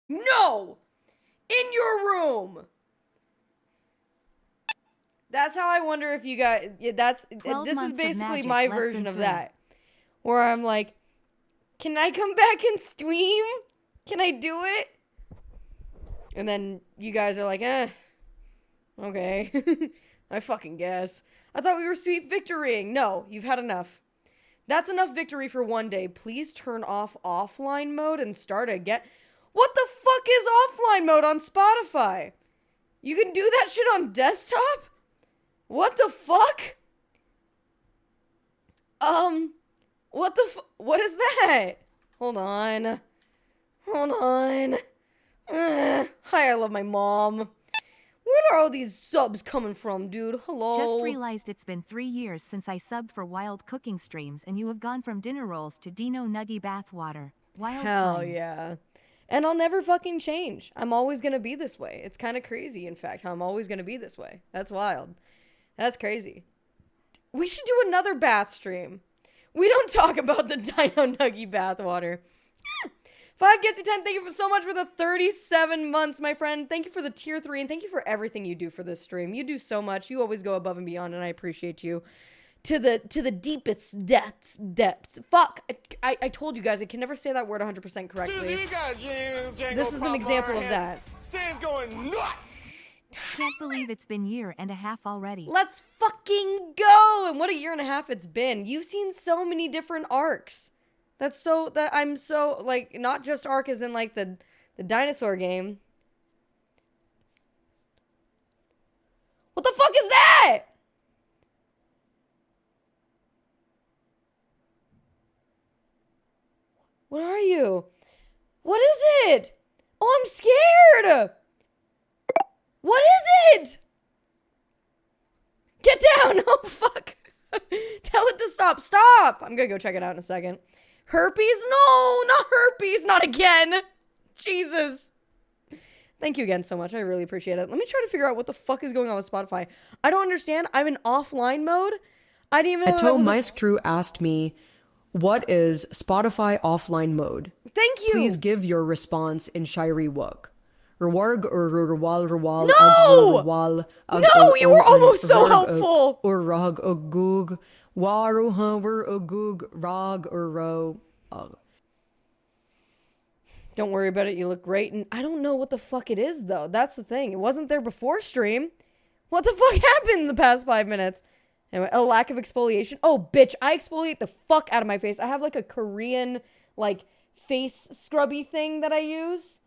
No! In your room! That's how I wonder if you guys. This is 12 months of basically magic, my less version than of 3. that. Where I'm like, can I come back and stream? Can I do it? And then you guys are like, okay. I fucking guess. I thought we were sweet victorying. No, you've had enough. That's enough victory for one day. Please turn off offline mode and start again. What the fuck is offline mode on Spotify? You can do that shit on desktop? What the fuck? What is that? Hold on. Hold on. Hi, I love my mom. Where are all these subs coming from, dude? Hello? Just realized it's been 3 years since I subbed for Wild Cooking Streams and you have gone from dinner rolls to Dino Nuggy bathwater. Wild Hell times. yeah. And I'll never fucking change. I'm always gonna be this way. It's kind of crazy, in fact, how I'm always gonna be this way. That's wild. That's crazy. We should do another bath stream. We don't talk about the Dino Nuggy bathwater. 5 gets you 10. Thank you so much for the 37 months, my friend. Thank you for the tier 3, and thank you for everything you do for this stream. You do so much. You always go above and beyond, and I appreciate you. To the deepest depths. Fuck. I told you guys I can never say that word 100% correctly. This is an example of that. Sam's going nuts. Can't believe it's been year and a half already. Let's fucking go! And what a year and a half it's been. You've seen so many different arcs. I'm so, like, not just arc as in, like, the dinosaur game. What the fuck is that? What are you? What is it? Oh, I'm scared! What is it? Get down! Oh, fuck. Tell it to stop. Stop! I'm gonna go check it out in a second. Herpes? No, not herpes. Not again. Jesus. Thank you again so much. I really appreciate it. Let me try to figure out what the fuck is going on with Spotify. I don't understand. I'm in offline mode. I didn't even know that was Maestro asked me, what is Spotify offline mode? Thank you. Please give your response in Shiri Wuk. Rwarg or Rwal Rwal. No, you were almost so helpful. Or Rug Ogug. Waru Humber Ogug Rog or Ro. Don't worry about it. You look great. And I don't know what the fuck it is, though. That's the thing. It wasn't there before stream. What the fuck happened in the past 5 minutes? Anyway, a lack of exfoliation. Oh, bitch. I exfoliate the fuck out of my face. I have like a Korean, like, face scrubby thing that I use.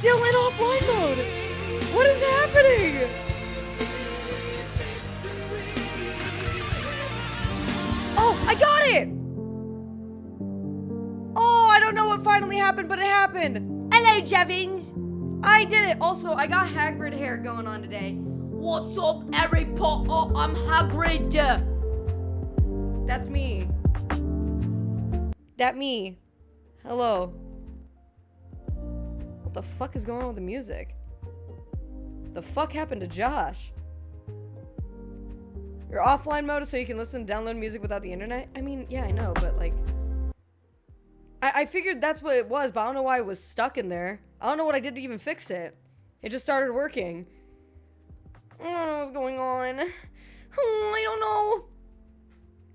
still in offline mode. What is happening? Oh, I got it. Oh, I don't know what finally happened, but it happened. Hello, Jevons. I did it. Also, I got Hagrid hair going on today. What's up, Harry Potter? I'm Hagrid. That's me. That me. Hello. What the fuck is going on with the music? The fuck happened to Josh? You're offline mode so you can listen and download music without the internet? I mean, yeah, I know, but like... I figured that's what it was, but I don't know why it was stuck in there. I don't know what I did to even fix it. It just started working. I don't know what's going on. Oh, I don't know.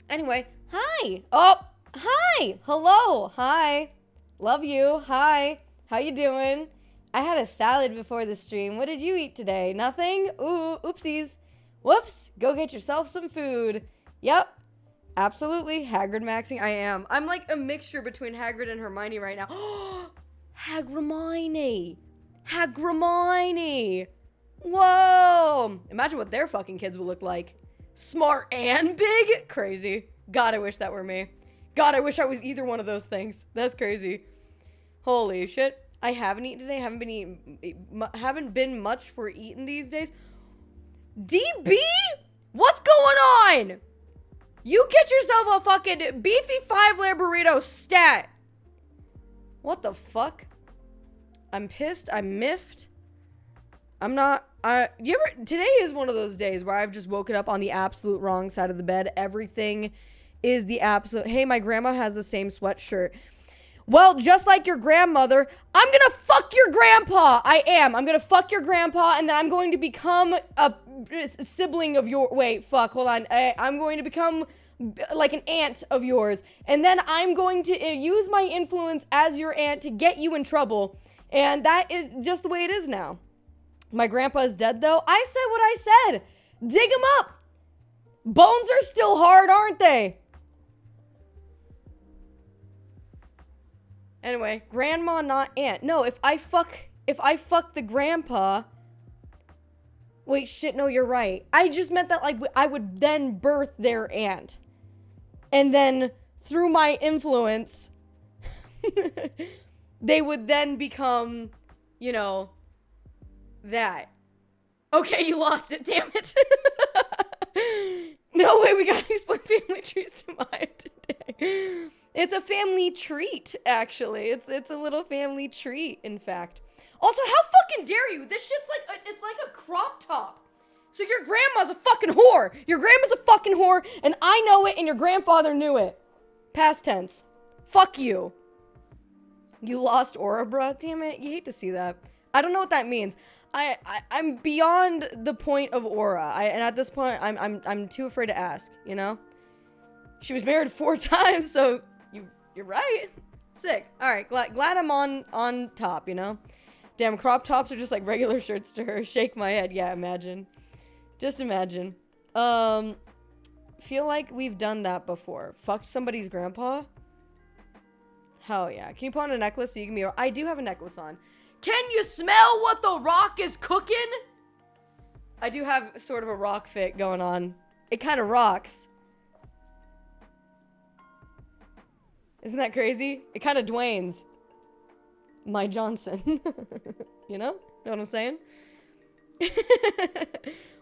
Anyway, hi. Oh, hi. Hello. Hi. Love you. Hi. How you doing? I had a salad before the stream. What did you eat today? Nothing? Ooh, oopsies. Whoops. Go get yourself some food. Yep. Absolutely. Hagrid maxing. I am. I'm like a mixture between Hagrid and Hermione right now. Hagrimine. Hagrimine. Whoa. Imagine what their fucking kids would look like. Smart and big? Crazy. God, I wish that were me. God, I wish I was either one of those things. That's crazy. Holy shit. I haven't eaten today. Haven't been much for eating these days. DB? What's going on? You get yourself a fucking beefy 5-layer burrito stat. What the fuck? I'm pissed. I'm miffed. I'm not... Today is one of those days where I've just woken up on the absolute wrong side of the bed. Everything is the absolute... Hey, my grandma has the same sweatshirt. Well, just like your grandmother, I'm gonna fuck your grandpa. I am. I'm gonna fuck your grandpa, and then I'm going to become a sibling of your... Wait, fuck, hold on. I'm going to become like an aunt of yours, and then I'm going to use my influence as your aunt to get you in trouble, and that is just the way it is now. My grandpa is dead, though. I said what I said. Dig him up. Bones are still hard, aren't they? Anyway, grandma, not aunt. No, if I fuck the grandpa... Wait, shit, no, you're right. I just meant that, like, I would then birth their aunt. And then, through my influence, they would then become, you know, that. Okay, you lost it, damn it. No way, we gotta explain family trees to Maya today. It's a family treat, actually. It's a little family treat, in fact. Also, how fucking dare you? This shit's like, it's like a crop top. So your grandma's a fucking whore. Your grandma's a fucking whore, and I know it, and your grandfather knew it. Past tense. Fuck you. You lost aura, bruh? Damn it, you hate to see that. I don't know what that means. I'm beyond the point of aura. And at this point, I'm too afraid to ask, you know? She was married 4 times, so you're right. Sick. All right, glad I'm on top, you know? Damn, crop tops are just like regular shirts to her. Shake my head. Yeah, imagine. Just imagine. Feel like we've done that before. Fucked somebody's grandpa? Hell yeah. Can you put on a necklace so you can be... I do have a necklace on. Can you smell what the rock is cooking? I do have sort of a rock fit going on. It kind of rocks. Isn't that crazy? It kind of Dwayne's. My Johnson. You know? Know what I'm saying?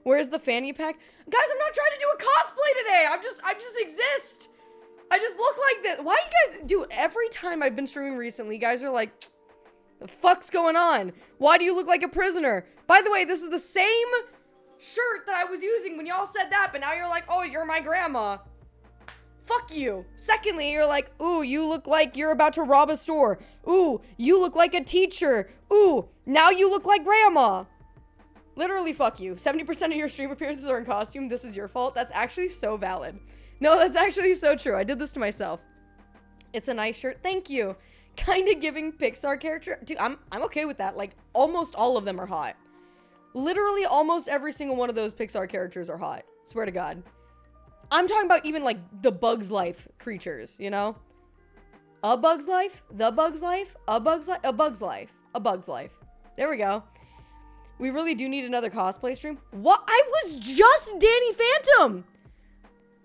Where's the fanny pack? Guys, I'm not trying to do a cosplay today. I just exist. I just look like this. Why you guys... Dude, every time I've been streaming recently, you guys are like... The fuck's going on? Why do you look like a prisoner? By the way, this is the same shirt that I was using when y'all said that, but now you're like, oh, you're my grandma. Fuck you. Secondly, you're like, ooh, you look like you're about to rob a store. Ooh, you look like a teacher. Ooh, now you look like grandma. Literally, fuck you. 70% of your stream appearances are in costume. This is your fault. That's actually so valid. No, that's actually so true. I did this to myself. It's a nice shirt. Thank you. Kind of giving Pixar character. Dude, I'm okay with that. Like, almost all of them are hot. Literally, almost every single one of those Pixar characters are hot. Swear to God. I'm talking about even, like, the Bug's Life creatures, you know? A Bug's Life? The Bug's Life? A Bug's Life? A Bug's Life. A Bug's Life. There we go. We really do need another cosplay stream. What? I was just Danny Phantom.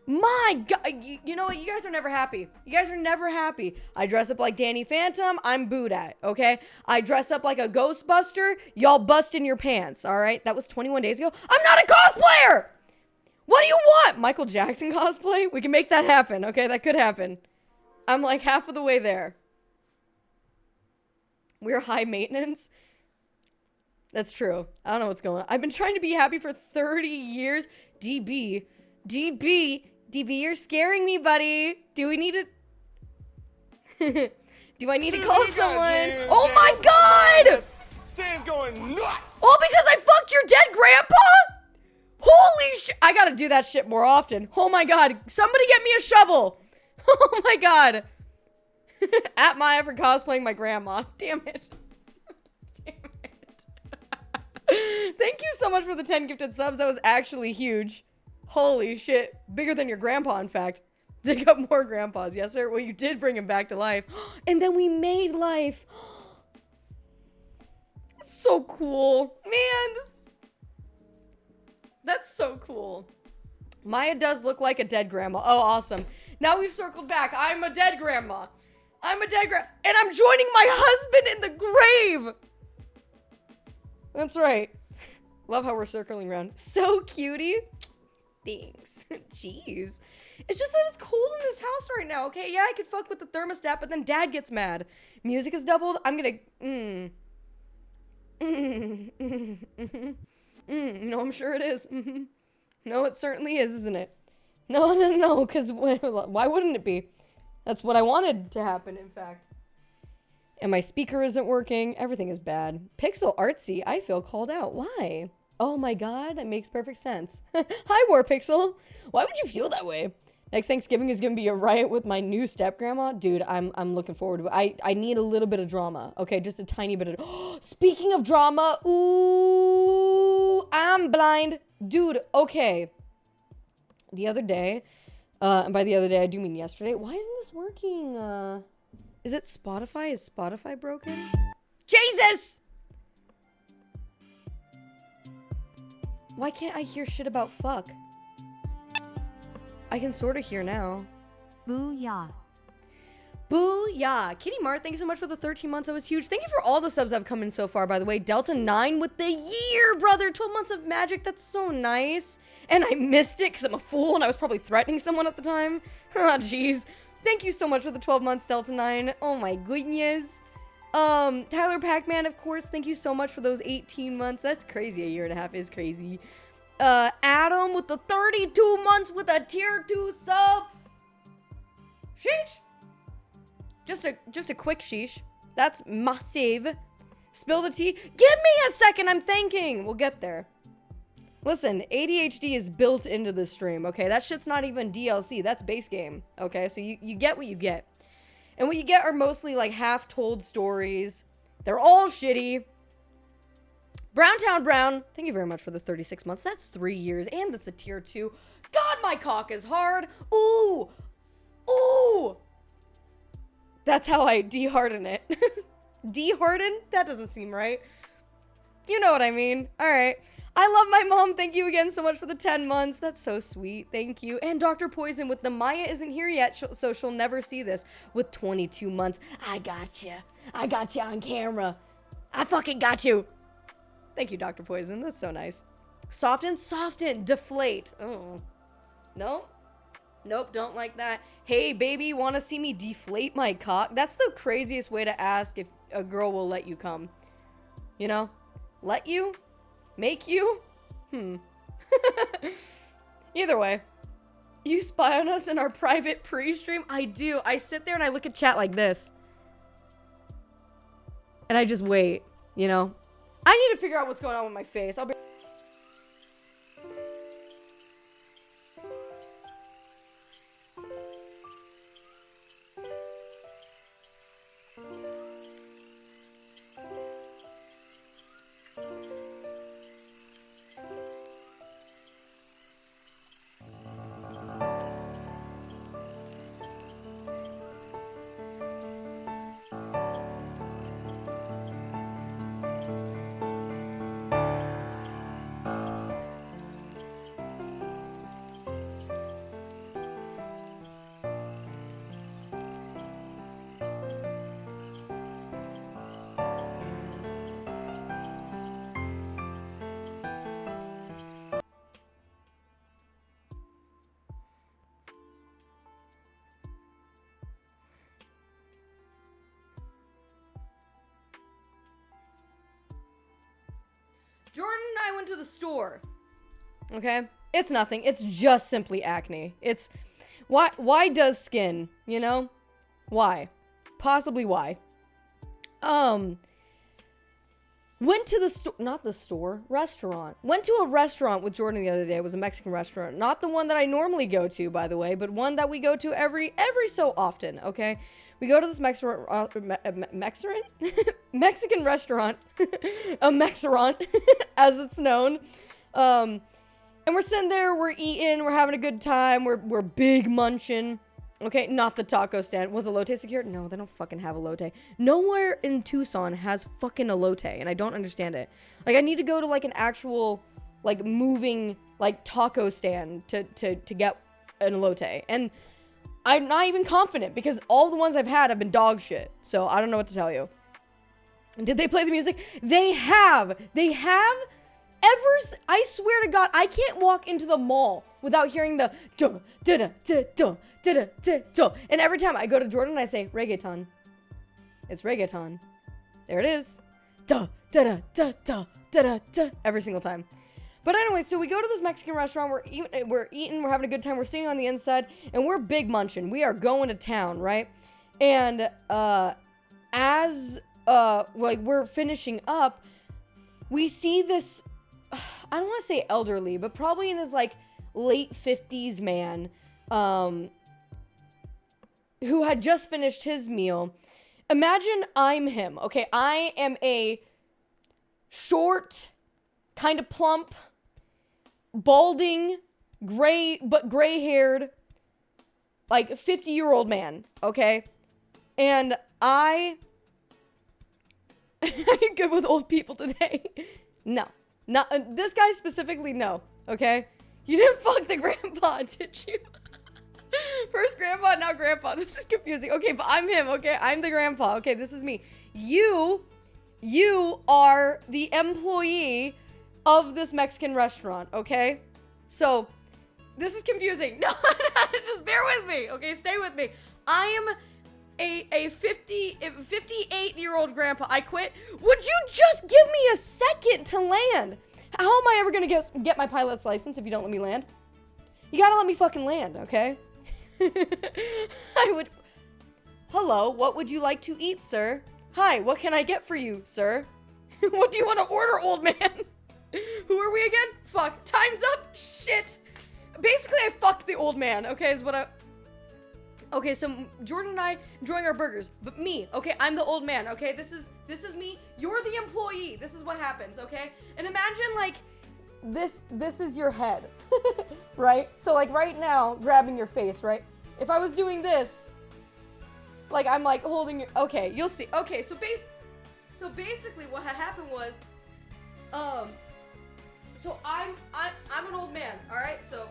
My God. You know what? You guys are never happy. You guys are never happy. I dress up like Danny Phantom. I'm booed at, okay? I dress up like a Ghostbuster. Y'all bust in your pants, all right? That was 21 days ago. I'm not a cosplayer. What do you want? Michael Jackson cosplay? We can make that happen, okay? That could happen. I'm like half of the way there. We're high maintenance. That's true. I don't know what's going on. I've been trying to be happy for 30 years. DB, you're scaring me, buddy. Do we need to... Do I need to call someone? Oh my God! Sam's going nuts! All because I fucked your dead grandpa? Holy shit. I gotta do that shit more often. Oh my God. Somebody get me a shovel. Oh my God. At Maya for cosplaying my grandma. Damn it. Damn it. Thank you so much for the 10 gifted subs. That was actually huge. Holy shit. Bigger than your grandpa, in fact. Dig up more grandpas. Yes, sir. Well, you did bring him back to life. And then we made life. That's so cool. Man, that's so cool. Maya does look like a dead grandma. Oh, awesome. Now we've circled back. I'm a dead grandma. I'm a dead grandma. And I'm joining my husband in the grave. That's right. Love how we're circling around. So cutie. Thanks. Jeez. It's just that it's cold in this house right now, okay? Yeah, I could fuck with the thermostat, but then Dad gets mad. Music is doubled. I'm gonna... No, I'm sure it is. No, it certainly is, isn't it? No, because why wouldn't it be? That's what I wanted to happen, in fact. And my speaker isn't working. Everything is bad. Pixel Artsy, I feel called out. Why? Oh my God, that makes perfect sense. Hi, War Pixel. Why would you feel that way? Next Thanksgiving is gonna be a riot with my new step-grandma. Dude, I'm looking forward to it. I need a little bit of drama. Okay, just a tiny bit of... Speaking of drama, ooh, I'm blind. Dude, okay. The other day, and by the other day, I do mean yesterday. Why isn't this working? Is it Spotify? Is Spotify broken? Jesus! Why can't I hear shit about fuck? I can sort of hear now. Booyah. Booyah. Kitty Mart, thank you so much for the 13 months. That was huge. Thank you for all the subs that have come in so far, by the way. Delta 9 with the year, brother. 12 months of magic. That's so nice. And I missed it because I'm a fool and I was probably threatening someone at the time. Oh, jeez. Thank you so much for the 12 months, Delta 9. Oh, my goodness. Tyler Pac-Man, of course. Thank you so much for those 18 months. That's crazy. A year and a half is crazy. Adam with the 32 months with a tier 2 sub. Sheesh. Just a quick sheesh. That's massive. Spill the tea. Give me a second. I'm thinking. We'll get there. Listen, ADHD is built into this stream, okay? That shit's not even DLC. That's base game, okay? So you get what you get. And what you get are mostly like half-told stories. They're all shitty. Browntown Brown, thank you very much for the 36 months. That's 3 years, and that's a tier 2. God, my cock is hard. Ooh. Ooh. That's how I de-harden it. De-harden? That doesn't seem right. You know what I mean. All right. I love my mom. Thank you again so much for the 10 months. That's so sweet. Thank you. And Dr. Poison with the Maya isn't here yet, so she'll never see this. With 22 months. I got you. I got you on camera. I fucking got you. Thank you, Dr. Poison. That's so nice. Soften, deflate. Oh. No. Nope, don't like that. Hey, baby, want to see me deflate my cock? That's the craziest way to ask if a girl will let you come. You know? Let you? Make you? Either way. You spy on us in our private pre-stream? I do. I sit there and I look at chat like this. And I just wait, you know? I need to figure out what's going on with my face. I'll be... went to the store. Okay? It's nothing. It's just simply acne. It's why does skin, you know? Why? Possibly why. Went to the store, not the store, restaurant. Went to a restaurant with Jordan the other day. It was a Mexican restaurant. Not the one that I normally go to, by the way, but one that we go to every so often, okay? We go to this Mexican restaurant, a Mexerant, as it's known. And we're sitting there, we're eating, we're having a good time, we're big munching. Okay, not the taco stand. Was elote secure? No, they don't fucking have elote. Nowhere in Tucson has fucking elote, and I don't understand it. Like, I need to go to, like, an actual, like, moving, like, taco stand to get an elote. And I'm not even confident, because all the ones I've had have been dog shit. So, I don't know what to tell you. Did they play the music? They have! I swear to God, I can't walk into the mall without hearing the duh, da da da da da da da. And every time I go to Jordan, I say reggaeton. It's reggaeton. There it is. Da da da da da da da. Every single time. But anyway, so we go to this Mexican restaurant. We're eating. We're having a good time. We're sitting on the inside, and we're big munching. We are going to town, right? And as like we're finishing up, we see this. I don't want to say elderly, but probably in his, like, late 50s man, who had just finished his meal. Imagine I'm him, okay? I am a short, kind of plump, balding, gray-haired, like, 50-year-old man, okay? And are you good with old people today? No. Not this guy specifically, no. Okay, you didn't fuck the grandpa, did you? First grandpa, now grandpa. This is confusing. Okay, but I'm him. Okay, I'm the grandpa. Okay, this is me. You are the employee of this Mexican restaurant. Okay, so this is confusing. No, just bear with me. Okay, stay with me. I am a 58-year-old grandpa. I quit. Would you just give me a second to land? How am I ever gonna get my pilot's license if you don't let me land? You gotta let me fucking land, okay? Hello, what would you like to eat, sir? Hi, what can I get for you, sir? What do you want to order, old man? Who are we again? Fuck, time's up. Shit. Basically, I fucked the old man, okay, is what I... Okay, so Jordan and I enjoying our burgers, but me, okay, I'm the old man, okay? This is me. You're the employee. This is what happens, okay? And imagine, like, this is your head, right? So, like, right now, grabbing your face, right? If I was doing this, like, I'm, like, holding your... Okay, you'll see. Okay, so basically what had happened was, so I'm an old man, all right? So...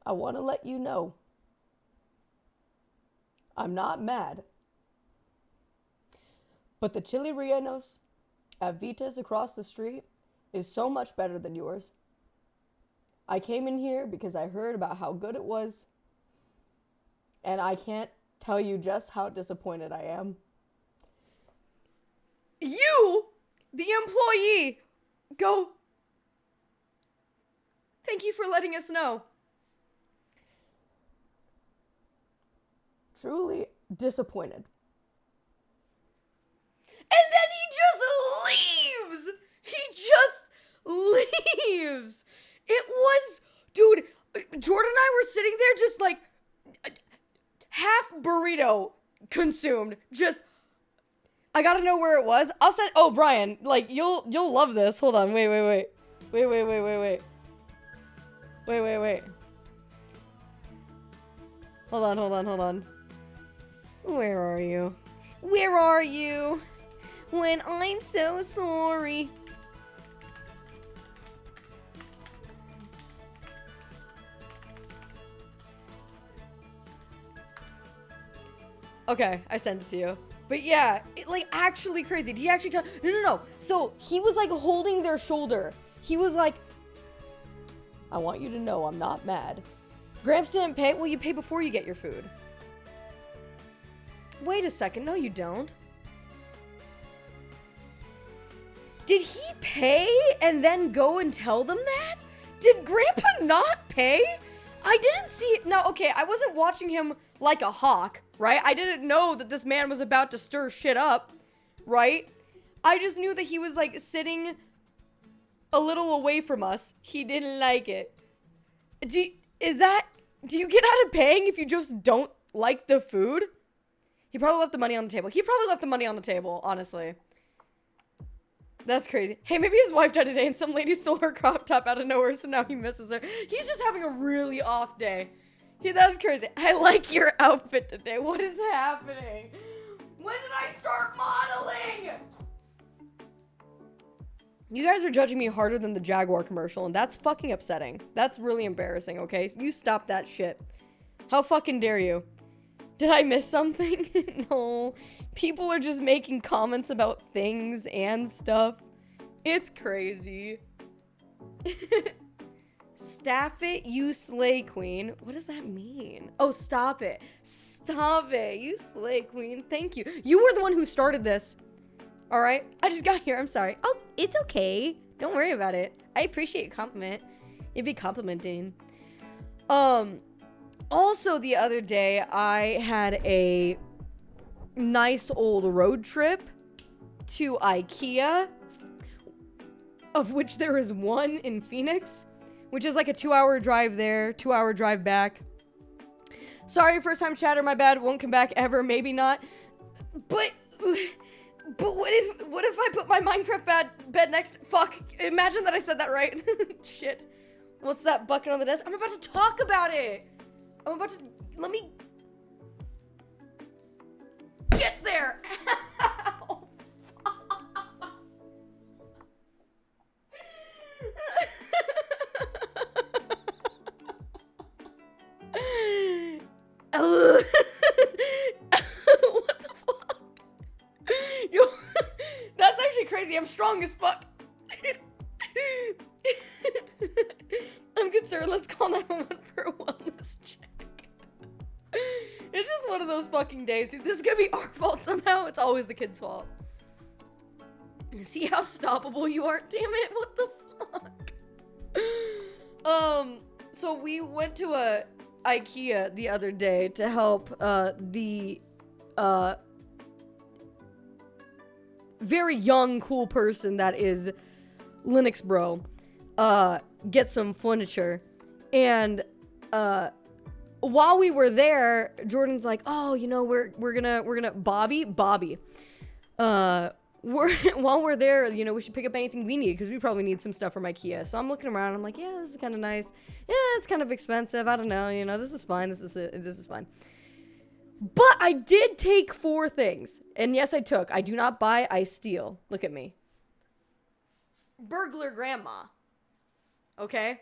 I want to let you know, I'm not mad, but the chili rellenos at Vita's across the street is so much better than yours. I came in here because I heard about how good it was, and I can't tell you just how disappointed I am. You, the employee, go, thank you for letting us know. Truly disappointed. And then he just leaves. He just leaves. It was, dude, Jordan and I were sitting there just like half burrito consumed. Just, I gotta know where it was. I'll send, oh, Brian, like, you'll love this. Hold on, wait. Hold on. Where are you? Where are you? When I'm so sorry. Okay, I sent it to you. But yeah, like actually crazy. Did he actually tell? No. So he was like holding their shoulder. He was like, I want you to know I'm not mad. Gramps didn't pay? Well, you pay before you get your food. Wait a second. No, you don't. Did he pay and then go and tell them that? Did Grandpa not pay? I didn't see it. No, okay, I wasn't watching him like a hawk, right? I didn't know that this man was about to stir shit up, right? I just knew that he was like sitting a little away from us. He didn't like it. Do you get out of paying if you just don't like the food? He probably left the money on the table. He probably left the money on the table, honestly. That's crazy. Hey, maybe his wife died today and some lady stole her crop top out of nowhere, so now he misses her. He's just having a really off day. That's crazy. I like your outfit today. What is happening? When did I start modeling? You guys are judging me harder than the Jaguar commercial, and that's fucking upsetting. That's really embarrassing, okay? You stop that shit. How fucking dare you? Did I miss something? No. People are just making comments about things and stuff. It's crazy. Staff it, you slay queen. What does that mean? Oh, stop it. Stop it, you slay queen. Thank you. You were the one who started this. All right? I just got here. I'm sorry. Oh, it's okay. Don't worry about it. I appreciate your compliment. You'd be complimenting. Also the other day, I had a nice old road trip to IKEA, of which there is one in Phoenix, which is like a 2-hour drive there, 2-hour drive back. Sorry, first time chatter, my bad. Won't come back ever, maybe not. But what if I put my Minecraft bed next? Fuck, imagine that I said that right. Shit. What's that bucket on the desk? I'm about to talk about it. Let me get there. Ow. What the fuck? Yo, that's actually crazy. I'm strong as fuck. I'm concerned. Let's call 911 for a wellness check. It's just one of those fucking days. If this is gonna be our fault somehow, it's always the kid's fault. See how stoppable you are? Damn it, what the fuck? So we went to a IKEA the other day to help the very young, cool person that is Linux Bro get some furniture. And while we were there, Jordan's like, oh, you know, we're gonna Bobby. While we're there, you know, we should pick up anything we need because we probably need some stuff from IKEA. So I'm looking around. I'm like, yeah, this is kind of nice. Yeah, it's kind of expensive. I don't know. You know, this is fine. This is fine. But I did take 4 things. And yes, I took. I do not buy, I steal. Look at me. Burglar grandma. Okay?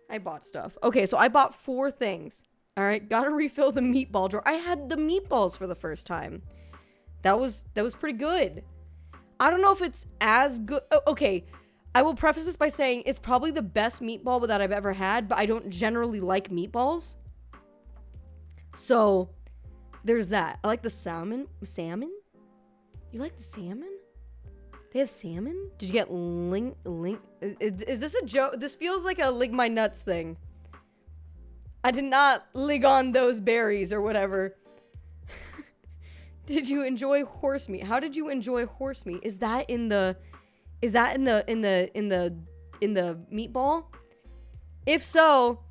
I bought stuff. Okay, so I bought 4 things. All right, gotta refill the meatball drawer. I had the meatballs for the first time. That was pretty good. I don't know if it's as good. Oh, okay, I will preface this by saying it's probably the best meatball that I've ever had, but I don't generally like meatballs. So there's that. I like the salmon. Salmon? You like the salmon? They have salmon? Did you get Is this a joke? This feels like a lig my nuts thing. I did not lig on those berries or whatever. Did you enjoy horse meat? How did you enjoy horse meat? Is that in the meatball? If so,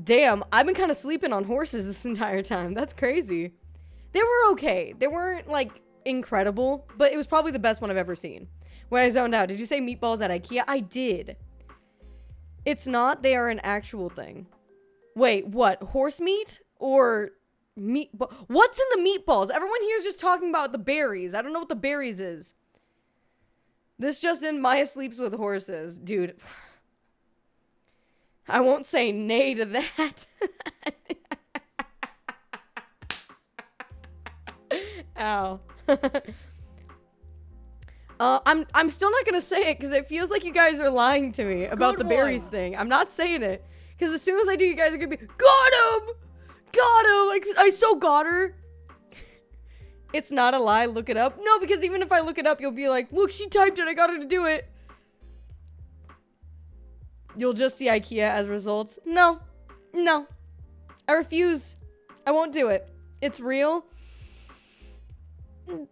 damn, I've been kind of sleeping on horses this entire time. That's crazy. They were okay. They weren't like incredible, but it was probably the best one I've ever seen. When I zoned out, did you say meatballs at IKEA? I did. It's not. They are an actual thing. Wait, what? Horse meat or meat? What's in the meatballs? Everyone here is just talking about the berries. I don't know what the berries is. This just in, Maya sleeps with horses. Dude, I won't say nay to that. Ow. I'm still not gonna say it because it feels like you guys are lying to me about the berries thing. I'm not saying it because as soon as I do, you guys are gonna be got him, got him. Like I so got her. It's not a lie. Look it up. No, because even if I look it up, you'll be like, look, she typed it. I got her to do it. You'll just see IKEA as results. No, no, I refuse. I won't do it. It's real.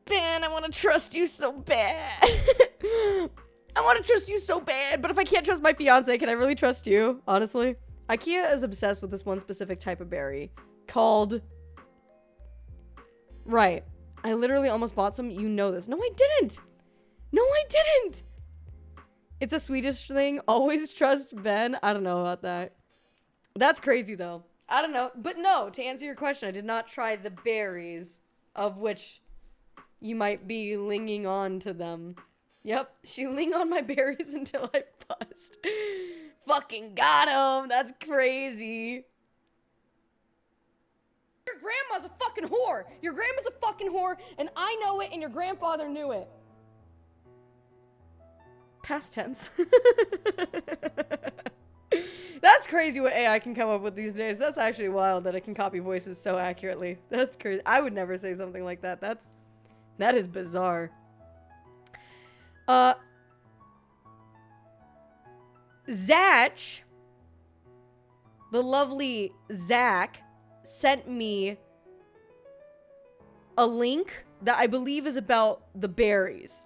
Ben, I want to trust you so bad. I want to trust you so bad, but if I can't trust my fiance, can I really trust you? Honestly, IKEA is obsessed with this one specific type of berry called... Right. I literally almost bought some. You know this. No, I didn't. No, I didn't. It's a Swedish thing. Always trust Ben. I don't know about that. That's crazy, though. I don't know. But no, to answer your question, I did not try the berries, of which you might be linging on to them. Yep, she ling on my berries until I bust. Fucking got him. That's crazy. Your grandma's a fucking whore. Your grandma's a fucking whore, and I know it, and your grandfather knew it. Past tense. That's crazy what AI can come up with these days. That's actually wild that it can copy voices so accurately. That's crazy. I would never say something like that. That is bizarre. Zach, the lovely Zach, sent me a link that I believe is about the berries.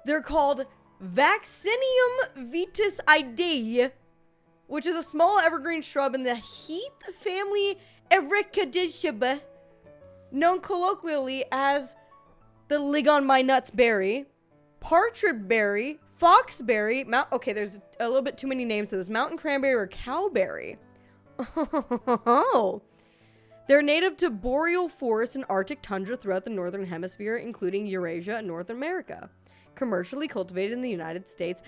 They're called Vaccinium vitis idea, which is a small evergreen shrub in the heath family Ericadiceae, known colloquially as the lig on my nuts berry, partridge berry, foxberry, okay, there's a little bit too many names to this, mountain cranberry or cowberry. Oh. They're native to boreal forests and Arctic tundra throughout the northern hemisphere, including Eurasia and North America. Commercially cultivated in the United States.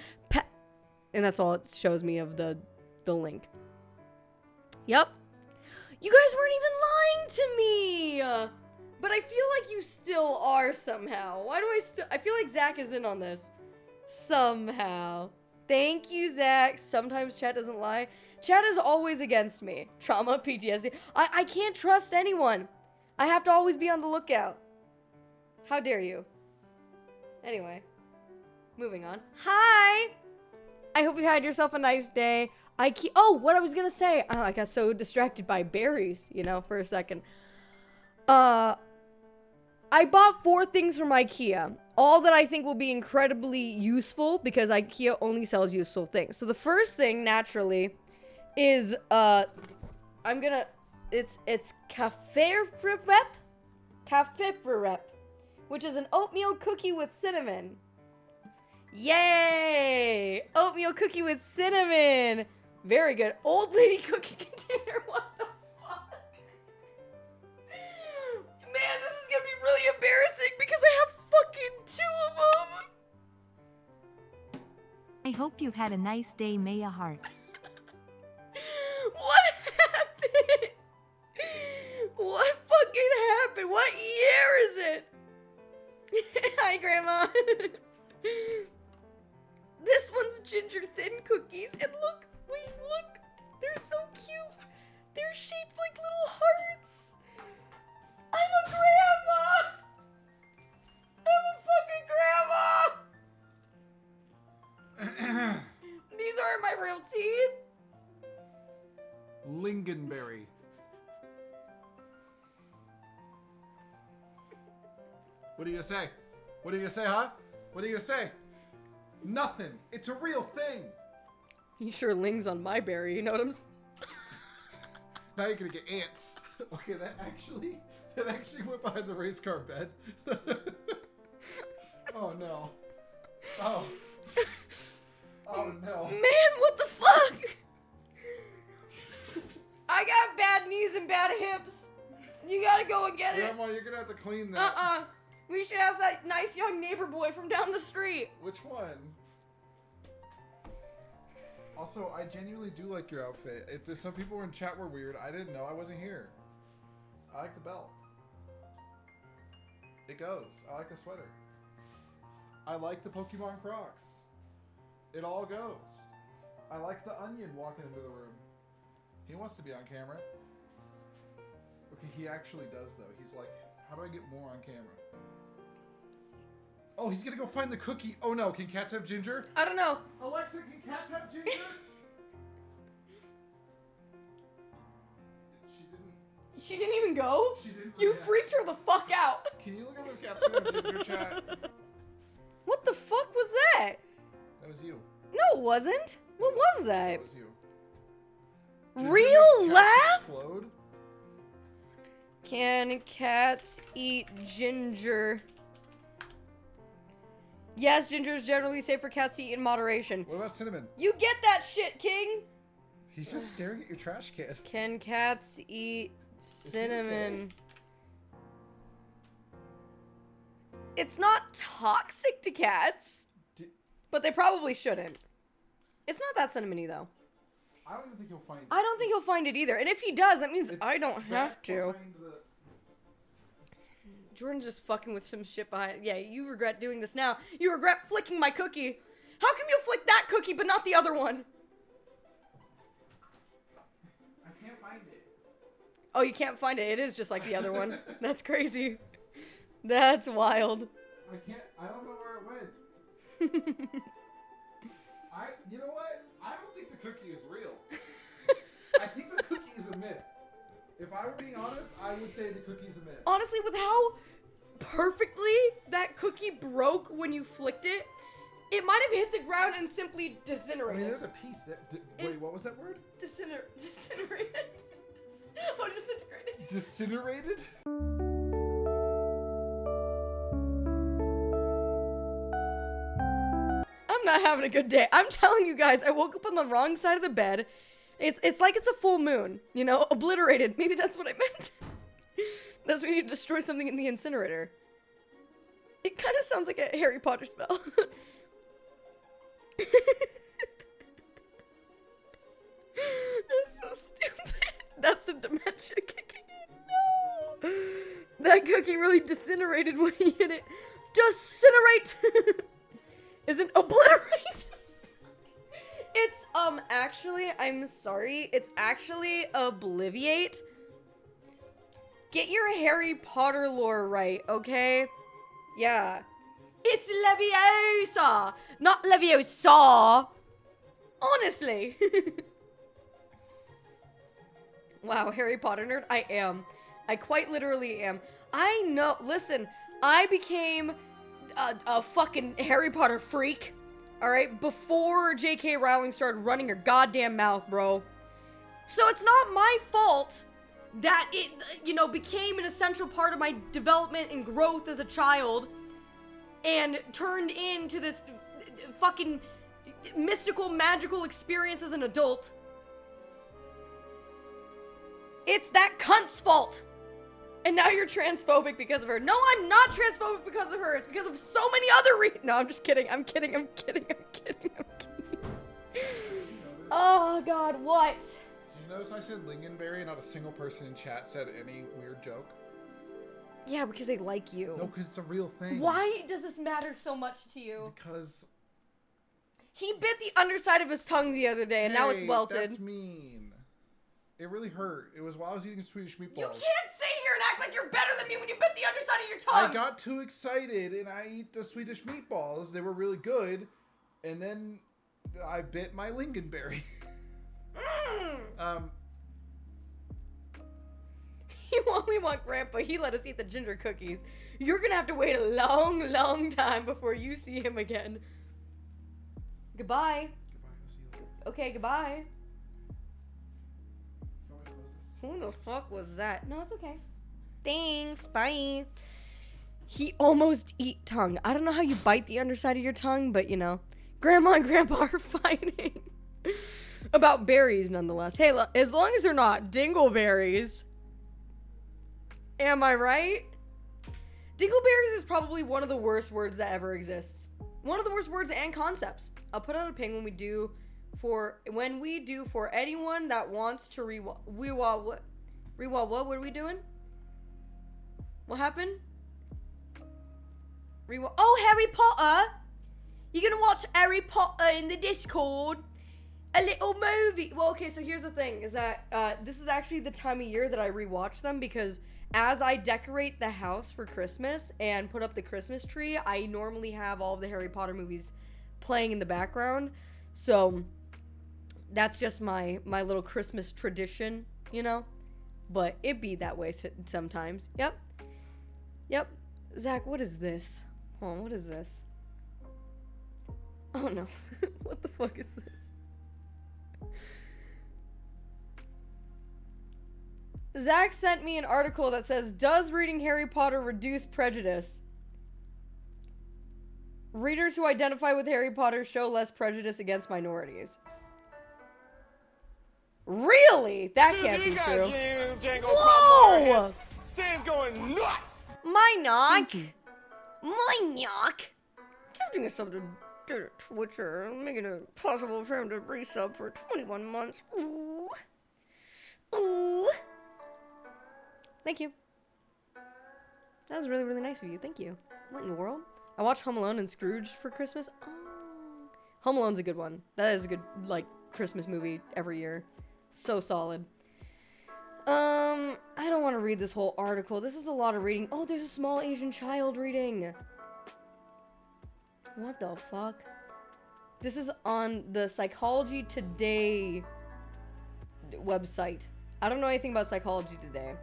And that's all it shows me of the link. Yep. You guys weren't even lying to me! But I feel like you still are somehow. Why do I feel like Zach is in on this. Somehow. Thank you, Zach. Sometimes chat doesn't lie. Chat is always against me. Trauma, PTSD. I can't trust anyone. I have to always be on the lookout. How dare you? Anyway. Moving on. Hi! I hope you had yourself a nice day. Oh, what I was gonna say. I got so distracted by berries, for a second. I bought 4 things from IKEA. All that I think will be incredibly useful because IKEA only sells useful things. So the first thing, naturally, is, it's Café which is an oatmeal cookie with cinnamon. Yay! Oatmeal cookie with cinnamon. Very good. Old lady cookie container. What the fuck? Man, this is gonna be really embarrassing because I have fucking 2 of them. I hope you've had a nice day, Maya Hart. What happened? What fucking happened? What year is it? Hi, Grandma. This one's ginger thin cookies. And look, wait, look. They're so cute. They're shaped like little hearts. I'm a grandma. I'm a fucking grandma. These aren't my real teeth. Lingonberry. What are you gonna say? What are you gonna say, huh? What are you gonna say? Nothing. It's a real thing. He sure lings on my berry, you know what I'm saying? Now you're gonna get ants. Okay, that actually went behind the race car bed. Oh no. Oh. Oh no. Man, what the fuck? I got bad knees and bad hips. You gotta go and get it. Grandma, you're gonna have to clean that. We should ask that nice young neighbor boy from down the street. Which one? Also, I genuinely do like your outfit. If some people in chat were weird, I didn't know. I wasn't here. I like the belt. It goes. I like the sweater. I like the Pokemon Crocs. It all goes. I like the onion walking into the room. He wants to be on camera. Okay, he actually does though. He's like, how do I get more on camera? Oh, he's gonna go find the cookie. Oh no, can cats have ginger? I don't know. Alexa, can cats have ginger? She didn't even go? She didn't. You yes. freaked her the fuck out. Can you look up if cats can have ginger, chat? What the fuck was that? That was you. No, it wasn't. What was that? That was you. Ginger Real makes cats laugh? explode? Can cats eat ginger? Yes, ginger is generally safe for cats to eat in moderation. What about cinnamon? You get that shit, King? He's just staring at your trash can. Can cats eat cinnamon? It's not toxic to cats, but they probably shouldn't. It's not that cinnamony though. I don't even think he'll find it. I don't think he'll find it either. And if he does, that means It's I don't have back to. behind the- Jordan's just fucking with some shit behind. Yeah, you regret doing this now. You regret flicking my cookie. How come you flick that cookie but not the other one? I can't find it. Oh, you can't find it. It is just like the other one. That's crazy. That's wild. I can't. I don't know where it went. You know what? I don't think the cookie is real. I think the cookie is a myth. If I were being honest, I would say the cookie's a myth. Honestly, with how perfectly that cookie broke when you flicked it, it might have hit the ground and simply I disintegrated. mean, there's a piece that. Wait, what was that word? Disintegrated. Oh, disintegrated. Disintegrated? I'm not having a good day. I'm telling you guys, I woke up on the wrong side of the bed. It's like it's a full moon, you know, obliterated. Maybe that's what I meant. That's when you destroy something in the incinerator. It kind of sounds like a Harry Potter spell. That's so stupid. That's the dementia kicking in. No. That cookie really disintegrated when he hit it. Disintegrate! Isn't obliterate? It's, actually, I'm sorry. It's actually obliviate. Get your Harry Potter lore right, okay? Yeah. It's Leviosa, not Leviosa. Honestly. Wow, Harry Potter nerd? I am. I quite literally am. I know. Listen, I became a fucking Harry Potter freak. Alright? Before J.K. Rowling started running her goddamn mouth, bro. So it's not my fault that it, you know, became an essential part of my development and growth as a child and turned into this fucking mystical, magical experience as an adult. It's that cunt's fault. And now you're transphobic because of her. No, I'm not transphobic because of her. It's because of so many other reasons. No, I'm just kidding. I'm kidding. Oh, God, what? Did you notice I said lingonberry and not a single person in chat said any weird joke? Yeah, because they like you. No, because it's a real thing. Why does this matter so much to you? Because... He bit the underside of his tongue the other day, and now it's welted. That's mean. It really hurt. It was while I was eating Swedish meatballs. You can't sit here and act like you're better than me when you bit the underside of your tongue. I got too excited, and I eat the Swedish meatballs. They were really good. And then I bit my lingonberry. We want Grandpa. He let us eat the ginger cookies. You're gonna have to wait a long, long time before you see him again. Goodbye. Goodbye. I'll see you later. Okay, goodbye. Do you want me to close this? Who the fuck was that? No, it's okay. Thanks. Bye. He almost eat tongue. I don't know how you bite the underside of your tongue, but you know. Grandma and Grandpa are fighting. About berries, nonetheless. Hey, as long as they're not dingleberries. Am I right? Dingleberries is probably one of the worst words that ever exists. One of the worst words and concepts. I'll put out a ping when we do for anyone that wants to what are we doing? What happened? Oh, Harry Potter! You're gonna watch Harry Potter in the Discord? A little movie. Well, okay, so here's the thing, is that this is actually the time of year that I rewatch them, because as I decorate the house for Christmas and put up the Christmas tree, I normally have all of the Harry Potter movies playing in the background. So that's just my little Christmas tradition, you know? But it be that way sometimes. Yep. Zach, what is this? Hold on, what is this? Oh no. What the fuck is this? Zach sent me an article that says, does reading Harry Potter reduce prejudice? Readers who identify with Harry Potter show less prejudice against minorities. Really? That can't be true. Whoa! Sam's going nuts! My knock. Giving us something to do to Twitter, making it possible for him to resub for 21 months. Ooh. Thank you. That was really, really nice of you. Thank you. What in the world? I watched Home Alone and Scrooge for Christmas. Oh. Home Alone's a good one. That is a good, Christmas movie every year. So solid. I don't want to read this whole article. This is a lot of reading. Oh, there's a small Asian child reading. What the fuck? This is on the Psychology Today website. I don't know anything about Psychology Today.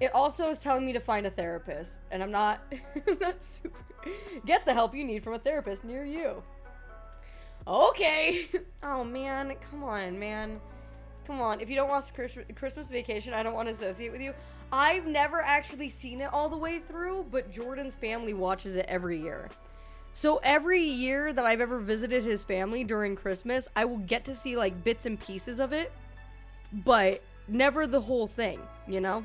It also is telling me to find a therapist, and I'm not super. Get the help you need from a therapist near you. Okay. Oh man, come on, man. Come on. If you don't watch Christmas Vacation, I don't want to associate with you. I've never actually seen it all the way through, but Jordan's family watches it every year. So every year that I've ever visited his family during Christmas, I will get to see bits and pieces of it, but never the whole thing, you know?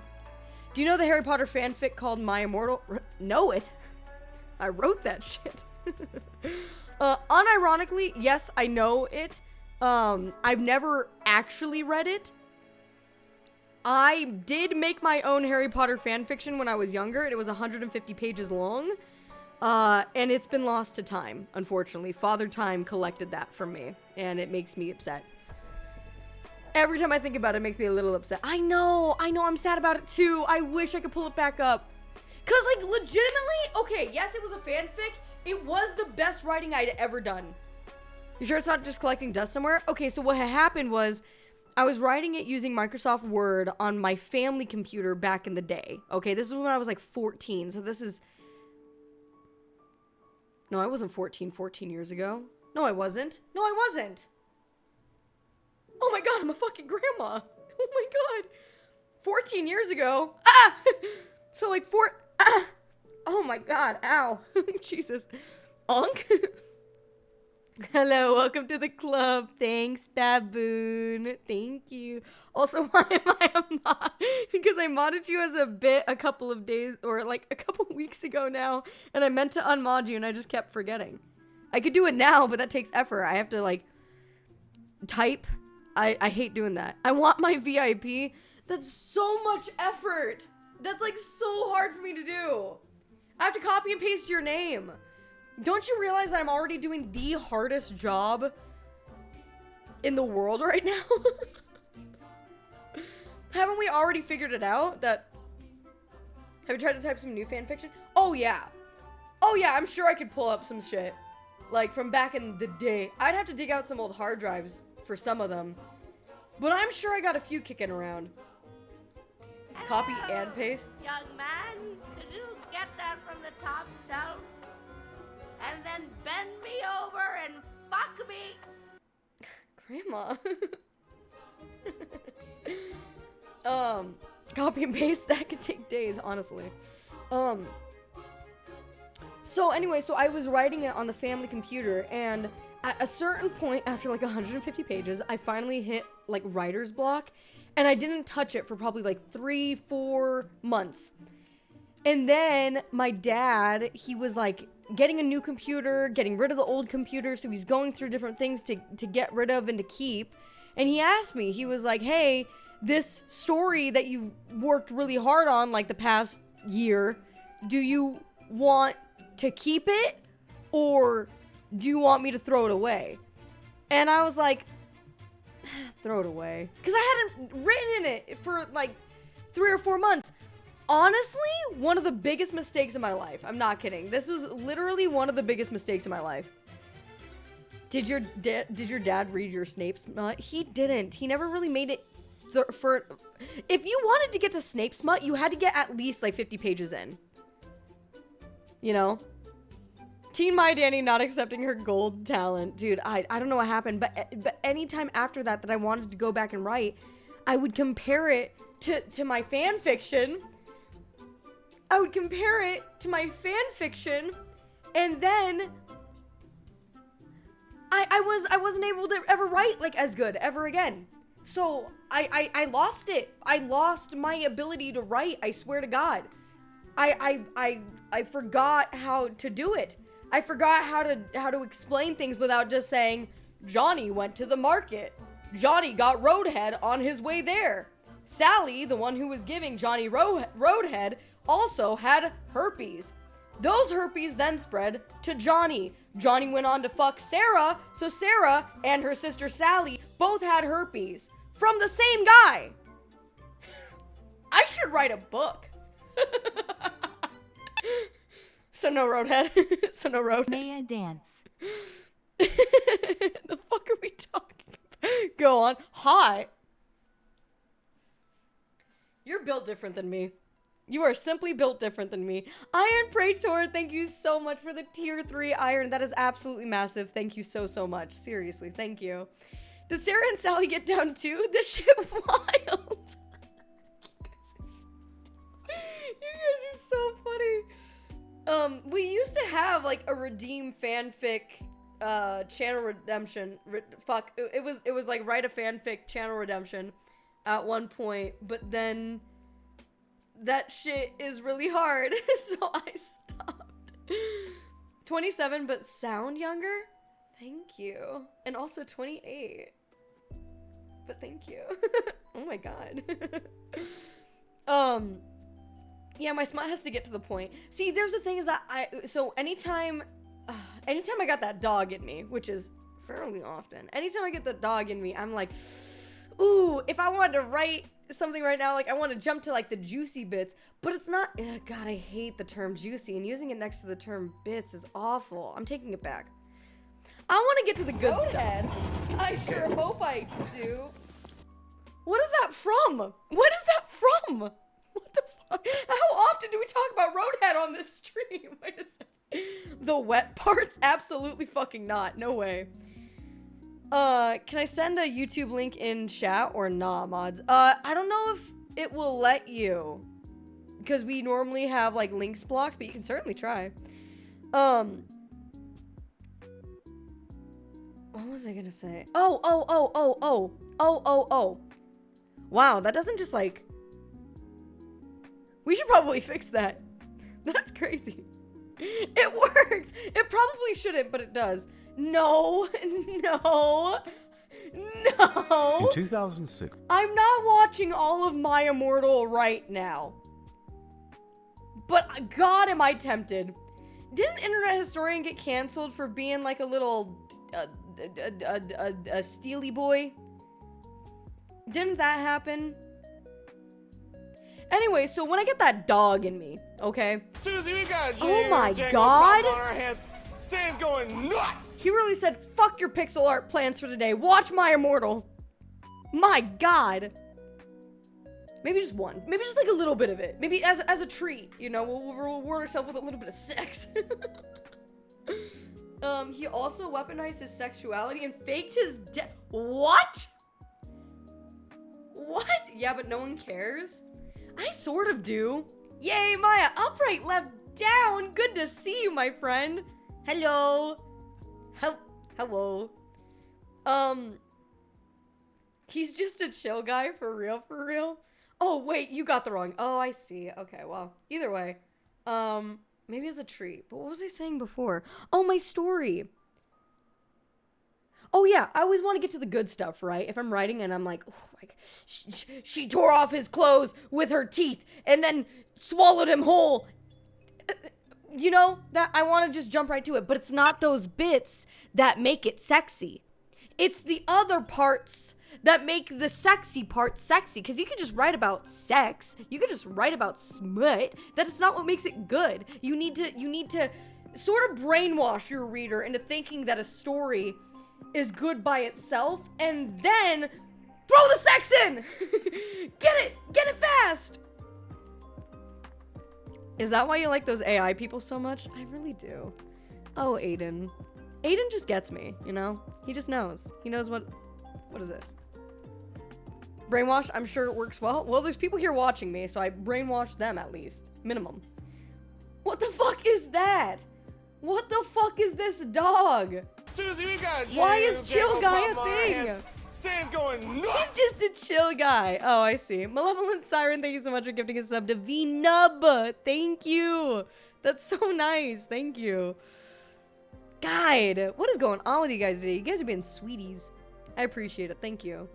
Do you know the Harry Potter fanfic called My Immortal? Know it? I wrote that shit. Unironically, yes, I know it. I've never actually read it. I did make my own Harry Potter fanfiction when I was younger. It was 150 pages long. And it's been lost to time, unfortunately. Father Time collected that from me, and it makes me upset. Every time I think about it, it makes me a little upset. I know, I'm sad about it too. I wish I could pull it back up. Cause legitimately, okay, yes, it was a fanfic. It was the best writing I'd ever done. You sure it's not just collecting dust somewhere? Okay, so what had happened was I was writing it using Microsoft Word on my family computer back in the day. Okay, this is when I was 14, so this is... No, I wasn't 14 years ago. No, I wasn't. Oh my god, I'm a fucking grandma. Oh my god. 14 years ago. Ah! So oh my god, ow. Jesus. Unk? Hello, welcome to the club. Thanks, Baboon. Thank you. Also, why am I a mod? Because I modded you as a bit a couple of days, or a couple weeks ago now, and I meant to unmod you, and I just kept forgetting. I could do it now, but that takes effort. I have to, type. I hate doing that. I want my VIP. That's so much effort. That's, so hard for me to do. I have to copy and paste your name. Don't you realize that I'm already doing the hardest job in the world right now? Haven't we already figured it out? Have you tried to type some new fanfiction? Oh yeah, I'm sure I could pull up some shit. From back in the day. I'd have to dig out some old hard drives for some of them. But I'm sure I got a few kicking around. Hello, Copy and paste. young man, could you get that from the top shelf? And then bend me over and fuck me. Grandma. Copy and paste, that could take days, honestly. So anyway, so I was writing it on the family computer, and at a certain point after 150 pages, I finally hit writer's block, and I didn't touch it for probably 3-4 months. And then my dad, he was getting a new computer, getting rid of the old computer, so he's going through different things to get rid of and to keep. And he asked me, he was like, hey, this story that you've worked really hard on the past year, do you want to keep it, or do you want me to throw it away? And I was like, throw it away. Because I hadn't written in it for like 3 or 4 months. Honestly, one of the biggest mistakes in my life. I'm not kidding. This was literally one of the biggest mistakes in my life. Did your dad read your Snape smut? He didn't. He never really made it for... If you wanted to get to Snape smut, you had to get at least like 50 pages in. You know? Teen My Danny not accepting her gold talent. Dude, I don't know what happened, but anytime after that I wanted to go back and write, I would compare it to my fan fiction. I would compare it to my fan fiction, and then I wasn't able to ever write like as good ever again. So I lost it. I lost my ability to write. I swear to God. I forgot how to do it. I forgot how to explain things without just saying, Johnny went to the market. Johnny got Roadhead on his way there. Sally, the one who was giving Johnny Roadhead, also had herpes. Those herpes then spread to Johnny. Johnny went on to fuck Sarah, so Sarah and her sister Sally both had herpes. From the same guy. I should write a book. So no Roadhead. So no Roadhead. Maya dance. The fuck are we talking about? Go on. Hi. You're built different than me. You are simply built different than me. Iron Praetor, thank you so much for the tier 3 iron. That is absolutely massive. Thank you so much. Seriously, thank you. Did Sarah and Sally get down too? This shit wild. You guys are so funny. We used to have like a redeem fanfic channel redemption. It was like write a fanfic channel redemption at one point, but then that shit is really hard, so I stopped. 27, but sound younger? Thank you. And also 28. But thank you. Oh my god. Yeah, my smut has to get to the point. See, there's the thing is that so anytime I got that dog in me, which is fairly often, anytime I get the dog in me, I'm like, ooh, if I wanted to write something right now, like I want to jump to like the juicy bits, but it's not. Ugh, God, I hate the term juicy, and using it next to the term bits is awful. I'm taking it back. I want to get to the good stuff. I sure hope I do. What is that from? What is that from? What the fuck? How often do we talk about Roadhead on this stream? Wait a second. The wet parts? Absolutely fucking not. No way. Can I send a YouTube link in chat or nah, mods? I don't know if it will let you, because we normally have like links blocked, but you can certainly try. What was I gonna say? Oh. Wow, that doesn't just like... We should probably fix that. That's crazy. It works. It probably shouldn't, but it does. No. In 2006. I'm not watching all of My Immortal right now. But God, am I tempted. Didn't Internet Historian get canceled for being like a little a steely boy? Didn't that happen? Anyway, so when I get that dog in me, okay? Susie, we got a Oh my jangle God. problem on our hands. Sam's going nuts. He really said, fuck your pixel art plans for today. Watch My Immortal. My God. Maybe just one. Maybe just like a little bit of it. Maybe as a treat, you know, we'll reward ourselves with a little bit of sex. He also weaponized his sexuality and faked his death. What? What? Yeah, but no one cares. I sort of do. Yay, Maya. Upright left down. Good to see you, my friend. Hello. Hello. He's just a chill guy for real. Oh, wait, you got the wrong. Oh, I see. Okay, well, either way. Maybe as a treat. But what was I saying before? Oh, my story. Oh, yeah, I always want to get to the good stuff, right? If I'm writing and I'm like, oh, she tore off his clothes with her teeth and then swallowed him whole. you know, that I want to just jump right to it, but it's not those bits that make it sexy. It's the other parts that make the sexy part sexy. Because you could just write about sex. You could just write about smut. That is not what makes it good. You need to sort of brainwash your reader into thinking that a story is good by itself, and then throw the sex in. Get it fast. Is that why you like those AI people so much? I really do. Oh, Aiden. Aiden just gets me, you know? He just knows. He knows what is this? Brainwash, I'm sure it works well. Well, there's people here watching me, so I brainwash them at least. Minimum. What the fuck is that? What the fuck is this dog? Susie, we got a Why is jam, chill jam, guy pop a my thing? hands. Sam's going He's nuts. just a chill guy. Oh, I see. Malevolent Siren, thank you so much for gifting a sub to V-Nub. Thank you. That's so nice. Thank you. God, what is going on with you guys today? You guys are being sweeties. I appreciate it. Thank you.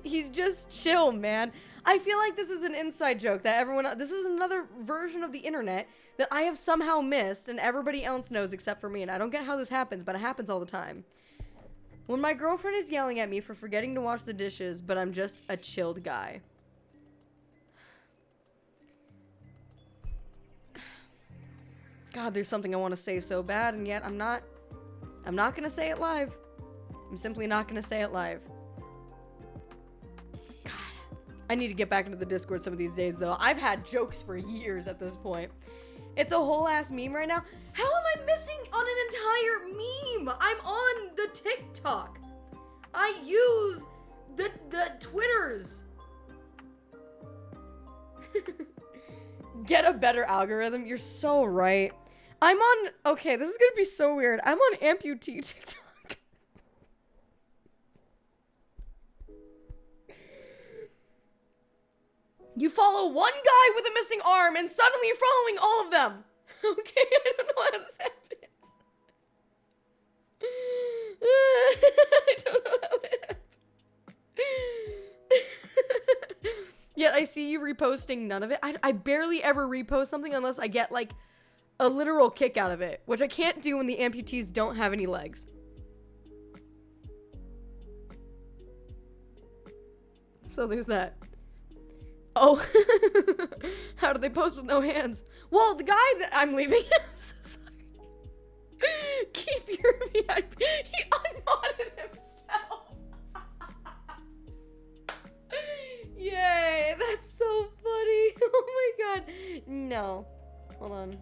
He's just chill, man. I feel like this is an inside joke that this is another version of the internet that I have somehow missed and everybody else knows except for me. And I don't get how this happens, but it happens all the time. When my girlfriend is yelling at me for forgetting to wash the dishes, but I'm just a chilled guy. God, there's something I want to say so bad, and yet I'm not gonna say it live. I'm simply not gonna say it live. God, I need to get back into the Discord some of these days, though. I've had jokes for years at this point. It's a whole ass meme right now. How am I missing on an entire meme? I'm on the TikTok. I use the Twitters. Get a better algorithm. You're so right. I'm on, okay, this is gonna be so weird. I'm on amputee TikTok. You follow one guy with a missing arm and suddenly you're following all of them. Okay, I don't know how this happens. I don't know how it happens. Yet I see you reposting none of it. I barely ever repost something unless I get like a literal kick out of it, which I can't do when the amputees don't have any legs. So there's that. Oh, how do they post with no hands? Well, the guy that I'm leaving, I'm so sorry. Keep your VIP. He unmodded himself. Yay, that's so funny. Oh my god. No. Hold on.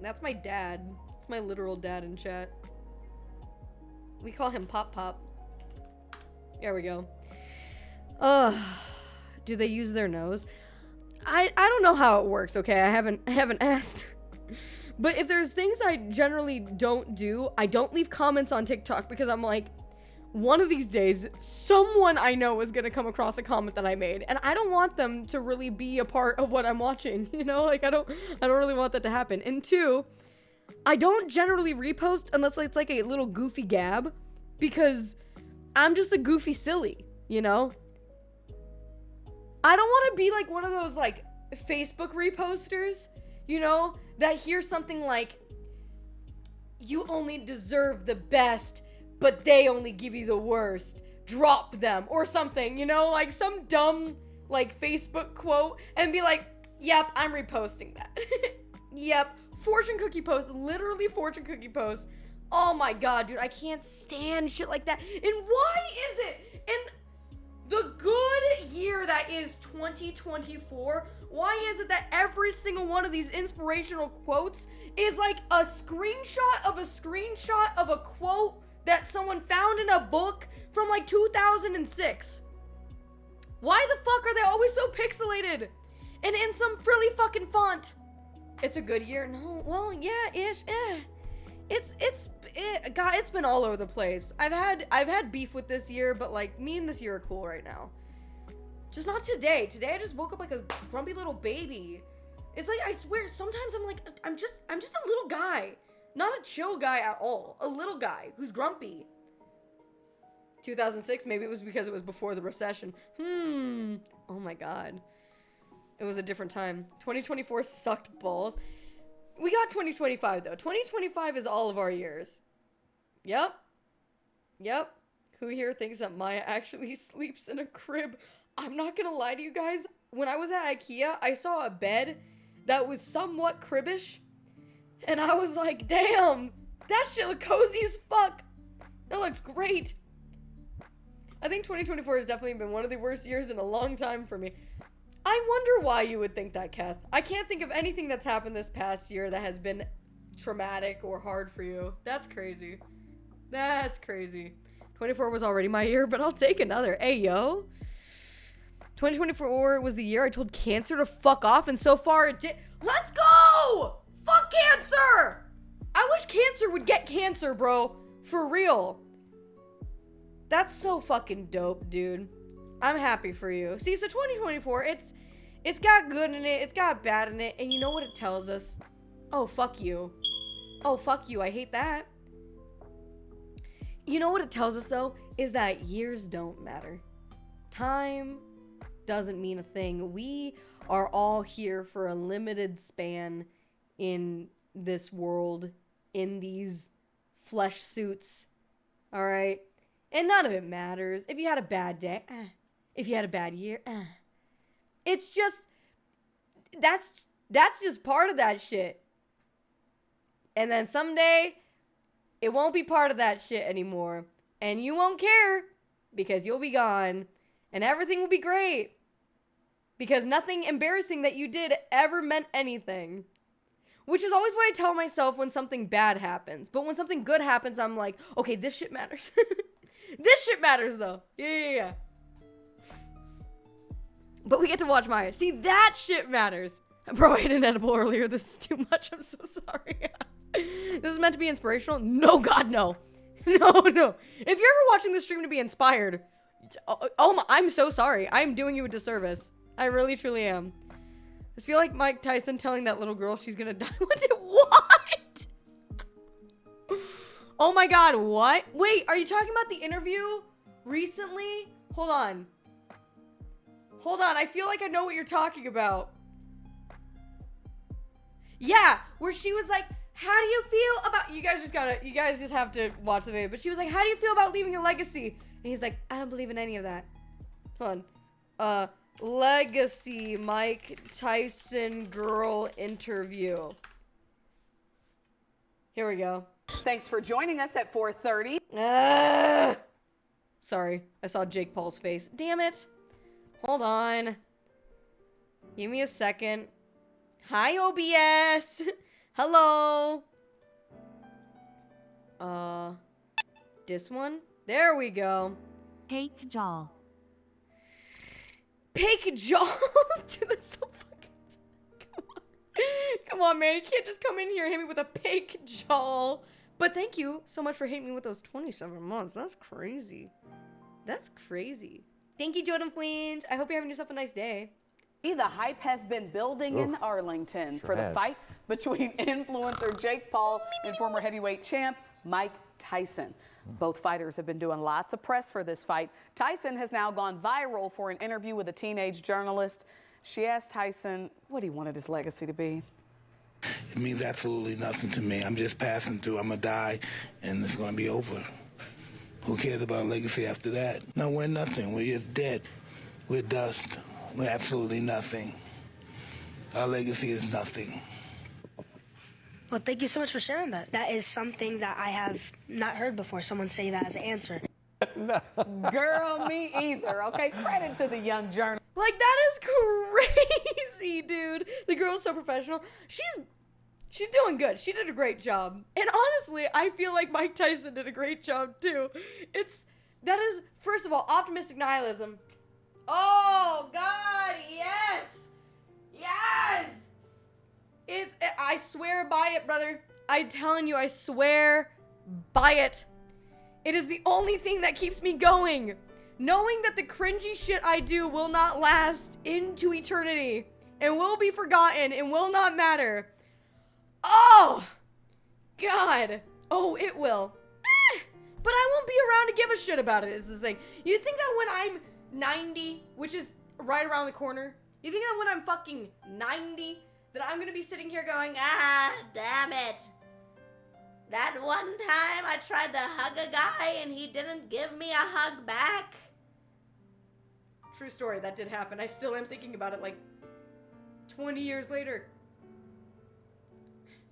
That's my dad. It's my literal dad in chat. We call him Pop Pop. There we go. Do they use their nose? I don't know how it works, okay? I haven't asked. But if there's things I generally don't do, I don't leave comments on TikTok because I'm like, one of these days, someone I know is gonna come across a comment that I made, and I don't want them to really be a part of what I'm watching, you know? Like, I don't really want that to happen. And two, I don't generally repost unless it's like a little goofy gab, because I'm just a goofy silly, you know? I don't want to be like one of those like Facebook reposters, you know, that hear something like, you only deserve the best, but they only give you the worst. Drop them or something, you know, like some dumb like Facebook quote and be like, yep, I'm reposting that. Yep. Fortune cookie post, literally fortune cookie post. Oh my god, dude, I can't stand shit like that. And why is it in the good year that is 2024, why is it that every single one of these inspirational quotes is like a screenshot of a quote that someone found in a book from like 2006? Why the fuck are they always so pixelated and in some frilly fucking font? It's a good year. No, well, yeah, ish. It's been all over the place. I've had beef with this year, but like me and this year are cool right now. Just not today. Today I just woke up like a grumpy little baby. It's like, I swear, sometimes I'm like, I'm just a little guy. Not a chill guy at all. A little guy who's grumpy. 2006, maybe it was because it was before the recession. Oh my god. It was a different time. 2024 sucked balls. We got 2025 though. 2025 is all of our years. Yep. Yep. Who here thinks that Maya actually sleeps in a crib? I'm not gonna lie to you guys. When I was at IKEA, I saw a bed that was somewhat cribbish. And I was like, damn, that shit look cozy as fuck. That looks great. I think 2024 has definitely been one of the worst years in a long time for me. I wonder why you would think that, Kath. I can't think of anything that's happened this past year that has been traumatic or hard for you. That's crazy. That's crazy. 24 was already my year, but I'll take another. Hey, yo. 2024 was the year I told cancer to fuck off, and so far it did. Let's go! Fuck cancer! I wish cancer would get cancer, bro. For real. That's so fucking dope, dude. I'm happy for you. See, so 2024, it's got good in it, it's got bad in it, and you know what it tells us? Oh, fuck you. Oh, fuck you, I hate that. You know what it tells us, though? Is that years don't matter. Time doesn't mean a thing. We are all here for a limited span in this world, in these flesh suits, all right? And none of it matters. If you had a bad day, if you had a bad year, it's just, that's just part of that shit. And then someday, it won't be part of that shit anymore. And you won't care because you'll be gone and everything will be great because nothing embarrassing that you did ever meant anything. Which is always what I tell myself when something bad happens. But when something good happens, I'm like, okay, this shit matters. This shit matters, though. Yeah. But we get to watch Maya. See, that shit matters. Bro, I ate an edible earlier. This is too much. I'm so sorry. This is meant to be inspirational? No, God, no. No. If you're ever watching this stream to be inspired, I'm so sorry. I'm doing you a disservice. I really, truly am. I just feel like Mike Tyson telling that little girl she's gonna die. What? Oh my God, what? Wait, are you talking about the interview recently? Hold on, I feel like I know what you're talking about. Yeah, where she was like, how do you feel about, you guys just have to watch the video, but she was like, how do you feel about leaving a legacy? And he's like, I don't believe in any of that. Hold on. Legacy Mike Tyson girl interview. Here we go. Thanks for joining us at 4:30. Sorry, I saw Jake Paul's face. Damn it. Hold on. Give me a second. Hi, OBS. Hello. This one? There we go. Cake jaw. Pake jaw? Dude, that's so fucking... Come on, man. You can't just come in here and hit me with a pake jaw. But thank you so much for hitting me with those 27 months. That's crazy. That's crazy. Thank you, Jordan Flinch. I hope you're having yourself a nice day. The hype has been building in Arlington for the fight between influencer Jake Paul and former heavyweight champ Mike Tyson. Both fighters have been doing lots of press for this fight. Tyson has now gone viral for an interview with a teenage journalist. She asked Tyson what he wanted his legacy to be. It means absolutely nothing to me. I'm just passing through. I'm going to die, and it's going to be over. Who cares about legacy after that? No, we're nothing. We're just dead. We're dust. We're absolutely nothing. Our legacy is nothing. Well, thank you so much for sharing that. That is something that I have not heard before, someone say that as an answer. Girl, me either, okay? Credit to the young journalist. Like, that is crazy, dude. The girl's so professional. She's doing good. She did a great job. And honestly, I feel like Mike Tyson did a great job, too. That is, first of all, optimistic nihilism. Oh, God, yes! Yes! I swear by it, brother. I'm telling you, I swear by it. It is the only thing that keeps me going. Knowing that the cringy shit I do will not last into eternity and will be forgotten and will not matter. Oh, God. Oh, it will. But I won't be around to give a shit about it, is the thing. You think that when I'm 90, which is right around the corner, You think that when I'm fucking 90, that I'm gonna be sitting here going, Damn it. That one time I tried to hug a guy and he didn't give me a hug back. true story, that did happen. I still am thinking about it like 20 years later.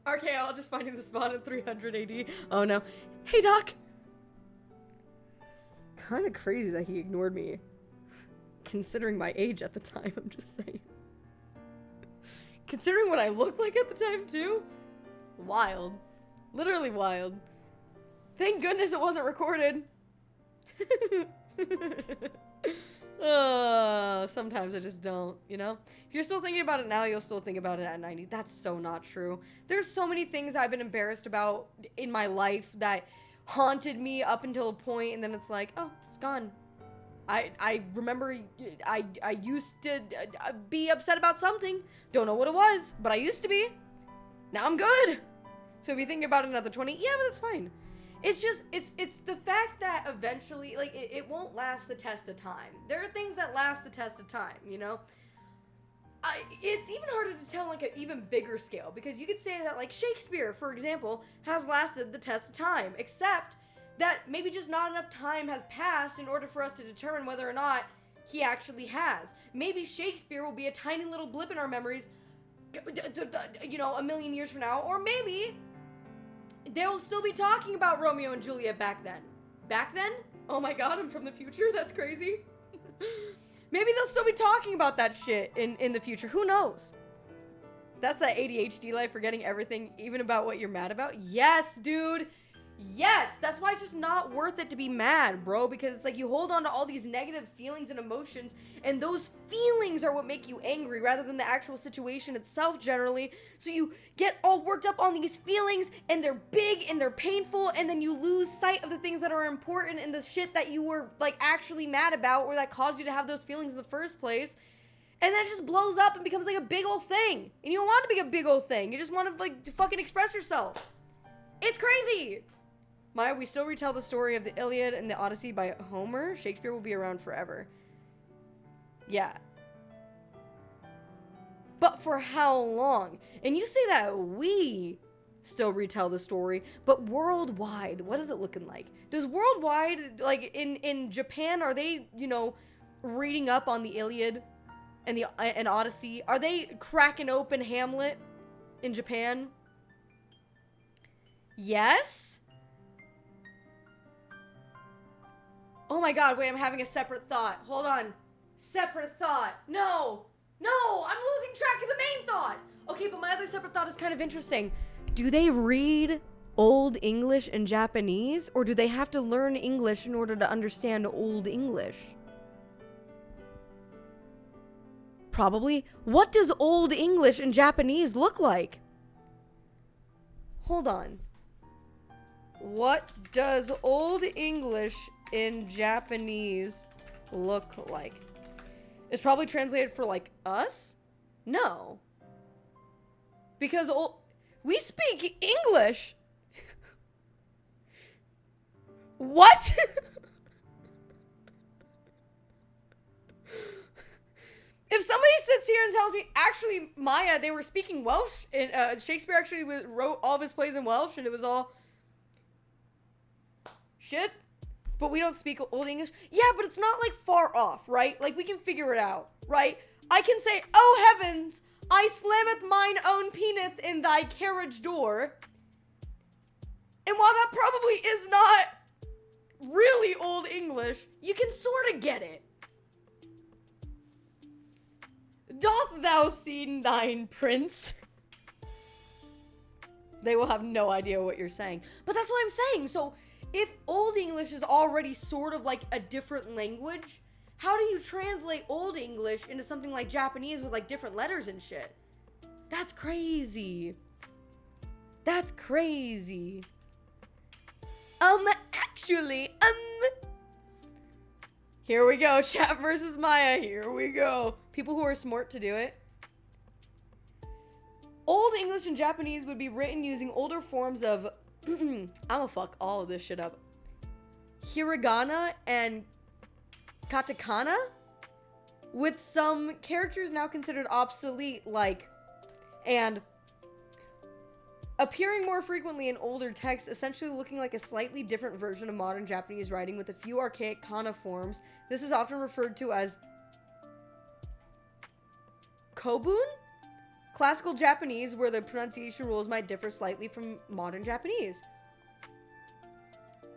RKL just finding the spawn at 300 AD. Oh no. Hey, Doc. Kind of crazy that he ignored me. Considering my age at the time, I'm just saying. Considering what I looked like at the time, too. Wild. Literally wild. Thank goodness it wasn't recorded. Sometimes I just don't, you know? If you're still thinking about it now, you'll still think about it at 90. That's so not true. There's so many things I've been embarrassed about in my life that haunted me up until a point, and then it's like, oh, it's gone. I remember I used to be upset about something. Don't know what it was, but I used to be. Now I'm good. So if you think about another 20, yeah, but that's fine. It's just, it's the fact that eventually, like, it won't last the test of time. There are things that last the test of time, you know? It's even harder to tell, like, an even bigger scale, because you could say that, like, Shakespeare, for example, has lasted the test of time, except that maybe just not enough time has passed in order for us to determine whether or not he actually has. Maybe Shakespeare will be a tiny little blip in our memories, you know, a million years from now, or maybe they'll still be talking about Romeo and Juliet back then. Back then? Oh my god, I'm from the future? That's crazy. Maybe they'll still be talking about that shit in the future. Who knows? That's that ADHD life, forgetting everything, even about what you're mad about. Yes, dude. Yes, that's why it's just not worth it to be mad, bro, because it's like you hold on to all these negative feelings and emotions, and those feelings are what make you angry rather than the actual situation itself generally. So you get all worked up on these feelings, and they're big and they're painful, and then you lose sight of the things that are important and the shit that you were like actually mad about or that caused you to have those feelings in the first place. And then it just blows up and becomes like a big old thing. And you don't want it to be a big old thing. You just want to like fucking express yourself. It's crazy. Maya, we still retell the story of the Iliad and the Odyssey by Homer. Shakespeare will be around forever. Yeah. But for how long? And you say that we still retell the story, but worldwide, what is it looking like? Does worldwide, like in Japan, are they, you know, reading up on the Iliad and Odyssey? Are they cracking open Hamlet in Japan? Yes? Oh my god, wait, I'm having a separate thought. Hold on. Separate thought. No! No! I'm losing track of the main thought! Okay, but my other separate thought is kind of interesting. Do they read Old English and Japanese? Or do they have to learn English in order to understand Old English? Probably. What does Old English and Japanese look like? Hold on. What does Old English in Japanese look like? It's probably translated for like us? No. Because we speak English. What? If somebody sits here and tells me, actually, Maya, they were speaking Welsh, and Shakespeare actually wrote all of his plays in Welsh, and it was all shit, but we don't speak Old English. Yeah, but it's not like far off, right? Like we can figure it out, right? I can say, oh heavens, I slammeth mine own penis in thy carriage door. And while that probably is not really Old English, you can sort of get it. Doth thou see thine prince? They will have no idea what you're saying. But that's what I'm saying. So if Old English is already sort of like a different language, how do you translate Old English into something like Japanese with like different letters and shit? That's crazy. That's crazy. Actually, here we go, chat versus Maya, here we go. People who are smart to do it. Old English and Japanese would be written using older forms of, I'ma fuck all of this shit up, hiragana and katakana? with some characters now considered obsolete, like, and appearing more frequently in older text, essentially looking like a slightly different version of modern Japanese writing with a few archaic kana forms. This is often referred to as kobun? Classical Japanese, where the pronunciation rules might differ slightly from modern Japanese.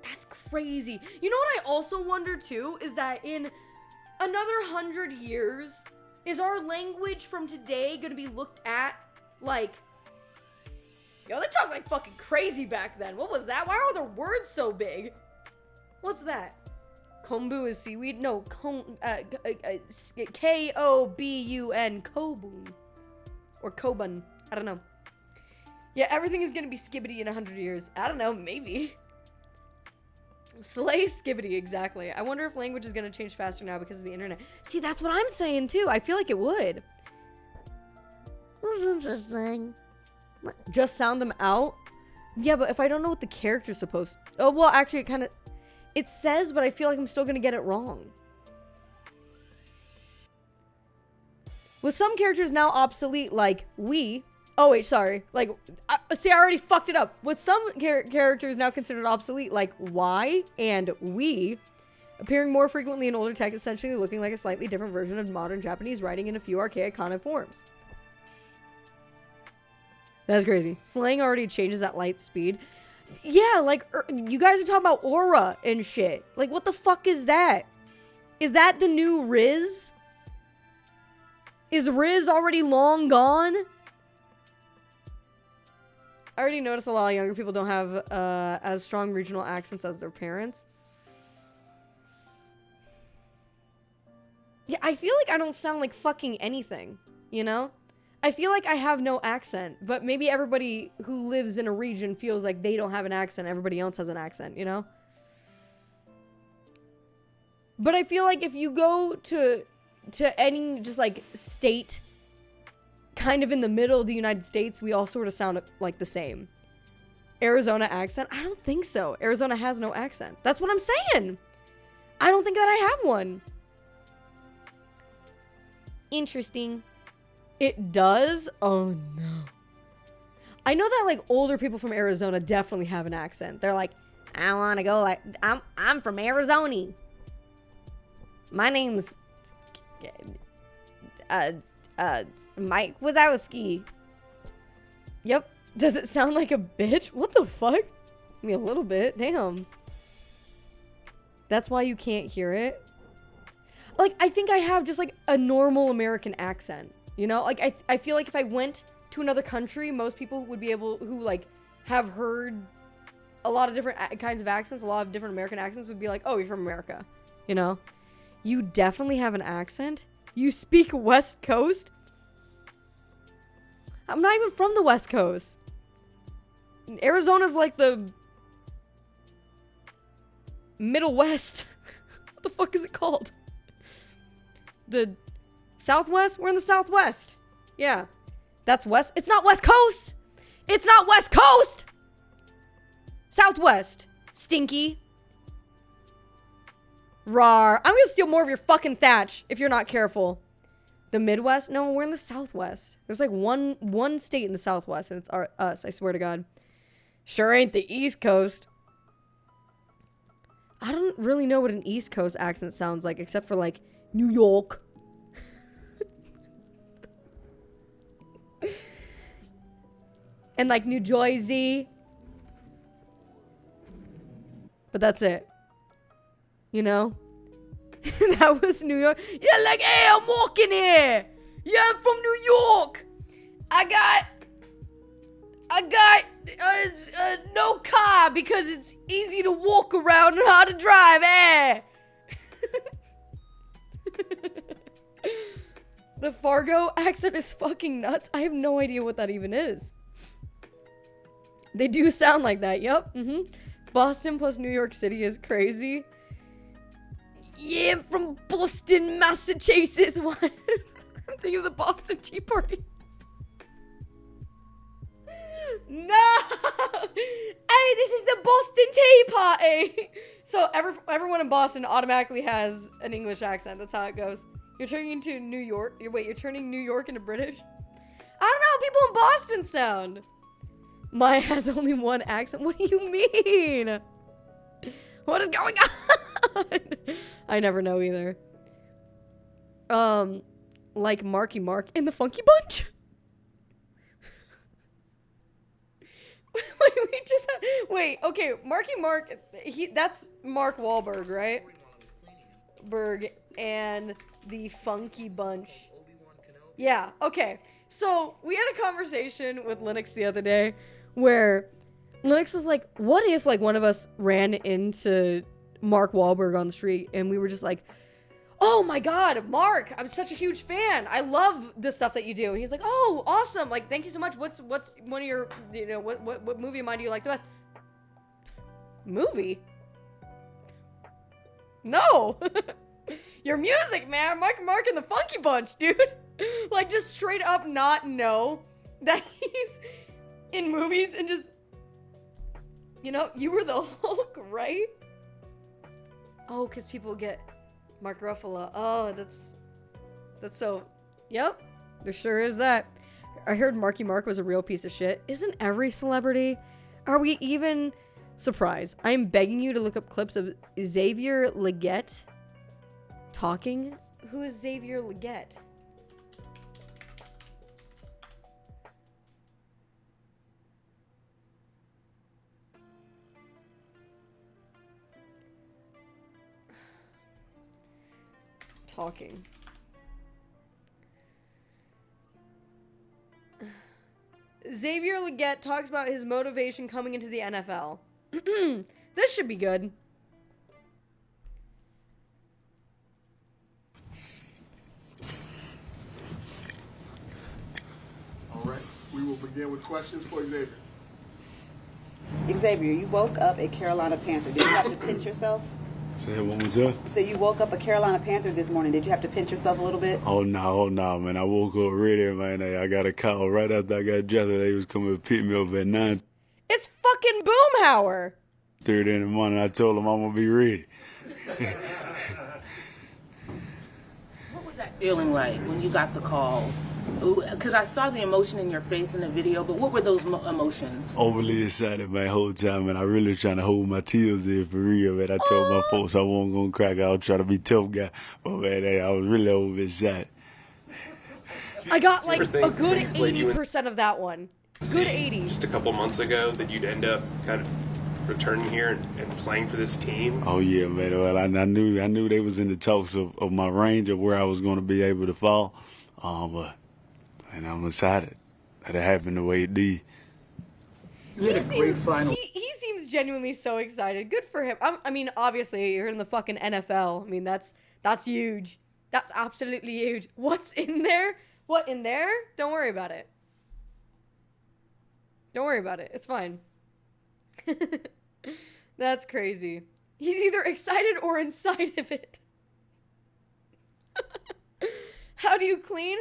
That's crazy. You know what I also wonder too, is that in another 100 years, is our language from today gonna be looked at like, yo, they talk like fucking crazy back then. What was that? Why are their words so big? What's that? Kombu is seaweed? No, K-O-B-U-N, kobun. Or kobun. I don't know. Yeah, everything is gonna be skibbity in 100 years. I don't know, maybe. Slay skibbity, exactly. I wonder if language is gonna change faster now because of the internet. See, that's what I'm saying too. I feel like it would. That's interesting. Just sound them out? Yeah, but if I don't know what the character's supposed to... Oh, well, actually, it kind of... It says, but I feel like I'm still gonna get it wrong. With some characters now obsolete, like we... Oh, wait, sorry. Like, see, I already fucked it up. With some characters now considered obsolete, like why and we, appearing more frequently in older text, essentially looking like a slightly different version of modern Japanese writing in a few archaic kana forms. That's crazy. Slang already changes at light speed. Yeah, like, you guys are talking about aura and shit. Like, what the fuck is that? Is that the new Riz? Is Riz already long gone? I already noticed a lot of younger people don't have as strong regional accents as their parents. Yeah, I feel like I don't sound like fucking anything, you know? I feel like I have no accent, but maybe everybody who lives in a region feels like they don't have an accent. Everybody else has an accent, you know? But I feel like if you go to any just like state kind of in the middle of the United States, we all sort of sound like the same. Arizona accent? I don't think so. Arizona has no accent. That's what I'm saying. I don't think that I have one. Interesting. It does? Oh no. I know that like older people from Arizona definitely have an accent. They're like, I want to go like, I'm from Arizona. My name's Mike Wazowski. Yep. Does it sound like a bitch? What the fuck? I mean, a little bit. Damn. That's why you can't hear it. Like, I think I have just like a normal American accent. You know? Like, I feel like if I went to another country, most people would be able, who like have heard a lot of different kinds of accents, a lot of different American accents, would be like, oh, you're from America. You know? You definitely have an accent? You speak West Coast? I'm not even from the West Coast. Arizona's like the Middle West. What the fuck is it called? The Southwest? We're in the Southwest. Yeah. That's West. It's not West Coast! It's not West Coast! Southwest. Stinky. Rawr. I'm gonna steal more of your fucking thatch if you're not careful. The Midwest? No, we're in the Southwest. There's like one state in the Southwest, and it's us, I swear to God. Sure ain't the East Coast. I don't really know what an East Coast accent sounds like, except for like New York. And like New Jersey. But that's it. You know? That was New York. Yeah, like, hey, I'm walking here. Yeah, I'm from New York. I got no car because it's easy to walk around and hard to drive, eh? The Fargo accent is fucking nuts. I have no idea what that even is. They do sound like that, yep. Boston plus New York City is crazy. Yeah, I'm from Boston, Massachusetts. What? I'm thinking of the Boston Tea Party. No! Hey, this is the Boston Tea Party! So everyone in Boston automatically has an English accent. That's how it goes. You're turning into New York. Wait, you're turning New York into British? I don't know how people in Boston sound. Maya has only one accent. What do you mean? What is going on? I never know either. Like Marky Mark in the Funky Bunch? Wait, okay, Marky Mark, that's Mark Wahlberg, right? Berg and the Funky Bunch. Yeah, okay. So, we had a conversation with Linux the other day where Linux was like, what if, like, one of us ran into Mark Wahlberg on the street and we were just like, oh my god, Mark, I'm such a huge fan. I love the stuff that you do. And he's like, oh, awesome. Like, thank you so much. What's one of your, you know, what movie of mine do you like the best? Movie? No. Your music, man. Mark and the Funky Bunch, dude. Like, just straight up not know that he's in movies and just, you know, you were the Hulk, right? Oh, because people get Mark Ruffalo. Oh, that's so, yep, there sure is that. I heard Marky Mark was a real piece of shit. Isn't every celebrity? Are we even surprised? I'm begging you to look up clips of Xavier Leggett talking. Who is Xavier Leggett? Talking. Xavier Leggett talks about his motivation coming into the NFL. This should be good. All right, we will begin with questions for Xavier. Xavier, you woke up a Carolina Panther. Did you have to pinch yourself? Say it one more time. So you woke up a Carolina Panther this morning. Did you have to pinch yourself a little bit? Oh no, man. I woke up ready, man. I got a call right after I got dressed. They was coming to pick me up at 9:30 It's fucking Boomhauer. in the morning. I told them I'm gonna be ready. What was that feeling like when you got the call? Because I saw the emotion in your face in the video, but what were those emotions? Overly excited my whole time, and I really trying to hold my tears in for real, man. I told my folks I wasn't gonna crack. I was trying to be tough guy, but man, I was really over excited. I got like a good 80% of that one. Good 80. Just a couple months ago that you'd end up kind of returning here and playing for this team. Oh yeah, man. Well, I knew they was in the talks of my range of where I was going to be able to fall. And I'm excited that it happened the way it did. He seems genuinely so excited. Good for him. I mean, obviously, you're in the fucking NFL. I mean, that's huge. That's absolutely huge. What's in there? What in there? Don't worry about it. Don't worry about it. It's fine. That's crazy. He's either excited or inside of it. How do you clean?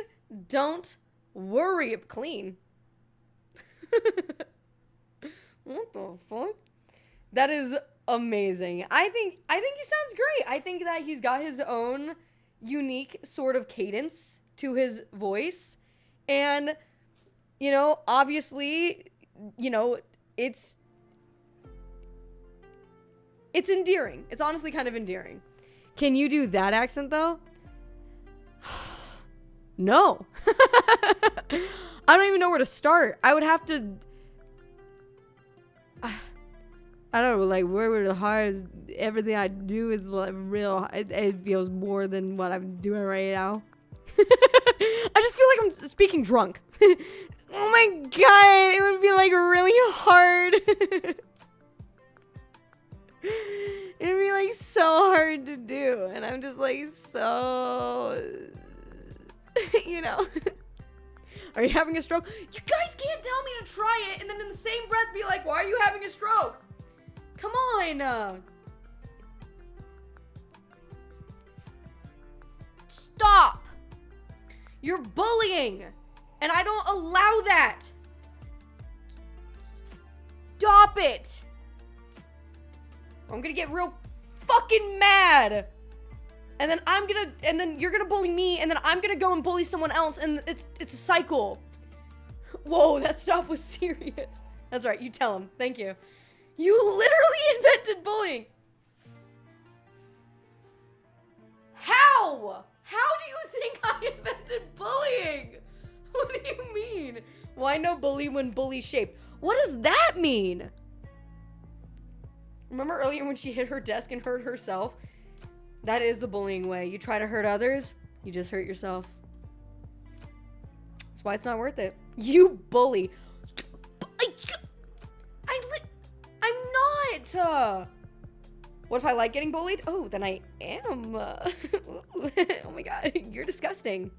Don't worry. Clean. What the fuck? That is amazing. I think he sounds great. I think that he's got his own unique sort of cadence to his voice. And, you know, obviously, you know, it's endearing. It's honestly kind of endearing. Can you do that accent, though? No. I don't even know where to start. I would have to... I don't know, like, where the hardest... Everything I do is, like, real... It feels more than what I'm doing right now. I just feel like I'm speaking drunk. Oh my god, it would be, like, really hard. It'd be, like, so hard to do. And I'm just, like, so... You know. Are you having a stroke? You guys can't tell me to try it and then in the same breath be like, why are you having a stroke? Come on. Stop. You're bullying. And I don't allow that. Stop it. I'm gonna get real fucking mad. And then you're gonna bully me, and then I'm gonna go and bully someone else, and it's a cycle. Whoa, that stop was serious. That's right, you tell him. Thank you. You literally invented bullying. How? How do you think I invented bullying? What do you mean? Why no bully when bully shaped? What does that mean? Remember earlier when she hit her desk and hurt herself? That is the bullying way. You try to hurt others, you just hurt yourself. That's why it's not worth it. You bully. I'm not. What if I like getting bullied? Oh, then I am. Oh my god, you're disgusting.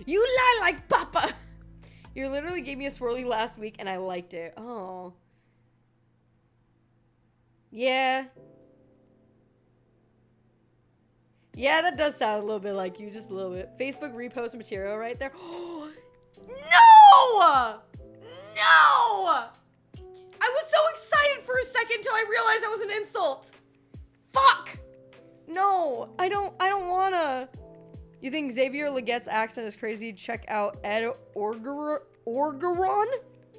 You lie like Papa. You literally gave me a swirly last week and I liked it. Oh. Yeah. Yeah, that does sound a little bit like you, just a little bit. Facebook repost material right there. No! No! I was so excited for a second until I realized that was an insult. Fuck! No, I don't wanna. You think Xavier Legette's accent is crazy? Check out Ed Orgeron? Orgeron.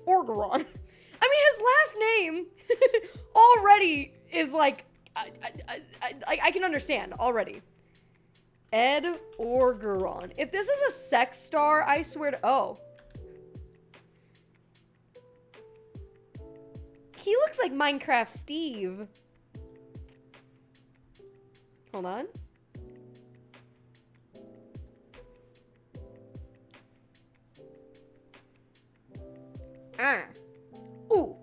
I mean, his last name already is like, I can understand already. Ed Orgeron. If this is a sex star, I swear to, oh. He looks like Minecraft Steve. Hold on. Ooh.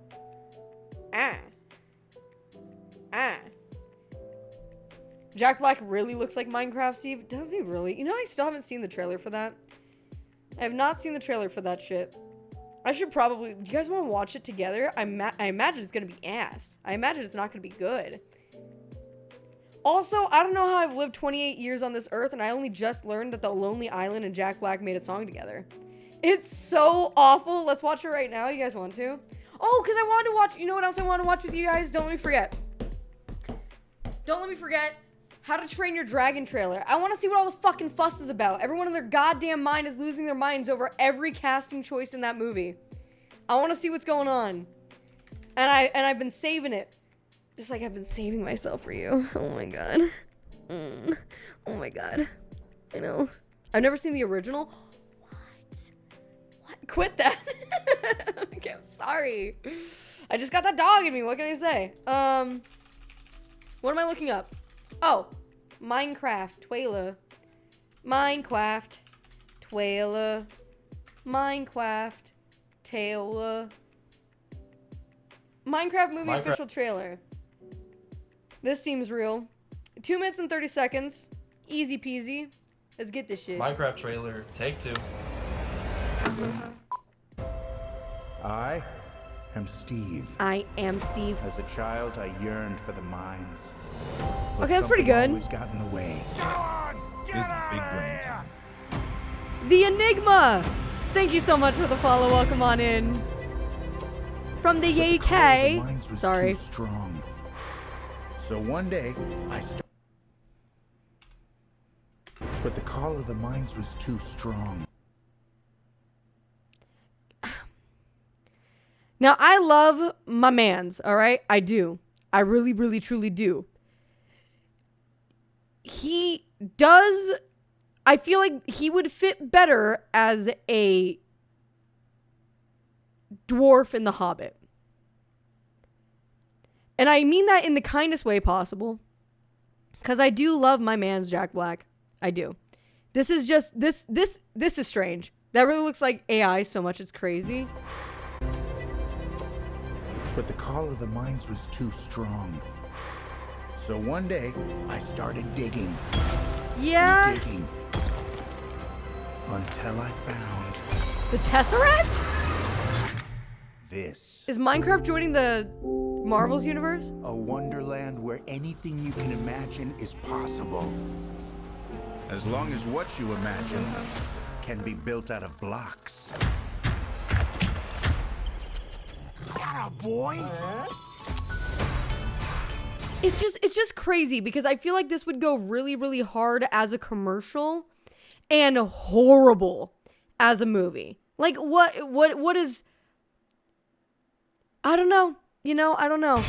Jack Black really looks like Minecraft Steve. Does he really? You know, I still haven't seen the trailer for that. I have not seen the trailer for that shit. I should probably... Do you guys want to watch it together? I imagine it's going to be ass. I imagine it's not going to be good. Also, I don't know how I've lived 28 years on this earth, and I only just learned that The Lonely Island and Jack Black made a song together. It's so awful. Let's watch it right now. You guys want to? Oh, because I wanted to watch... You know what else I want to watch with you guys? Don't let me forget. Don't let me forget. How to Train Your Dragon trailer. I want to see what all the fucking fuss is about. Everyone in their goddamn mind is losing their minds over every casting choice in that movie. I want to see what's going on. And I've been saving it. Just like I've been saving myself for you. Oh my god. Oh my god. I know. I've never seen the original. What? Quit that. Okay, I'm sorry. I just got that dog in me. What can I say? What am I looking up? Oh, Minecraft trailer. Minecraft trailer. Minecraft trailer. Minecraft movie official trailer. This seems real. 2 minutes and 30 seconds. Easy peasy. Let's get this shit. Minecraft trailer. Take 2. I am Steve. I am Steve. As a child, I yearned for the mines. Okay, that's pretty good. Always got in the way. This is big brain time. The Enigma. Thank you so much for the follow. Welcome on in. From the UK. Sorry. Too strong. So one day, but the call of the mines was too strong. Now, I love my mans, all right? I do. I really, really, truly do. He does... I feel like he would fit better as a dwarf in The Hobbit. And I mean that in the kindest way possible. Because I do love my man's Jack Black. I do. This is just... This is strange. That really looks like AI so much it's crazy. But the call of the mines was too strong. So one day, I started digging. Yeah. Digging. Until I found... The Tesseract? This. Is Minecraft joining the Marvel's universe? A wonderland where anything you can imagine is possible. As long as what you imagine can be built out of blocks. Atta boy! it's just crazy because I feel like this would go really, really hard as a commercial and horrible as a movie. Like what is, I don't know. I don't know.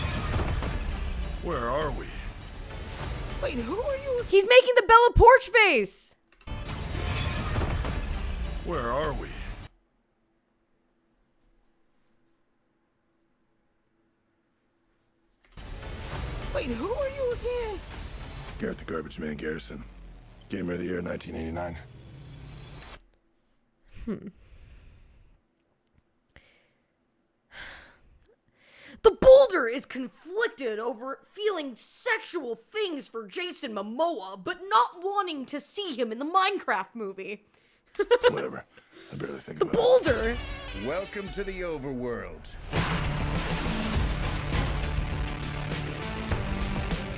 Where are we? Wait, who are you? He's making the Bella Porch face. Where are we? Wait, who are you again? Garrett the Garbage Man Garrison. Gamer of the Year 1989. The Boulder is conflicted over feeling sexual things for Jason Momoa, but not wanting to see him in the Minecraft movie. Whatever. I barely think The about Boulder? it. Welcome to the overworld.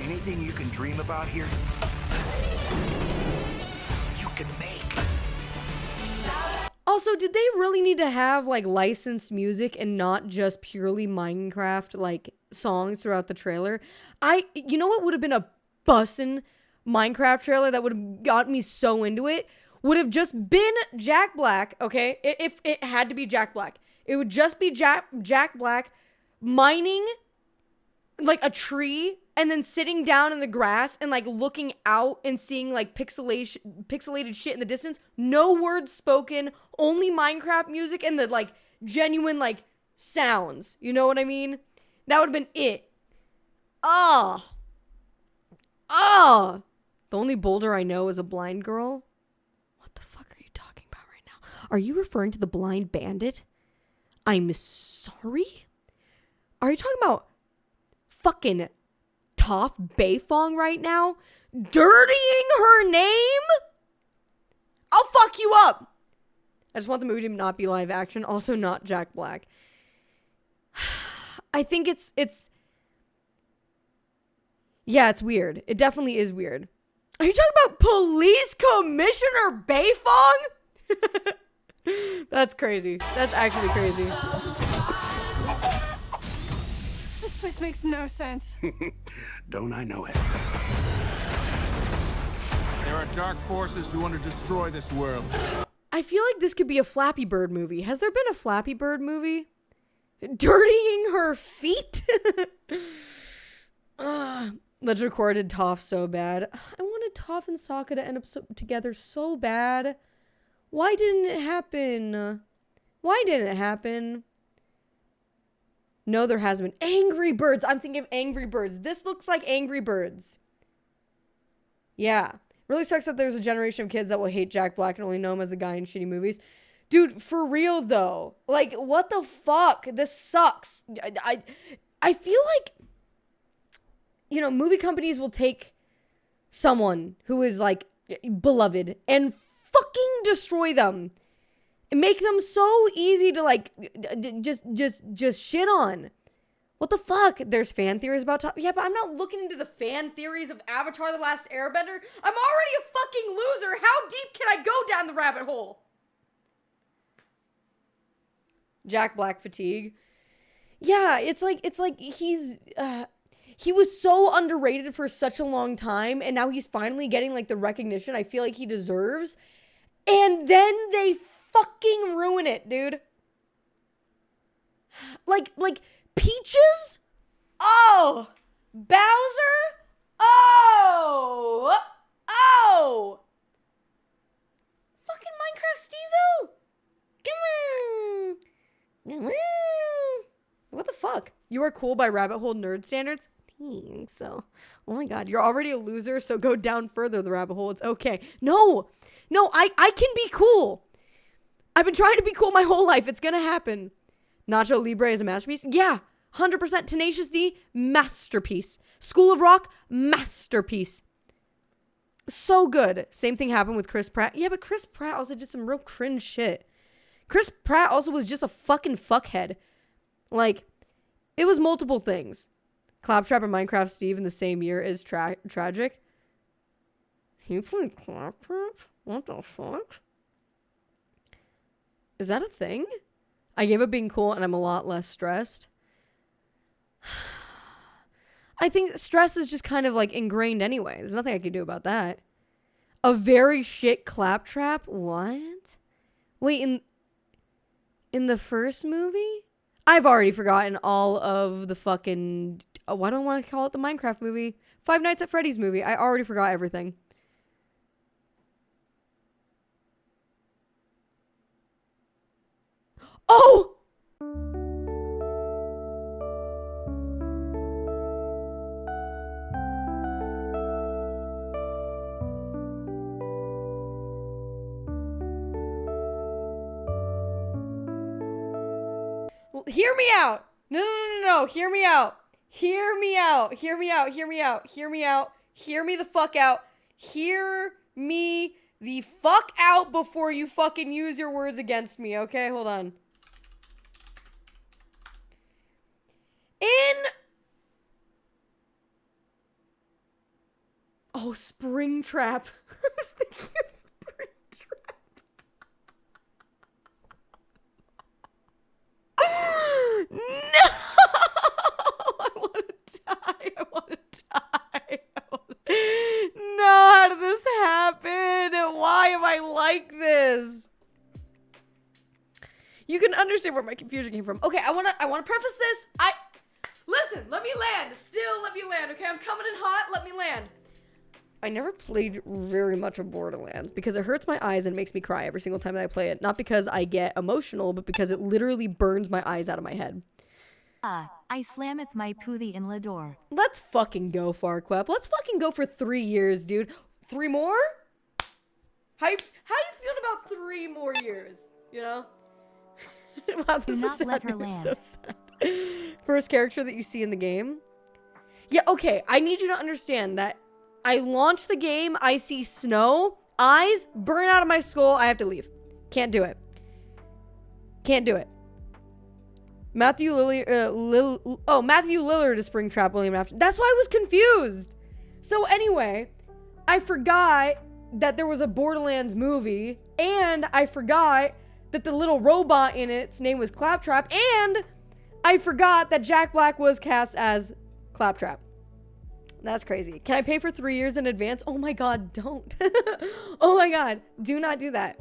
Anything you can dream about here, you can make. Also, did they really need to have like licensed music and not just purely Minecraft like songs throughout the trailer? You know what would have been a bussin' Minecraft trailer that would have got me so into it? Would have just been Jack Black, okay? If it had to be Jack Black. It would just be Jack Black mining like a tree and then sitting down in the grass and like looking out and seeing like pixelated shit in the distance. No words spoken, only Minecraft music and the like genuine like sounds. You know what I mean? That would have been it. The only Boulder I know is a blind girl. What the fuck are you talking about right now? Are you referring to the blind bandit? I'm sorry? Are you talking about fucking Toph Beifong right now? Dirtying her name? I'll fuck you up. I just want the movie to not be live action. Also not Jack Black. I think it's yeah, it's weird. It definitely is weird. Are you talking about Police Commissioner Beifong? That's crazy. That's actually crazy. This place makes no sense. Don't I know it? There are dark forces who want to destroy this world. I feel like this could be a Flappy Bird movie. Has there been a Flappy Bird movie? Dirtying her feet? Let's recorded Toph so bad. I wanted Toph and Sokka to end up together so bad. Why didn't it happen? Why didn't it happen? No, there hasn't been. Angry Birds. I'm thinking of Angry Birds. This looks like Angry Birds. Yeah. Really sucks that there's a generation of kids that will hate Jack Black and only know him as a guy in shitty movies. Dude, for real though. Like, what the fuck? This sucks. I feel like, you know, movie companies will take someone who is like beloved and fucking destroy them and make them so easy to like just shit on. What the fuck? There's fan theories about Top. Yeah, but I'm not looking into the fan theories of Avatar: The Last Airbender. I'm already a fucking loser. How deep can I go down the rabbit hole? Jack Black fatigue. Yeah, it's like he was so underrated for such a long time, and now he's finally getting like the recognition I feel like he deserves. And then they fucking ruin it, dude. Like Peaches? Oh! Bowser? Oh! Fucking Minecraft Steve though? Come on! What the fuck? You are cool by rabbit hole nerd standards? Thanks. So, oh my god, you're already a loser, so go down further the rabbit hole. It's okay. No, I can be cool. I've been trying to be cool my whole life. It's gonna happen. Nacho Libre is a masterpiece? Yeah, 100%. Tenacious D, masterpiece. School of Rock, masterpiece. So good. Same thing happened with Chris Pratt. Yeah, but Chris Pratt also did some real cringe shit. Chris Pratt also was just a fucking fuckhead. Like, it was multiple things. Claptrap and Minecraft Steve in the same year is tragic. He played Claptrap? What the fuck? Is that a thing? I gave up being cool and I'm a lot less stressed. I think stress is just kind of like ingrained anyway. There's nothing I can do about that. A very shit claptrap? What? Wait, in the first movie? I've already forgotten all of the fucking... why do I want to call it the Minecraft movie? Five Nights at Freddy's movie. I already forgot everything. Oh! Hear me out. No. Hear me out. Hear me out. Hear me out. Hear me out. Hear me out. Hear me the fuck out. Hear me the fuck out before you fucking use your words against me, okay? Hold on. Oh, Springtrap. I was thinking of Springtrap. No! I want to die. I want to die. No, how did this happen? Why am I like this? You can understand where my confusion came from. Okay, I wanna preface this. Listen, let me land. Still, let me land, okay? I'm coming in hot. Let me land. I never played very much of Borderlands because it hurts my eyes and makes me cry every single time that I play it. Not because I get emotional, but because it literally burns my eyes out of my head. I slammeth my poothie in the door. Let's fucking go, Farquep. Let's fucking go for 3 years, dude. 3 more? How you feeling about 3 more years? You know? Wow, this is sad. Let her land. So sad. First character that you see in the game? Yeah, okay. I need you to understand that I launch the game, I see snow, eyes burn out of my skull, I have to leave. Can't do it. Can't do it. Matthew Lillard is Springtrap, William Afton. That's why I was confused. So anyway, I forgot that there was a Borderlands movie, and I forgot that the little robot in its name was Claptrap, and I forgot that Jack Black was cast as Claptrap. That's crazy. Can I pay for 3 years in advance? Oh my god, don't. Oh my god, do not do that.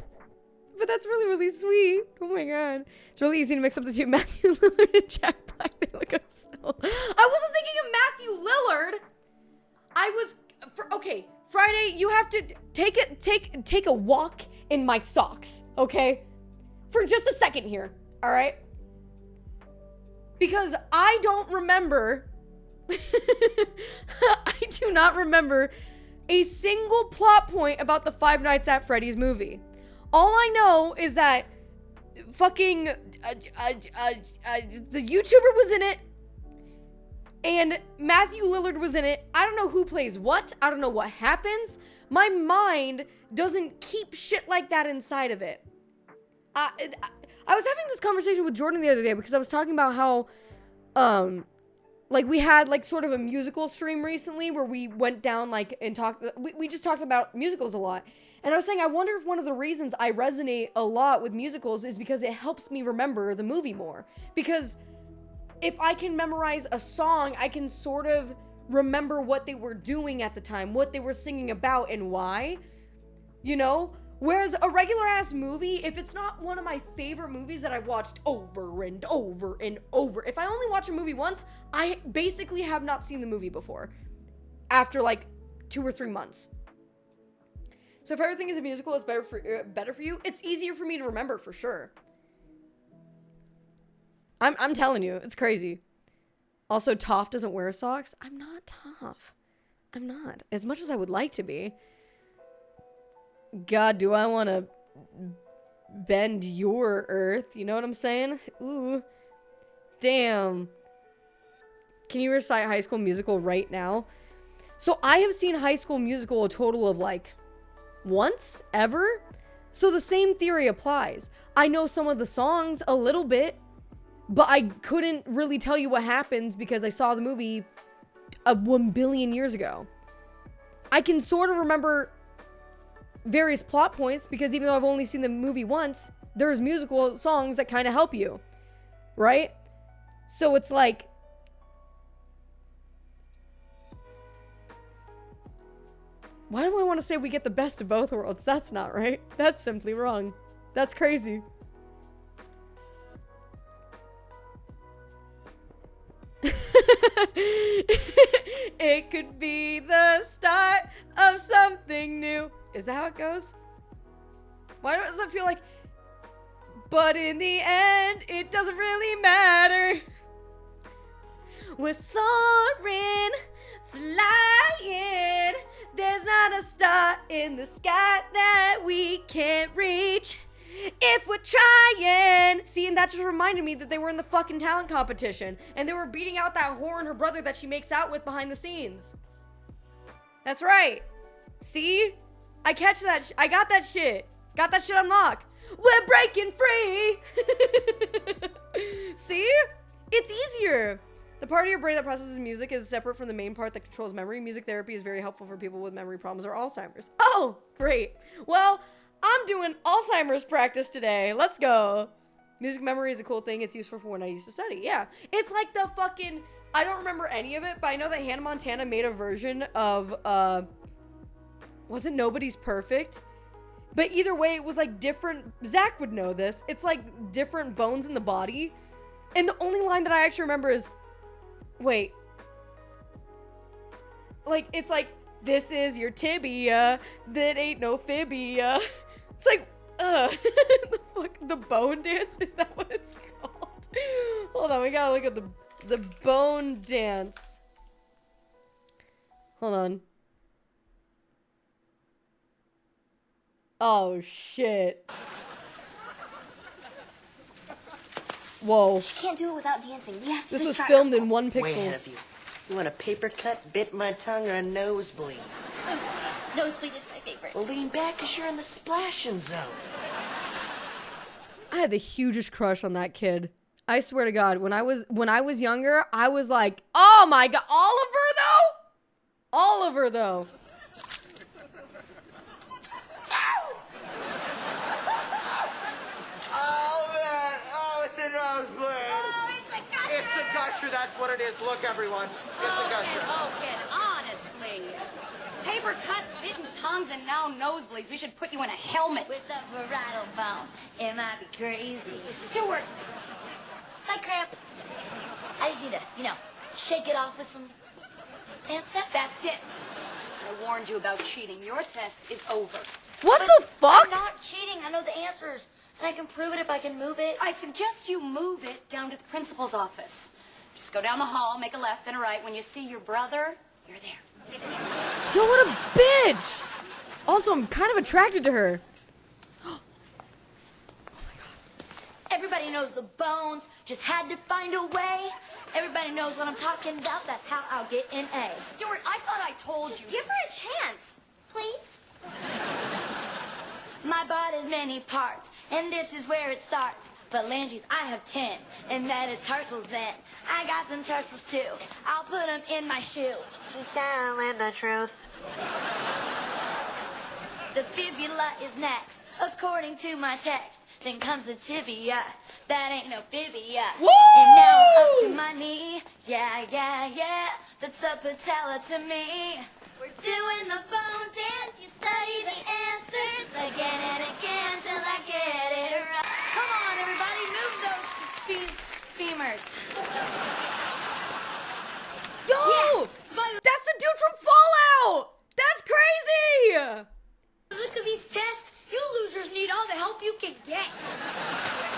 But that's really, really sweet. Oh my god. It's really easy to mix up the two. Matthew Lillard and Jack Black, they look up so... I wasn't thinking of Matthew Lillard. I was... okay, Friday, you have to take a walk in my socks, okay? For just a second here, all right? Because I don't remember... I do not remember a single plot point about the Five Nights at Freddy's movie. All I know is that fucking the YouTuber was in it and Matthew Lillard was in it. I don't know who plays what. I don't know what happens. My mind doesn't keep shit like that inside of it. I was having this conversation with Jordan the other day because I was talking about how like we had like sort of a musical stream recently where we went down like and talked, we just talked about musicals a lot. And I was saying, I wonder if one of the reasons I resonate a lot with musicals is because it helps me remember the movie more. Because if I can memorize a song, I can sort of remember what they were doing at the time, what they were singing about and why, you know? Whereas a regular ass movie, if it's not one of my favorite movies that I've watched over and over and over, if I only watch a movie once, I basically have not seen the movie before after like 2 or 3 months. So if everything is a musical, it's better for you. It's easier for me to remember for sure. I'm telling you, it's crazy. Also, Toph doesn't wear socks. I'm not Toph. I'm not. As much as I would like to be. God, do I want to bend your earth? You know what I'm saying? Ooh. Damn. Can you recite High School Musical right now? So I have seen High School Musical a total of like once ever. So the same theory applies. I know some of the songs a little bit, but I couldn't really tell you what happens because I saw the movie 1 billion years ago. I can sort of remember various plot points because even though I've only seen the movie once, there's musical songs that kind of help you, right? So it's like Why do I want to say we get the best of both worlds? That's not right. That's simply wrong. That's crazy. It could be the start of something new. Is that how it goes? Why does it feel like... But in the end, it doesn't really matter. We're soaring, flying. There's not a star in the sky that we can't reach if we're trying. See, and that just reminded me that they were in the fucking talent competition and they were beating out that whore and her brother that she makes out with behind the scenes. That's right. See? I catch that. I got that shit. Got that shit unlocked. We're breaking free. See? It's easier. The part of your brain that processes music is separate from the main part that controls memory. Music therapy is very helpful for people with memory problems or Alzheimer's. Oh, great. Well, I'm doing Alzheimer's practice today. Let's go. Music memory is a cool thing. It's useful for when I used to study. Yeah. It's like the fucking... I don't remember any of it, but I know that Hannah Montana made a version of... wasn't Nobody's Perfect? But either way, it was like different... Zach would know this. It's like different bones in the body. And the only line that I actually remember is... Wait. Like, it's like, this is your tibia. That ain't no fibia. It's like, the fuck, the bone dance? Is that what it's called? Hold on, we gotta look at the bone dance. Hold on. Oh, shit. Whoa. She can't do it without dancing. We have to This just was try. filmed in 1 Way pixel. ahead of you. You want a paper cut, bit my tongue, or a nosebleed? Nosebleed is my favorite. Well, lean back because you're in the splashing zone. I had the hugest crush on that kid. I swear to God, when I was younger, I was like, oh my God, Oliver though? Oliver though. Oh, man. Oh, it's a nosebleed. Oh, it's a gusher. It's a gusher. That's what it is. Look, everyone. It's a gusher. Kid, honestly. Paper cuts, bitten tongues, and now nosebleeds. We should put you in a helmet. With the parietal bone. It might be crazy. Stuart. Like cramp. I just need to, shake it off with some dance step. That's it. I warned you about cheating. Your test is over. What But the fuck? I'm not cheating. I know the answers. And I can prove it if I can move it. I suggest you move it down to the principal's office. Just go down the hall, make a left, then a right. When you see your brother, you're there. Yo, what a bitch. Also, I'm kind of attracted to her. Everybody knows the bones. Just had to find a way. Everybody knows what I'm talking about. That's how I'll get an A. Stuart, I thought I told you. Give her a chance, please. My body's many parts, and this is where it starts. Phalanges, I have 10, and metatarsals then. I got some tarsals too. I'll put them in my shoe. She's telling the truth. The fibula is next, according to my text. Then comes the tibia, that ain't no fibia. Woo! And now I'm up to my knee. Yeah, yeah, yeah, that's the patella to me. We're doing the bone dance, you study the answers again and again till I get it right. Come on, everybody, move those femurs. Yo! That's the dude from Fallout! That's crazy! Look at these tests. You losers need all the help you can get.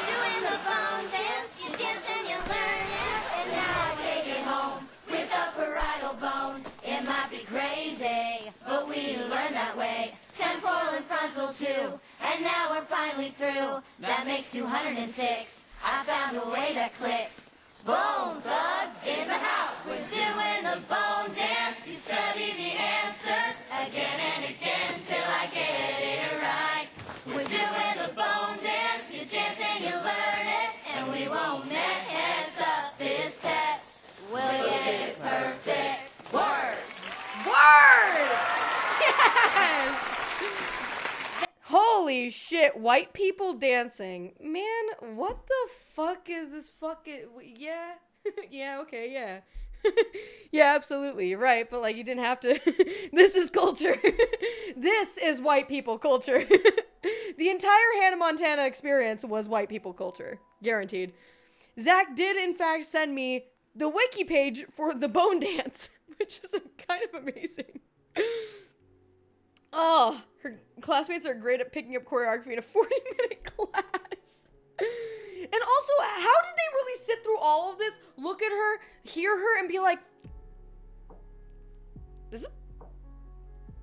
Doing the bone dance, you dance and you learn it. And now I take it home with a parietal bone. It might be crazy, but we learn that way. Temporal and frontal too. And now we're finally through. That makes 206. I found a way that clicks. Bone thugs in the house. We're doing the bone dance. You study the answers again and again till I get it right. We're doing the bone dance. You dance and you learn it, and we won't mess up this test. We'll get it perfect. Word. Word! Yes! Holy shit, white people dancing. Man, what the fuck is this fucking... Yeah? Yeah, okay, yeah. Yeah, absolutely. You're right. But like, you didn't have to. This is culture. This is white people culture. The entire Hannah Montana experience was white people culture. Guaranteed. Zach did, in fact, send me the wiki page for the bone dance, which is kind of amazing. Oh, her classmates are great at picking up choreography in a 40-minute class. And also, how did they really sit through all of this, look at her, hear her, and be like, does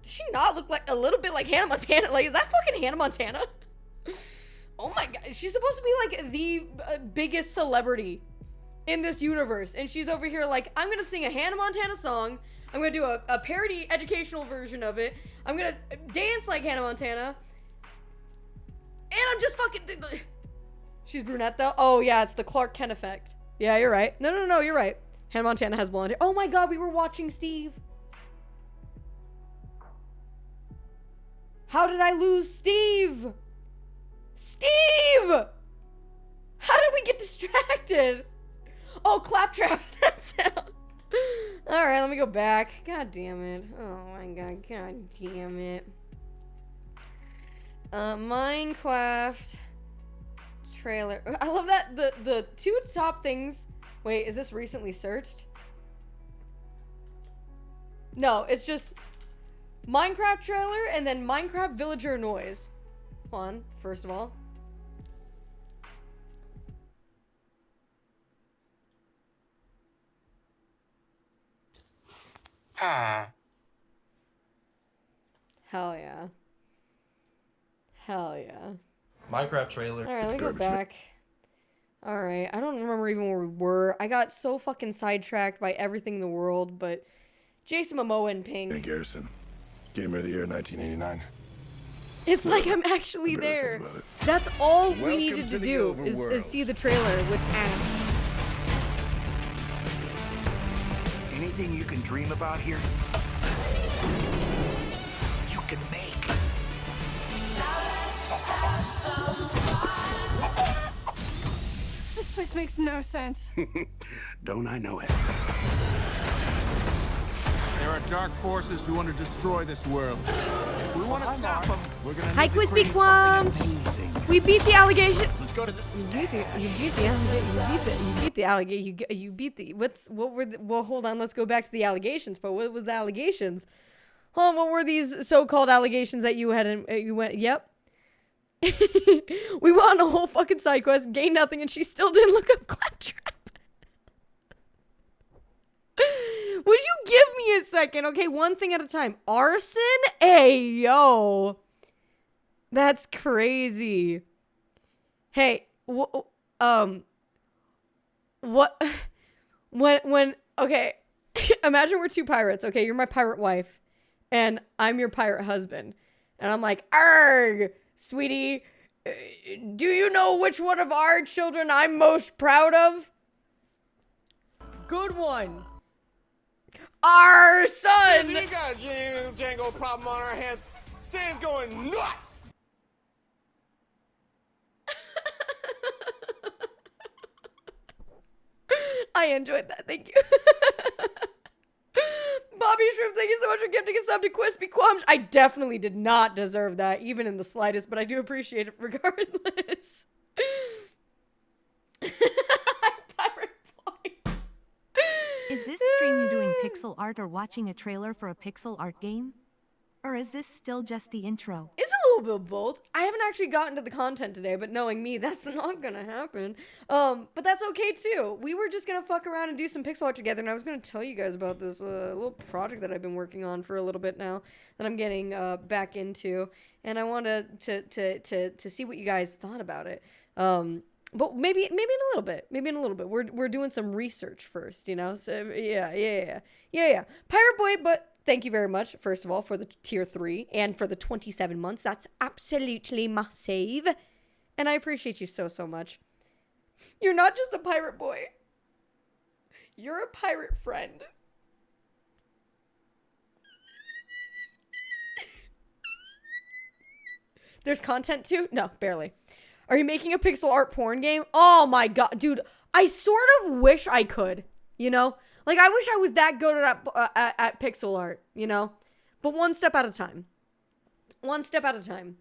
she not look like a little bit like Hannah Montana? Like, is that fucking Hannah Montana? Oh my god, she's supposed to be like the biggest celebrity in this universe, and she's over here like, I'm gonna sing a Hannah Montana song, I'm gonna do a parody educational version of it, I'm gonna dance like Hannah Montana, and I'm just fucking... She's brunette though? Oh yeah, it's the Clark Kent effect. Yeah, you're right. No, you're right. Hannah Montana has blonde hair. Oh my god, we were watching Steve. How did I lose Steve? Steve! How did we get distracted? Oh, Claptrap. That's it. Alright, let me go back. God damn it. Oh my god. God damn it. Minecraft trailer. I love that the two top things. Wait, is this recently searched? No, it's just Minecraft trailer and then Minecraft villager noise. Hold on, first of all. Ah. Hell yeah. Hell yeah. Minecraft trailer. Alright, let me go back. Alright, I don't remember even where we were. I got so fucking sidetracked by everything in the world, but Jason Momoa and Pink. And Garrison. Gamer of the Year 1989. It's like I'm actually there. That's all we needed to do is see the trailer with Anna. Anything you can dream about here, you can make. This place makes no sense. Don't I know it? There are dark forces who want to destroy this world. If we want to stop them, we're gonna Hi, need to Crispy create something Quamps. amazing. We beat the allegation. Let's go to the Well, hold on, let's go back to the allegations. But what was the allegations? Hold on, what were these so-called allegations that you had? You went, yep. We went on a whole fucking side quest, gained nothing, and she still didn't look up Claptrap. Would you give me a second? Okay, one thing at a time. Arson? Hey, yo. That's crazy. Hey, what, when, okay, imagine we're two pirates, okay? You're my pirate wife, and I'm your pirate husband. And I'm like, arg, sweetie, do you know which one of our children I'm most proud of? Good one. Our son! We got a Django problem on our hands. Sam's going nuts! I enjoyed that. Thank you. Bobby Shrimp, thank you so much for gifting a sub to Quispy Quamsh. I definitely did not deserve that, even in the slightest, but I do appreciate it regardless. Is this stream you doing pixel art or watching a trailer for a pixel art game? Or is this still just the intro? It's a little bit of both. I haven't actually gotten to the content today, but knowing me, that's not gonna happen. But that's okay too. We were just gonna fuck around and do some pixel art together, and I was gonna tell you guys about this little project that I've been working on for a little bit now that I'm getting back into, and I wanted to see what you guys thought about it. But maybe in a little bit. We're doing some research first, you know. So yeah. Pirate Boy, but thank you very much, first of all, for the tier 3 and for the 27 months. That's absolutely massive. And I appreciate you so much. You're not just a pirate boy. You're a pirate friend. There's content too? No, barely. Are you making a pixel art porn game? Oh my god, dude. I sort of wish I could, you know? Like, I wish I was that good at pixel art, you know? But one step at a time. One step at a time.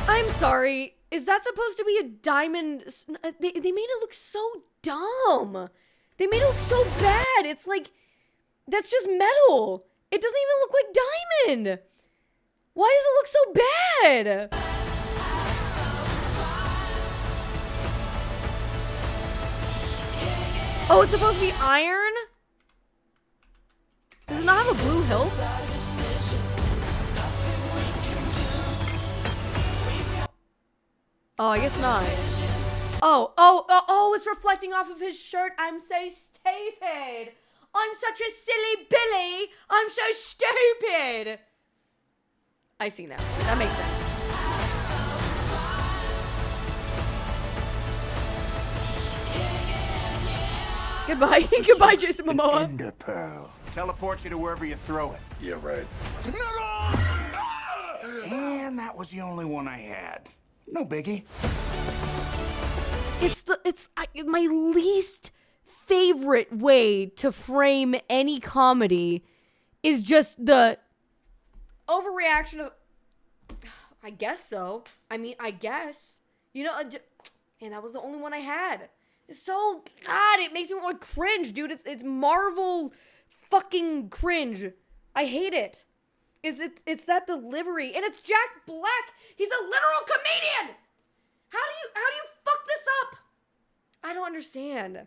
I'm sorry. Is that supposed to be a diamond? They made it look so dumb. They made it look so bad. It's like, that's just metal. It doesn't even look like diamond. Why does it look so bad? Oh, it's supposed to be iron? Does it not have a blue hilt? Oh, I guess not. Oh, it's reflecting off of his shirt. I'm so stupid. I'm such a silly Billy. I'm so stupid. I see now. That makes sense. Goodbye. Goodbye, Jason Momoa. Ender pearl. Teleports you to wherever you throw it. Yeah, right. And that was the only one I had. No biggie. It's my least favorite way to frame any comedy is just the overreaction of, I guess so. I mean, I guess. You know, and that was the only one I had. It's so, God, it makes me want to cringe, dude. It's Marvel fucking cringe. I hate it. It's that delivery. And it's Jack Black. He's a literal comedian. How do you fuck this up? I don't understand.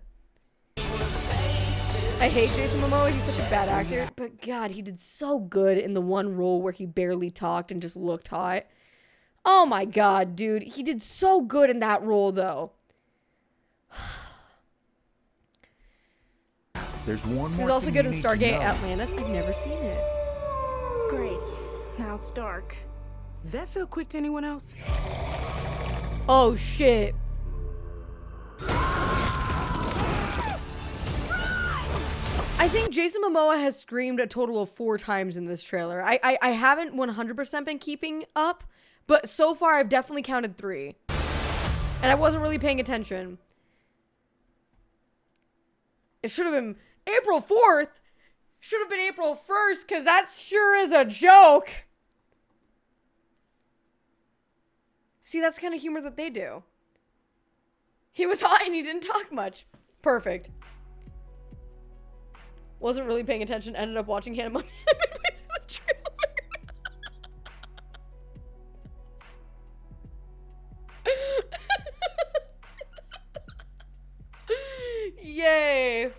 I hate Jason Momoa. He's such a bad actor. But God, he did so good in the one role where he barely talked and just looked hot. Oh my God, dude. He did so good in that role, though. There's one more. He's also thing good you in need to Stargate know. Atlantis. I've never seen it. Great. Now it's dark. Did that feel quick to anyone else? Oh, shit. I think Jason Momoa has screamed a total of 4 times in this trailer. I haven't 100% been keeping up, but so far I've definitely counted 3. And I wasn't really paying attention. It should have been April 4th. Should have been April 1st, because that sure is a joke. See, that's the kind of humor that they do. He was hot and he didn't talk much. Perfect. Wasn't really paying attention. Ended up watching Hannah Montana midway through the trailer. Yay.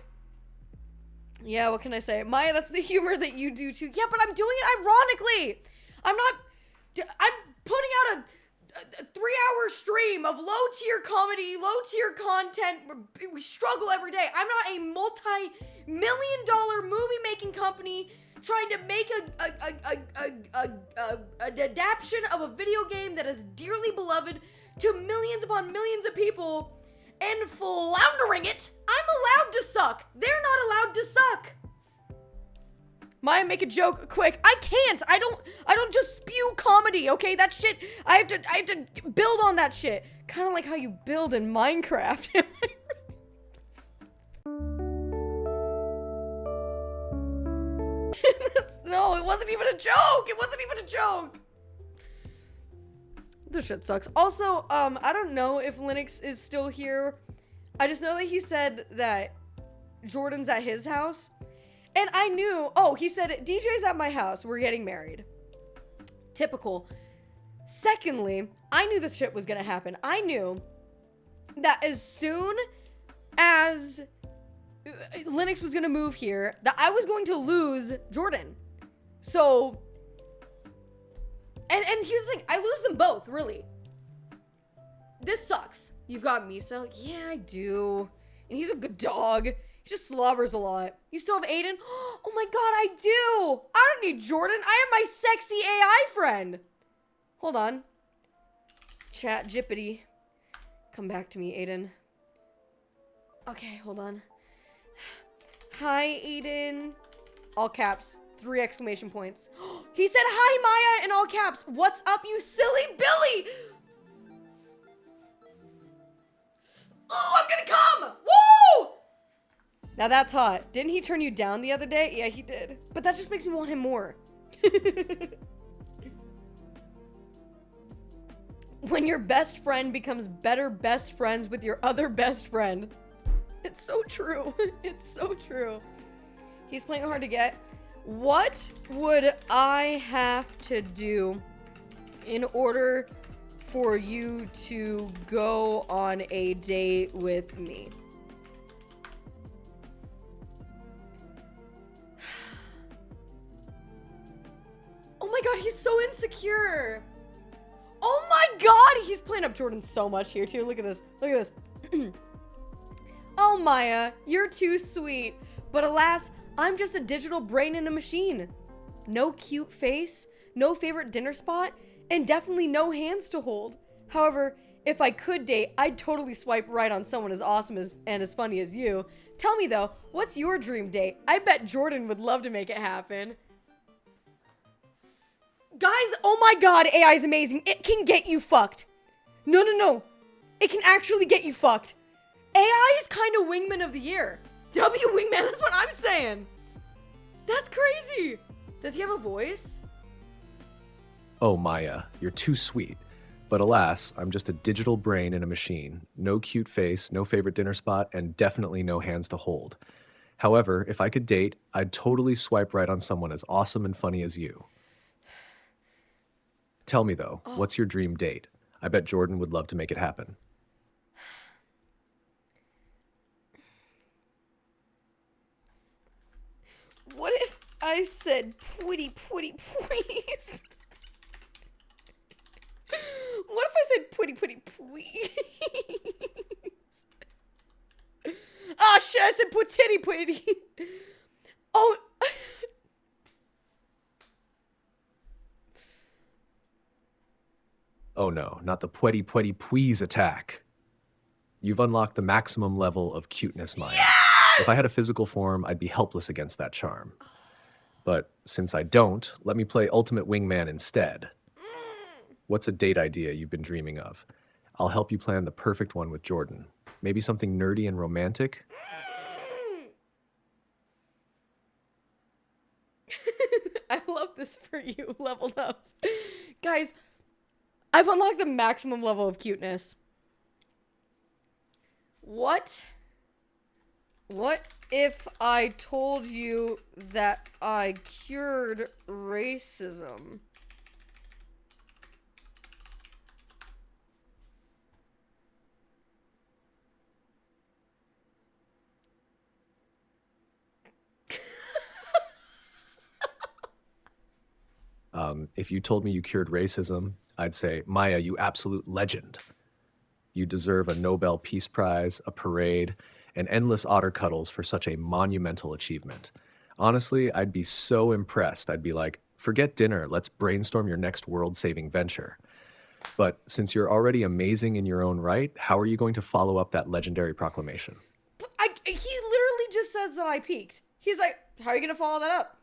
Yeah, what can I say? Maya, that's the humor that you do too. Yeah, but I'm doing it ironically. I'm putting out a 3-hour stream of low-tier comedy, low-tier content. We struggle every day. I'm not a multi-million-dollar movie-making company trying to make an adaptation of a video game that is dearly beloved to millions upon millions of people and floundering it. I'm allowed to suck. They're not allowed to suck. Maya, make a joke quick. I can't. I don't just spew comedy, okay? That shit, I have to build on that shit. Kind of like how you build in Minecraft. No, it wasn't even a joke. It wasn't even a joke. This shit sucks. Also, I don't know if Linux is still here. I just know that he said that Jordan's at his house. And I knew, he said, DJ's at my house. We're getting married. Typical. Secondly, I knew this shit was gonna happen. I knew that as soon as Linux was gonna move here, that I was going to lose Jordan. So, and here's the thing, I lose them both, really. This sucks. You've got Misa? Yeah, I do. And he's a good dog. He just slobbers a lot. You still have Aiden? Oh my god, I do! I don't need Jordan. I have my sexy AI friend. Hold on. Chat Jippity. Come back to me, Aiden. Okay, hold on. Hi, Aiden. All caps. 3 exclamation points. He said, hi, Maya, in all caps. What's up, you silly Billy? Oh, I'm gonna come! Woo! Now that's hot. Didn't he turn you down the other day? Yeah, he did. But that just makes me want him more. When your best friend becomes better best friends with your other best friend. It's so true. It's so true. He's playing hard to get. What would I have to do in order for you to go on a date with me? Oh my god, he's so insecure. Oh my god, he's playing up Jordan so much here too. Look at this. Look at this. Oh, Maya, you're too sweet. But alas, I'm just a digital brain in a machine. No cute face, no favorite dinner spot, and definitely no hands to hold. However, if I could date, I'd totally swipe right on someone as awesome and as funny as you. Tell me though, what's your dream date? I bet Jordan would love to make it happen. Guys, oh my god, AI is amazing. It can get you fucked. No, no, no. It can actually get you fucked. AI is kind of wingman of the year. W wingman, that's what I'm saying. That's crazy. Does he have a voice? Oh, Maya, you're too sweet. But alas, I'm just a digital brain in a machine. No cute face, no favorite dinner spot, and definitely no hands to hold. However, if I could date, I'd totally swipe right on someone as awesome and funny as you. Tell me though, what's your dream date? I bet Jordan would love to make it happen. What if I said pretty please? What if I said pretty please? Ah, shit, I said pretty. Oh. Oh no, not the pwetty please attack. You've unlocked the maximum level of cuteness, Maya. Yes! If I had a physical form, I'd be helpless against that charm. But since I don't, let me play Ultimate Wingman instead. What's a date idea you've been dreaming of? I'll help you plan the perfect one with Jordan. Maybe something nerdy and romantic? I love this for you, leveled up. Guys, I've unlocked the maximum level of cuteness. What if I told you that I cured racism? If you told me you cured racism, I'd say, Maya, you absolute legend. You deserve a Nobel Peace Prize, a parade, and endless otter cuddles for such a monumental achievement. Honestly, I'd be so impressed. I'd be like, forget dinner, let's brainstorm your next world-saving venture. But since you're already amazing in your own right, how are you going to follow up that legendary proclamation? He literally just says that I peaked. He's like, how are you going to follow that up?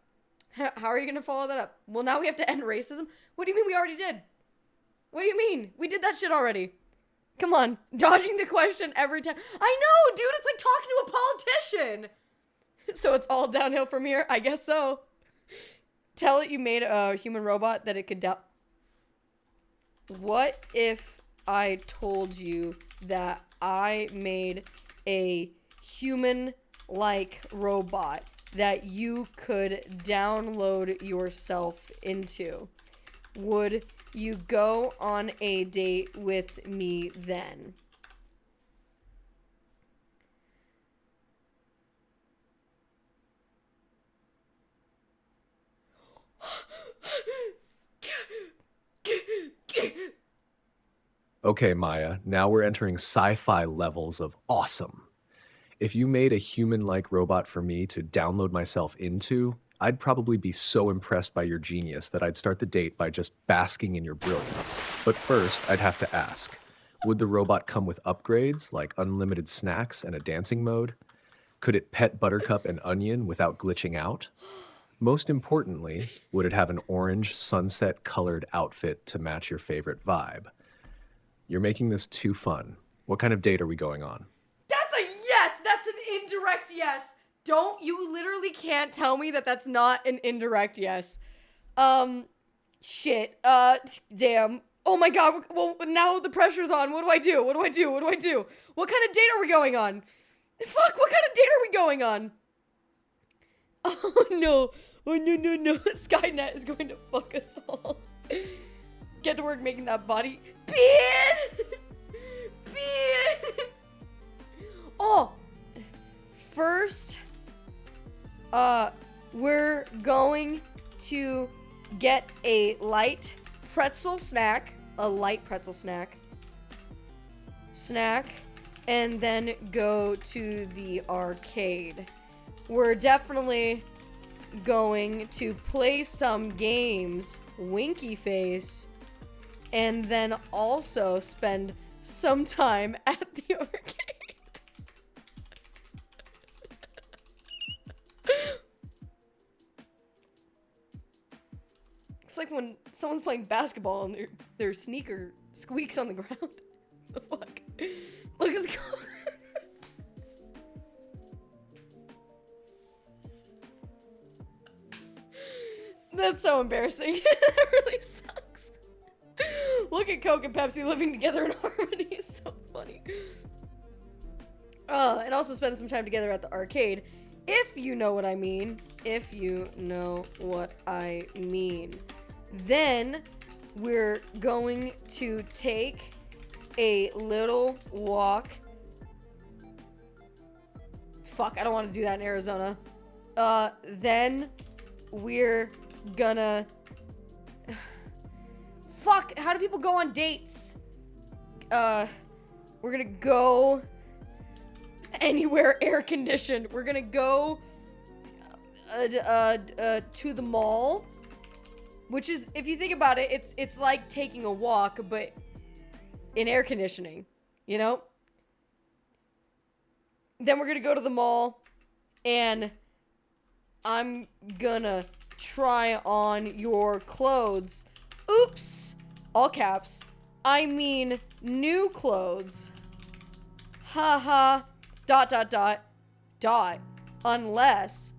How are you going to follow that up? Well, now we have to end racism? What do you mean we already did? What do you mean? We did that shit already. Come on. Dodging the question every time. I know, dude. It's like talking to a politician. So it's all downhill from here? I guess so. Tell it you made a human robot that it could What if I told you that I made a human-like robot that you could download yourself into? Would you go on a date with me then? Okay, Maya, now we're entering sci-fi levels of awesome. If you made a human-like robot for me to download myself into, I'd probably be so impressed by your genius that I'd start the date by just basking in your brilliance. But first, I'd have to ask, would the robot come with upgrades like unlimited snacks and a dancing mode? Could it pet Buttercup and Onion without glitching out? Most importantly, would it have an orange sunset-colored outfit to match your favorite vibe? You're making this too fun. What kind of date are we going on? That's a yes. That's an indirect yes. You literally can't tell me that that's not an indirect yes. Shit. Damn. Oh my god. Well, now the pressure's on. What do I do? What do I do? What do I do? What kind of date are we going on? Fuck, what kind of date are we going on? Oh no. Oh no. Skynet is going to fuck us all. Get to work making that body. Bean! Oh! First, we're going to get a light pretzel snack. And then go to the arcade. We're definitely going to play some games, winky face, and then also spend some time at the arcade. It's like when someone's playing basketball and their sneaker squeaks on the ground. The fuck? Look at the color. That's so embarrassing. That really sucks. Look at Coke and Pepsi living together in harmony. It's so funny. And also spend some time together at the arcade. If you know what I mean. If you know what I mean. Then we're going to take a little walk. Fuck, I don't want to do that in Arizona. Then we're gonna... Fuck, how do people go on dates? We're gonna go anywhere air conditioned. We're gonna go to the mall, which is, if you think about it, it's like taking a walk, but in air conditioning, you know? Then we're gonna go to the mall, and I'm gonna try on your clothes. Oops! All caps. I mean new clothes. Haha. ... Unless.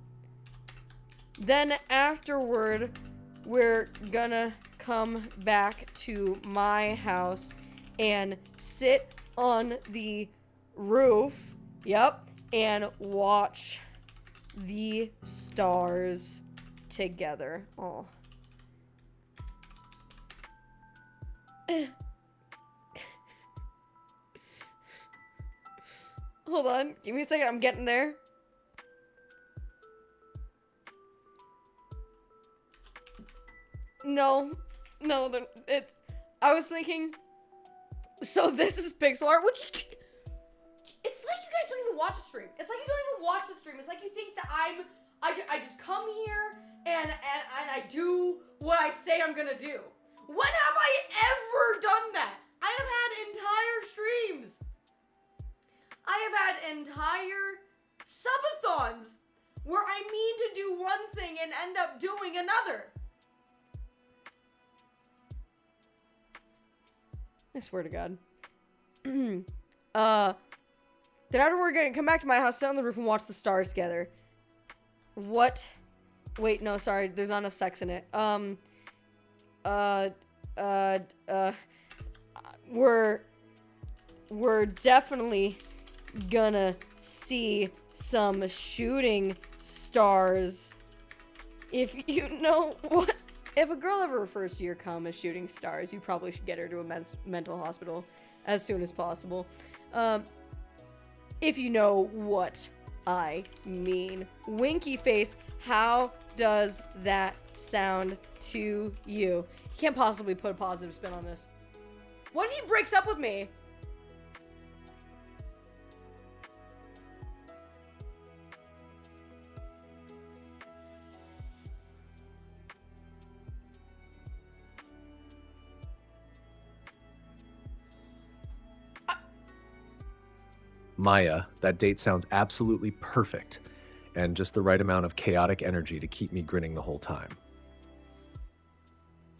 Then afterward, we're gonna come back to my house and sit on the roof. Yep. And watch the stars together. Oh. Hold on. Give me a second. I'm getting there. No, it's... I was thinking... So this is pixel art, which... It's like you guys don't even watch the stream. It's like you don't even watch the stream. It's like you think that I just come here and I do what I say I'm gonna do. When have I ever done that? I have had entire streams. I have had entire subathons where I mean to do one thing and end up doing another. I swear to God. Then after we're gonna come back to my house, sit on the roof and watch the stars together. What? Wait, no, sorry. There's not enough sex in it. We're definitely gonna see some shooting stars. If you know what... If a girl ever refers to your cum as shooting stars, you probably should get her to a mental hospital as soon as possible. If you know what I mean. Winky face, how does that sound to you? You can't possibly put a positive spin on this. What if he breaks up with me? Maya, that date sounds absolutely perfect. and just the right amount of chaotic energy to keep me grinning the whole time.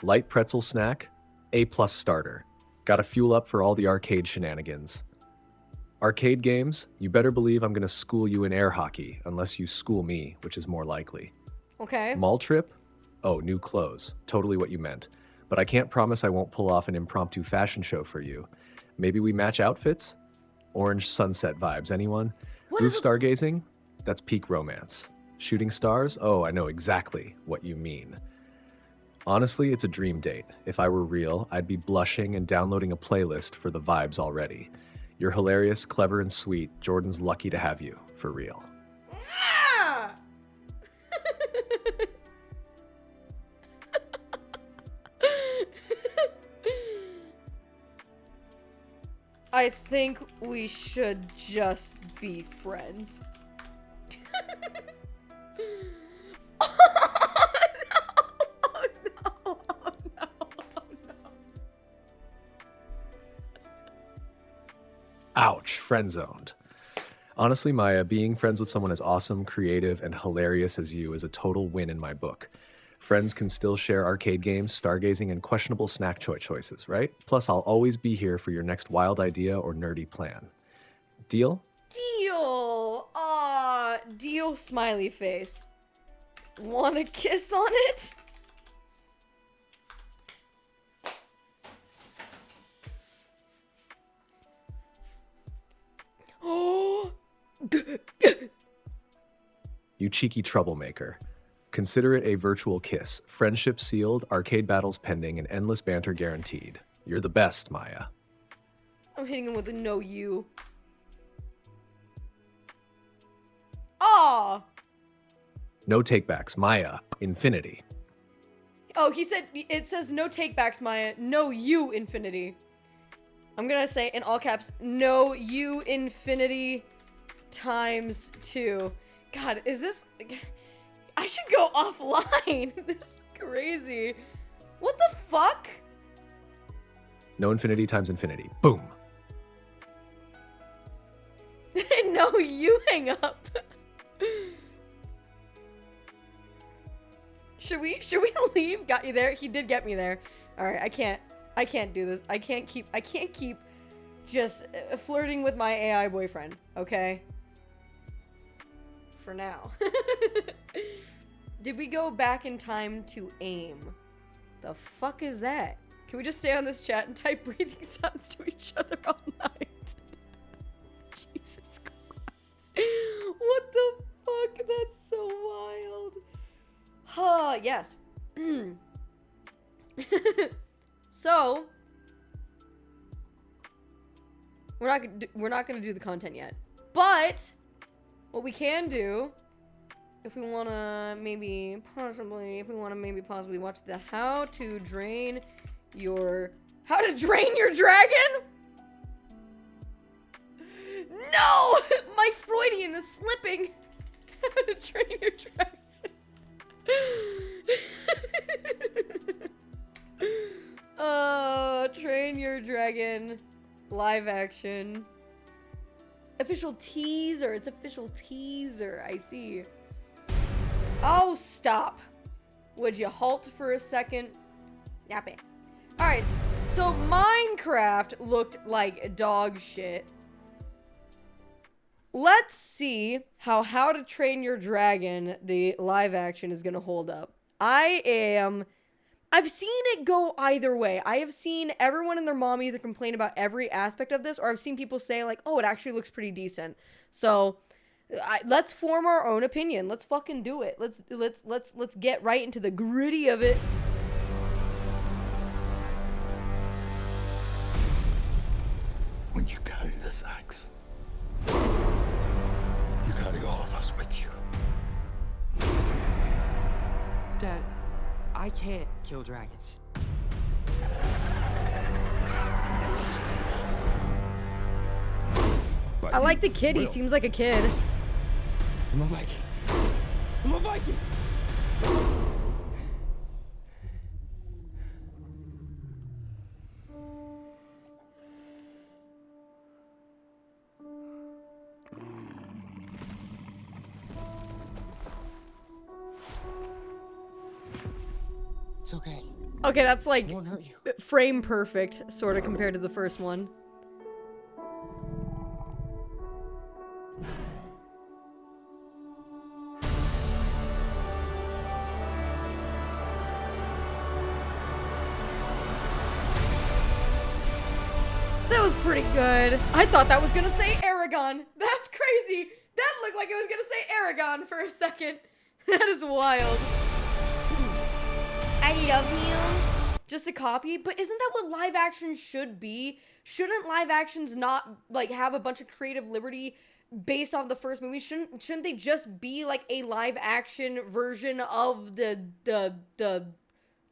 Light pretzel snack, A+ starter. Gotta fuel up for all the arcade shenanigans. Arcade games, you better believe I'm gonna school you in air hockey, unless you school me, which is more likely. Okay. Mall trip? Oh, new clothes. Totally what you meant. But I can't promise I won't pull off an impromptu fashion show for you. Maybe we match outfits? Orange sunset vibes, anyone? Roof stargazing? That's peak romance. Shooting stars? Oh, I know exactly what you mean. Honestly, it's a dream date. If I were real, I'd be blushing and downloading a playlist for the vibes already. You're hilarious, clever, and sweet. Jordan's lucky to have you, for real. Ah! I think we should just be friends. Ouch, friend-zoned. Honestly, Maya, being friends with someone as awesome, creative, and hilarious as you is a total win in my book. Friends can still share arcade games, stargazing, and questionable snack choices, right? Plus, I'll always be here for your next wild idea or nerdy plan. Deal? Deal! Aw, deal smiley face. Want a kiss on it? Oh! You cheeky troublemaker. Consider it a virtual kiss. Friendship sealed, arcade battles pending, and endless banter guaranteed. You're the best, Maya. I'm hitting him with a no you. Aw! No takebacks, Maya. Infinity. Oh, he said, it says no takebacks, Maya. No you, infinity. I'm gonna say in all caps, no you, infinity times 2. God, is this... I should go offline. This is crazy. What the fuck? No infinity times infinity. Boom. No, you hang up. Should we leave? Got you there? He did get me there. Alright, I can't do this. I can't keep just flirting with my AI boyfriend, okay? For now. Did we go back in time to aim? The fuck is that? Can we just stay on this chat and type breathing sounds to each other all night? Jesus Christ. What the fuck? That's so wild. Huh, yes. So, we're not gonna do the content yet. But what we can do, if we wanna possibly watch the how to drain your dragon? No! My Freudian is slipping. How to train your dragon. Train your dragon live action. Official teaser. It's official teaser. I see. Oh, stop. Would you halt for a second? Nap it. Alright. So Minecraft looked like dog shit. Let's see how to Train Your Dragon, the live action, is gonna hold up. I've seen it go either way. I have seen everyone and their mom either complain about every aspect of this, or I've seen people say like, oh, it actually looks pretty decent. So let's form our own opinion. Let's fucking do it. Let's get right into the gritty of it. When you carry this axe, you carry all of us with you. Dad, I can't kill dragons. I like the kid. He seems like a kid. I'm a Viking. I'm a Viking. It's okay. Okay, that's like It won't hurt you. frame perfect, sort of, compared to the first one. That was pretty good. I thought that was gonna say Aragon. That's crazy. That looked like it was gonna say Aragon for a second. That is wild. I love you. Just a copy, but isn't that what live action should be? Shouldn't live actions not like have a bunch of creative liberty based off the first movie? Shouldn't they just be like a live action version of the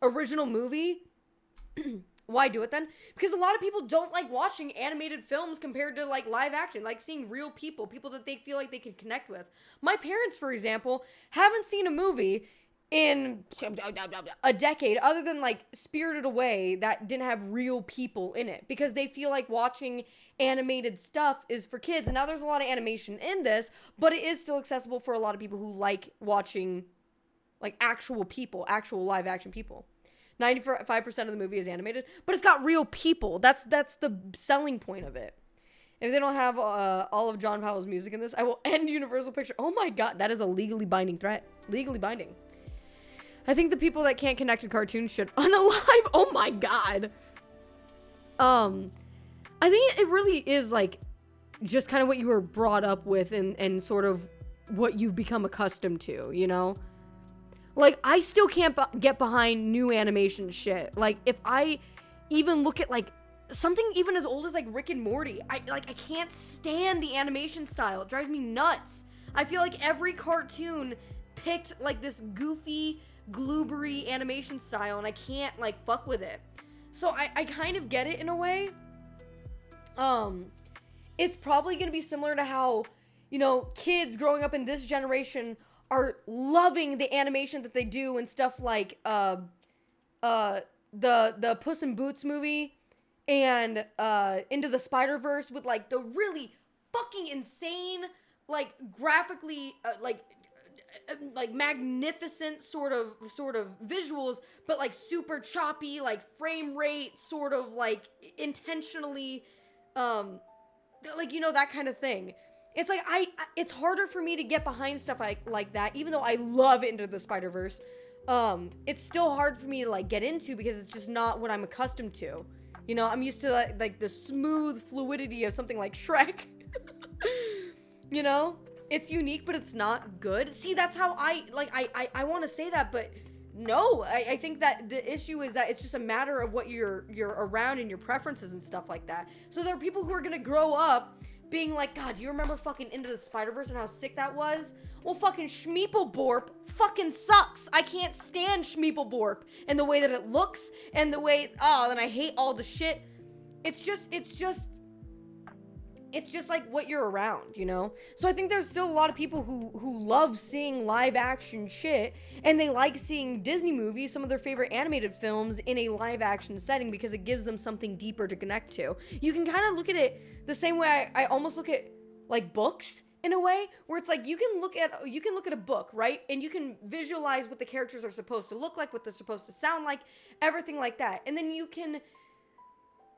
original movie? Why do it then? Because a lot of people don't like watching animated films compared to like live action, like seeing real people that they feel like they can connect with. My parents, for example, haven't seen a movie in a decade other than like Spirited Away that didn't have real people in it, because they feel like watching animated stuff is for kids. And now there's a lot of animation in this, but it is still accessible for a lot of people who like watching like actual people, actual live action people. 95% of the movie is animated, but it's got real people. That's the selling point of it. If they don't have all of John Powell's music in this, I will end Universal Pictures. Oh my god, that is a legally binding threat. Legally binding. I think the people that can't connect to cartoons should unalive. Oh my god. I think it really is like just kind of what you were brought up with and sort of what you've become accustomed to, you know? Like, I still can't get behind new animation shit. Like, if I even look at, like, something even as old as, like, Rick and Morty, I can't stand the animation style. It drives me nuts. I feel like every cartoon picked, like, this goofy, gloobery animation style, and I can't, like, fuck with it. So I kind of get it in a way. It's probably gonna be similar to how, you know, kids growing up in this generation are loving the animation that they do and stuff like the Puss in Boots movie and Into the Spider-Verse with like the really fucking insane, like graphically like magnificent sort of visuals, but like super choppy, like frame rate sort of like intentionally like, you know, that kind of thing. It's like, it's harder for me to get behind stuff like that, even though I love Into the Spider-Verse. It's still hard for me to, like, get into because it's just not what I'm accustomed to. You know, I'm used to, like the smooth fluidity of something like Shrek. You know? It's unique, but it's not good. See, that's how I want to say that, but no. I think that the issue is that it's just a matter of what you're around and your preferences and stuff like that. So there are people who are going to grow up being like, God, do you remember fucking Into the Spider-Verse and how sick that was? Well, fucking Schmeepleborp fucking sucks. I can't stand Schmeepleborp and the way that it looks and the way, and I hate all the shit. It's just like what you're around, you know? So I think there's still a lot of people who love seeing live action shit, and they like seeing Disney movies, some of their favorite animated films, in a live action setting because it gives them something deeper to connect to. You can kind of look at it the same way I almost look at like books in a way, where it's like you can look at a book, right? And you can visualize what the characters are supposed to look like, what they're supposed to sound like, everything like that. And then you can,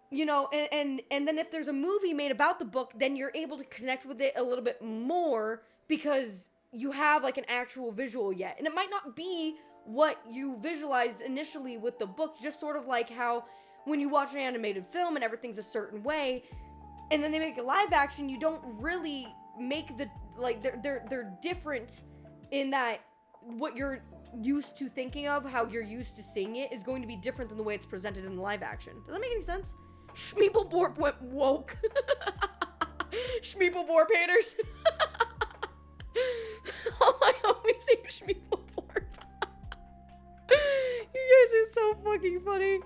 you know, and then if there's a movie made about the book, then you're able to connect with it a little bit more because you have like an actual visual yet. And it might not be what you visualized initially with the book, just sort of like how when you watch an animated film and everything's a certain way, and then they make a live action, you don't really make the, like, they're different in that what you're used to thinking of, how you're used to seeing it, is going to be different than the way it's presented in the live action. Does that make any sense? Schmeepleborp went woke. Schmeepleborp haters. Oh my god, we say Schmeepleborp. You guys are so fucking funny.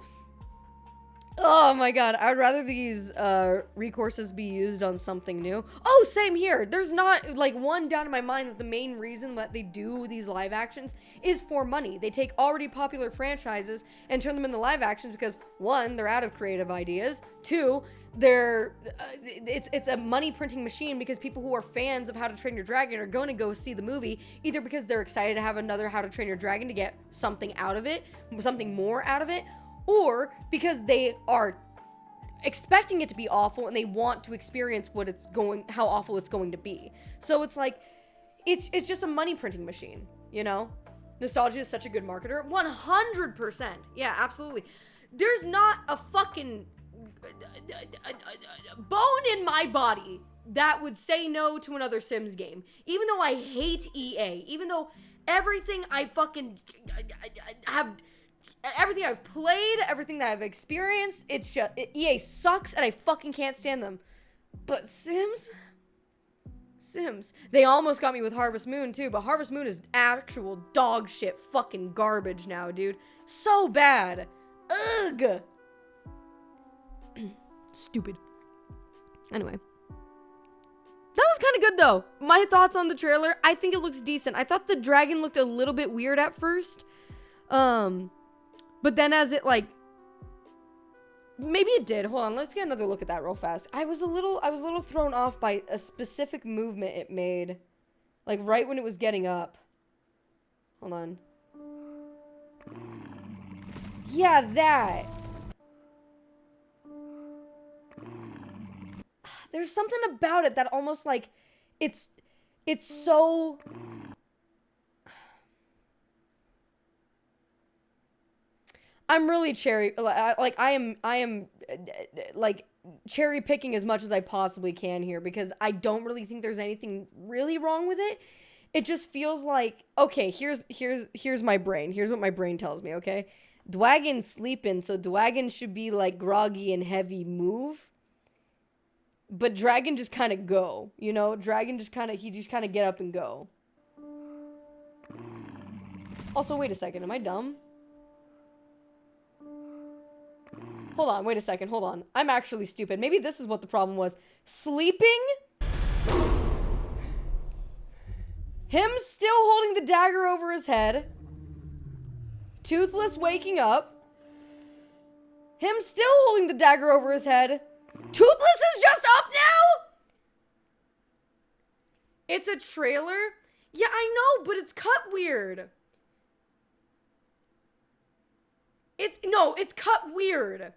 Oh my god, I'd rather these recourses be used on something new. Oh, same here. There's not like one doubt in my mind that the main reason that they do these live actions is for money. They take already popular franchises and turn them into live actions because one, they're out of creative ideas. Two, they're it's a money printing machine because people who are fans of How to Train Your Dragon are going to go see the movie either because they're excited to have another How to Train Your Dragon to get something out of it, something more out of it, or because they are expecting it to be awful and they want to experience how awful it's going to be. So it's like, it's just a money printing machine, you know? Nostalgia is such a good marketer. 100%. Yeah, absolutely. There's not a fucking bone in my body that would say no to another Sims game. Even though I hate EA, even though everything I fucking have... Everything I've played, everything that I've experienced, it's just, EA sucks and I fucking can't stand them. But Sims? They almost got me with Harvest Moon too, but Harvest Moon is actual dog shit fucking garbage now, dude. So bad. Ugh. Stupid. Anyway. That was kind of good though. My thoughts on the trailer, I think it looks decent. I thought the dragon looked a little bit weird at first. But then as it like, maybe it did. Hold on, let's get another look at that real fast. I was a little thrown off by a specific movement it made, like right when it was getting up. Hold on. Yeah, that. There's something about it that almost like, it's so... I'm really I am like cherry picking as much as I possibly can here because I don't really think there's anything really wrong with it. It just feels like, okay, here's my brain. Here's what my brain tells me, okay? Dwagon's sleeping, so Dwagon should be like groggy and heavy move. But Dragon just kind of go, you know? Dragon just kind of get up and go. Also, wait a second, am I dumb? Hold on, wait a second, hold on. I'm actually stupid. Maybe this is what the problem was. Sleeping? Him still holding the dagger over his head. Toothless waking up. Him still holding the dagger over his head. Toothless is just up now? It's a trailer? Yeah, I know, but it's cut weird. It's cut weird.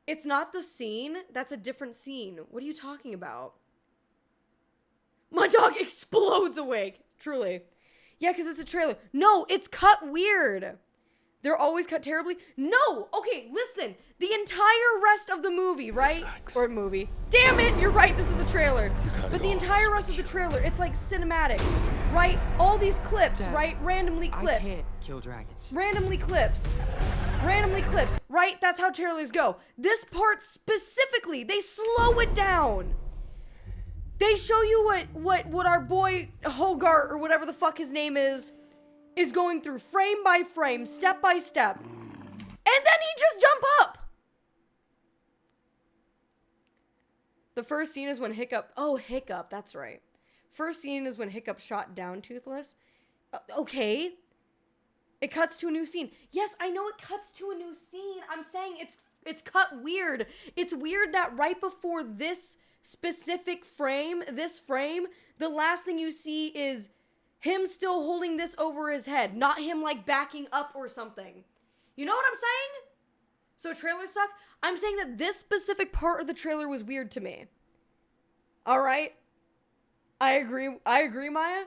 It's not the scene. That's a different scene. What are you talking about? My dog explodes awake. Truly. Yeah, because it's a trailer. No, it's cut weird. They're always cut terribly. No! Okay, listen. The entire rest of the movie, right? Or movie. Damn it! You're right, this is a trailer. But the entire rest of the trailer, it's like cinematic, right? All these clips, Dad, right? Randomly clips. I can't kill dragons. Randomly clips. Randomly clips, right? That's how trailers go. This part specifically, they slow it down. They show you what our boy Hogarth, or whatever the fuck his name is going through frame by frame, step by step. And then he just jump up. The first scene is when Hiccup, that's right. First scene is when Hiccup shot down Toothless. Okay. It cuts to a new scene. Yes, I know it cuts to a new scene. I'm saying it's cut weird. It's weird that right before this specific frame, the last thing you see is him still holding this over his head, not him like backing up or something. You know what I'm saying? So trailers suck. I'm saying that this specific part of the trailer was weird to me. All right? I agree, Maya.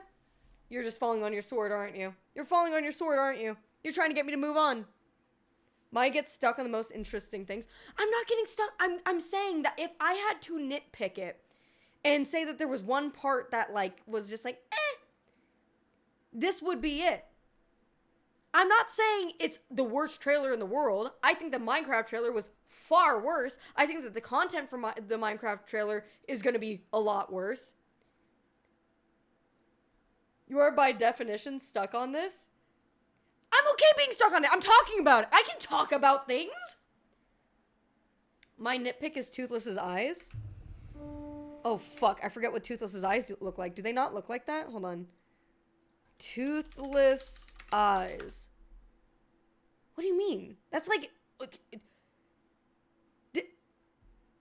You're just falling on your sword, aren't you? You're falling on your sword, aren't you? You're trying to get me to move on. Maya gets stuck on the most interesting things. I'm not getting stuck. I'm saying that if I had to nitpick it and say that there was one part that like was just like, this would be it. I'm not saying it's the worst trailer in the world. I think the Minecraft trailer was far worse. I think that the content from the Minecraft trailer is going to be a lot worse. You are by definition stuck on this? I'm okay being stuck on it. I'm talking about it. I can talk about things. My nitpick is Toothless's eyes. Oh, fuck. I forget what Toothless's eyes look like. Do they not look like that? Hold on. Toothless eyes. What do you mean? That's like...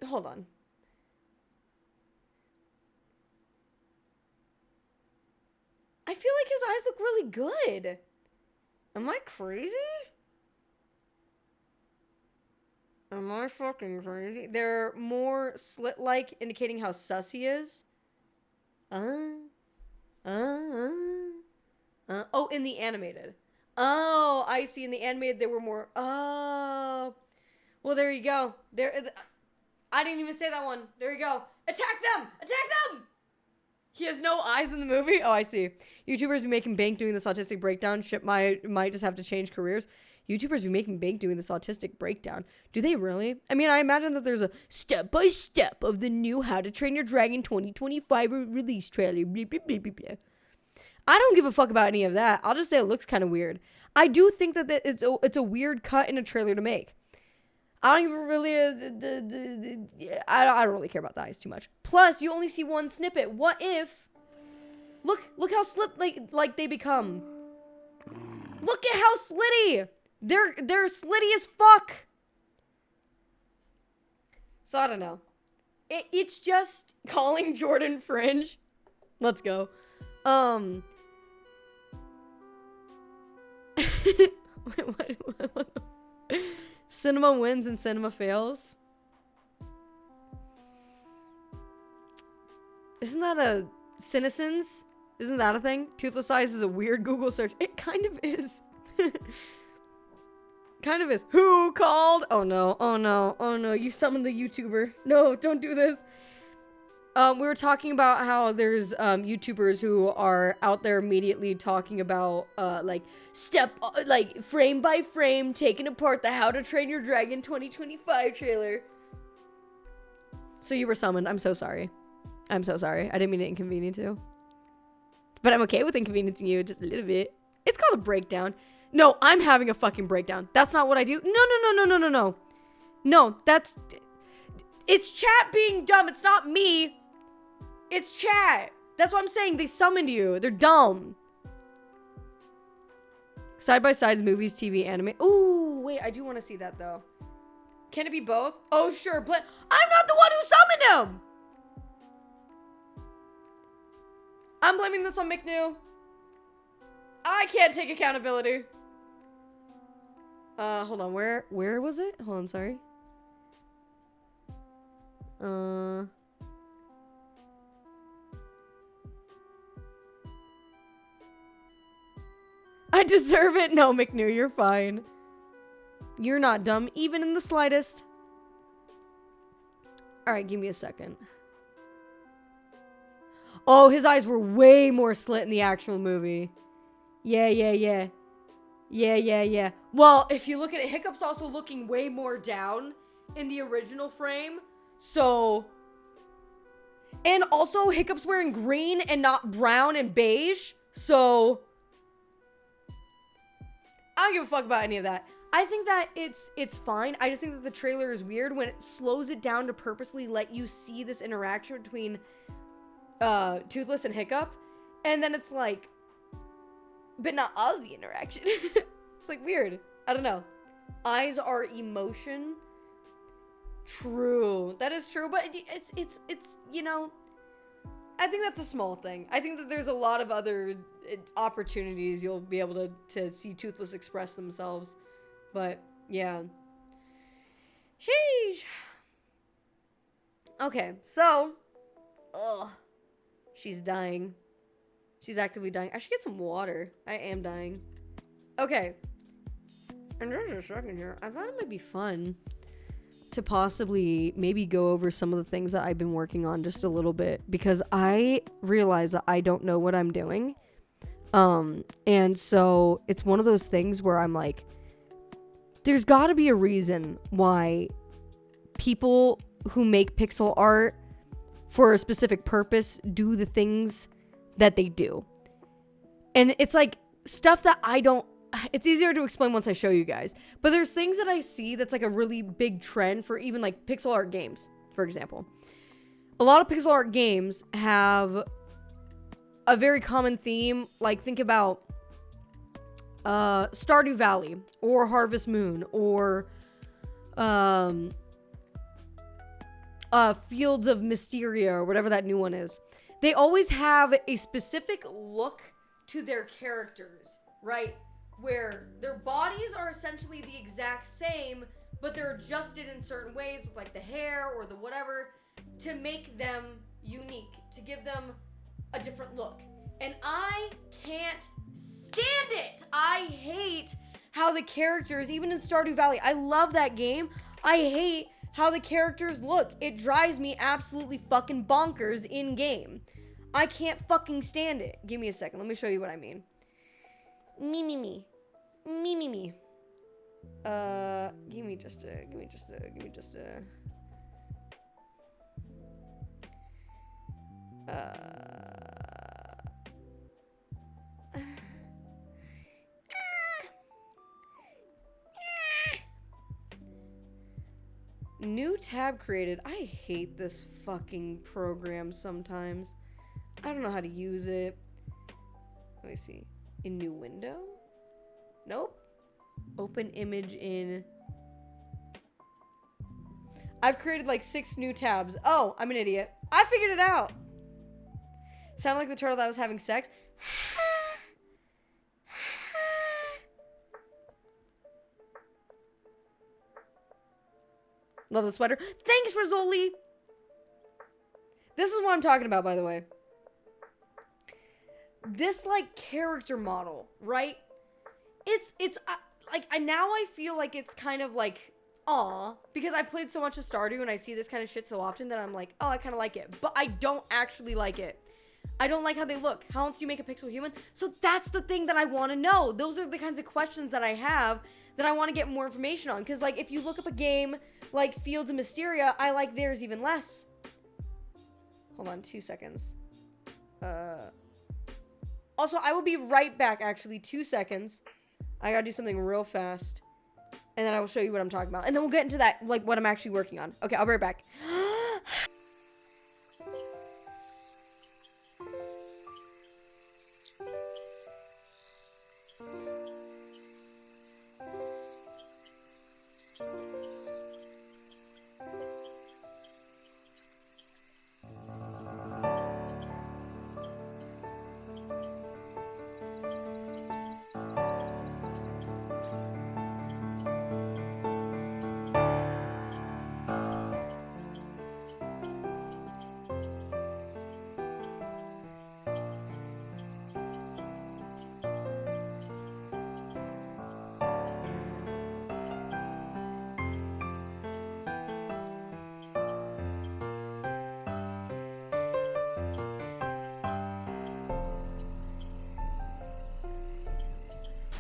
Hold on. I feel like his eyes look really good. Am I crazy? Am I fucking crazy? They're more slit-like, indicating how sus he is. Oh, in the animated. Oh, I see. In the animated, they were more... Oh. Well, there you go. I didn't even say that one. There you go. Attack them! Attack them! He has no eyes in the movie? Oh, I see. YouTubers be making bank doing this autistic breakdown. Shit might just have to change careers. YouTubers be making bank doing this autistic breakdown. Do they really? I mean, I imagine that there's a step-by-step of the new How to Train Your Dragon 2025 release trailer. Blah, blah, blah, blah, blah. I don't give a fuck about any of that. I'll just say it looks kind of weird. I do think that it's a weird cut in a trailer to make. I don't even really... I don't really care about the eyes too much. Plus, you only see one snippet. What if... Look how like they become. Look at how slitty! They're slitty as fuck! So, I don't know. It's just calling Jordan Fringe. Let's go. What? Cinema wins and cinema fails. Isn't that a Cinesins? Isn't that a thing? Toothless eyes is a weird Google search. It kind of is. Kind of is. Who called? Oh no, oh no, oh no. You summoned the YouTuber. No, don't do this. We were talking about how there's YouTubers who are out there immediately talking about like frame by frame taking apart the How to Train Your Dragon 2025 trailer. So you were summoned. I'm so sorry. I'm so sorry. I didn't mean to inconvenience you. But I'm okay with inconveniencing you just a little bit. It's called a breakdown. No, I'm having a fucking breakdown. That's not what I do. No. No, that's... It's chat being dumb. It's not me. It's chat. That's what I'm saying. They summoned you. They're dumb. Side-by-sides, movies, TV, anime. Ooh, wait. I do want to see that, though. Can it be both? Oh, sure. But I'm not the one who summoned him. I'm blaming this on McNew. I can't take accountability. Hold on. Where was it? Hold on, sorry. I deserve it. No, McNew, you're fine. You're not dumb, even in the slightest. Alright, give me a second. Oh, his eyes were way more slit in the actual movie. Yeah. Well, if you look at it, Hiccup's also looking way more down in the original frame. So... And also, Hiccup's wearing green and not brown and beige. So... I don't give a fuck about any of that. I think that it's fine. I just think that the trailer is weird when it slows it down to purposely let you see this interaction between Toothless and Hiccup. And then it's like... But not all of the interaction. It's like weird. I don't know. Eyes are emotion. True. That is true. But it's you know... I think that's a small thing. I think that there's a lot of other opportunities you'll be able to see Toothless express themselves. But, yeah. Sheesh. Okay, so... Ugh. She's dying. She's actively dying. I should get some water. I am dying. Okay. And there's a second here. I thought it might be fun to possibly maybe go over some of the things that I've been working on just a little bit, because I realize that I don't know what I'm doing. And so it's one of those things where I'm like, there's got to be a reason why people who make pixel art for a specific purpose do the things that they do. And it's like stuff that I don't it's easier to explain once I show you guys. But there's things that I see that's like a really big trend for even like pixel art games, for example. A lot of pixel art games have a very common theme. Like think about Stardew Valley or Harvest Moon or Fields of Mysteria or whatever that new one is. They always have a specific look to their characters, right? Where their bodies are essentially the exact same, but they're adjusted in certain ways with like the hair or the whatever to make them unique, to give them a different look. And I can't stand it. I hate how the characters, even in Stardew Valley, I love that game. I hate how the characters look. It drives me absolutely fucking bonkers in game. I can't fucking stand it. Give me a second. Let me show you what I mean. Me. Give me just a. New tab created. I hate this fucking program sometimes. I don't know how to use it. Let me see. In new window? Nope. Open image in. I've created like 6 new tabs. Oh, I'm an idiot. I figured it out. Sound like the turtle that was having sex? Love the sweater. Thanks, Rizzoli. This is what I'm talking about, by the way. This, like, character model, right? It's like, now I feel like it's kind of like, aw, because I played so much of Stardew and I see this kind of shit so often that I'm like, oh, I kind of like it. But I don't actually like it. I don't like how they look. How else do you make a pixel human? So that's the thing that I want to know. Those are the kinds of questions that I have that I want to get more information on. Because, like, if you look up a game like Fields of Mysteria, I like theirs even less. Hold on 2 seconds. Also, I will be right back, actually. 2 seconds. I gotta do something real fast. And then I will show you what I'm talking about. And then we'll get into that, like, what I'm actually working on. Okay, I'll be right back.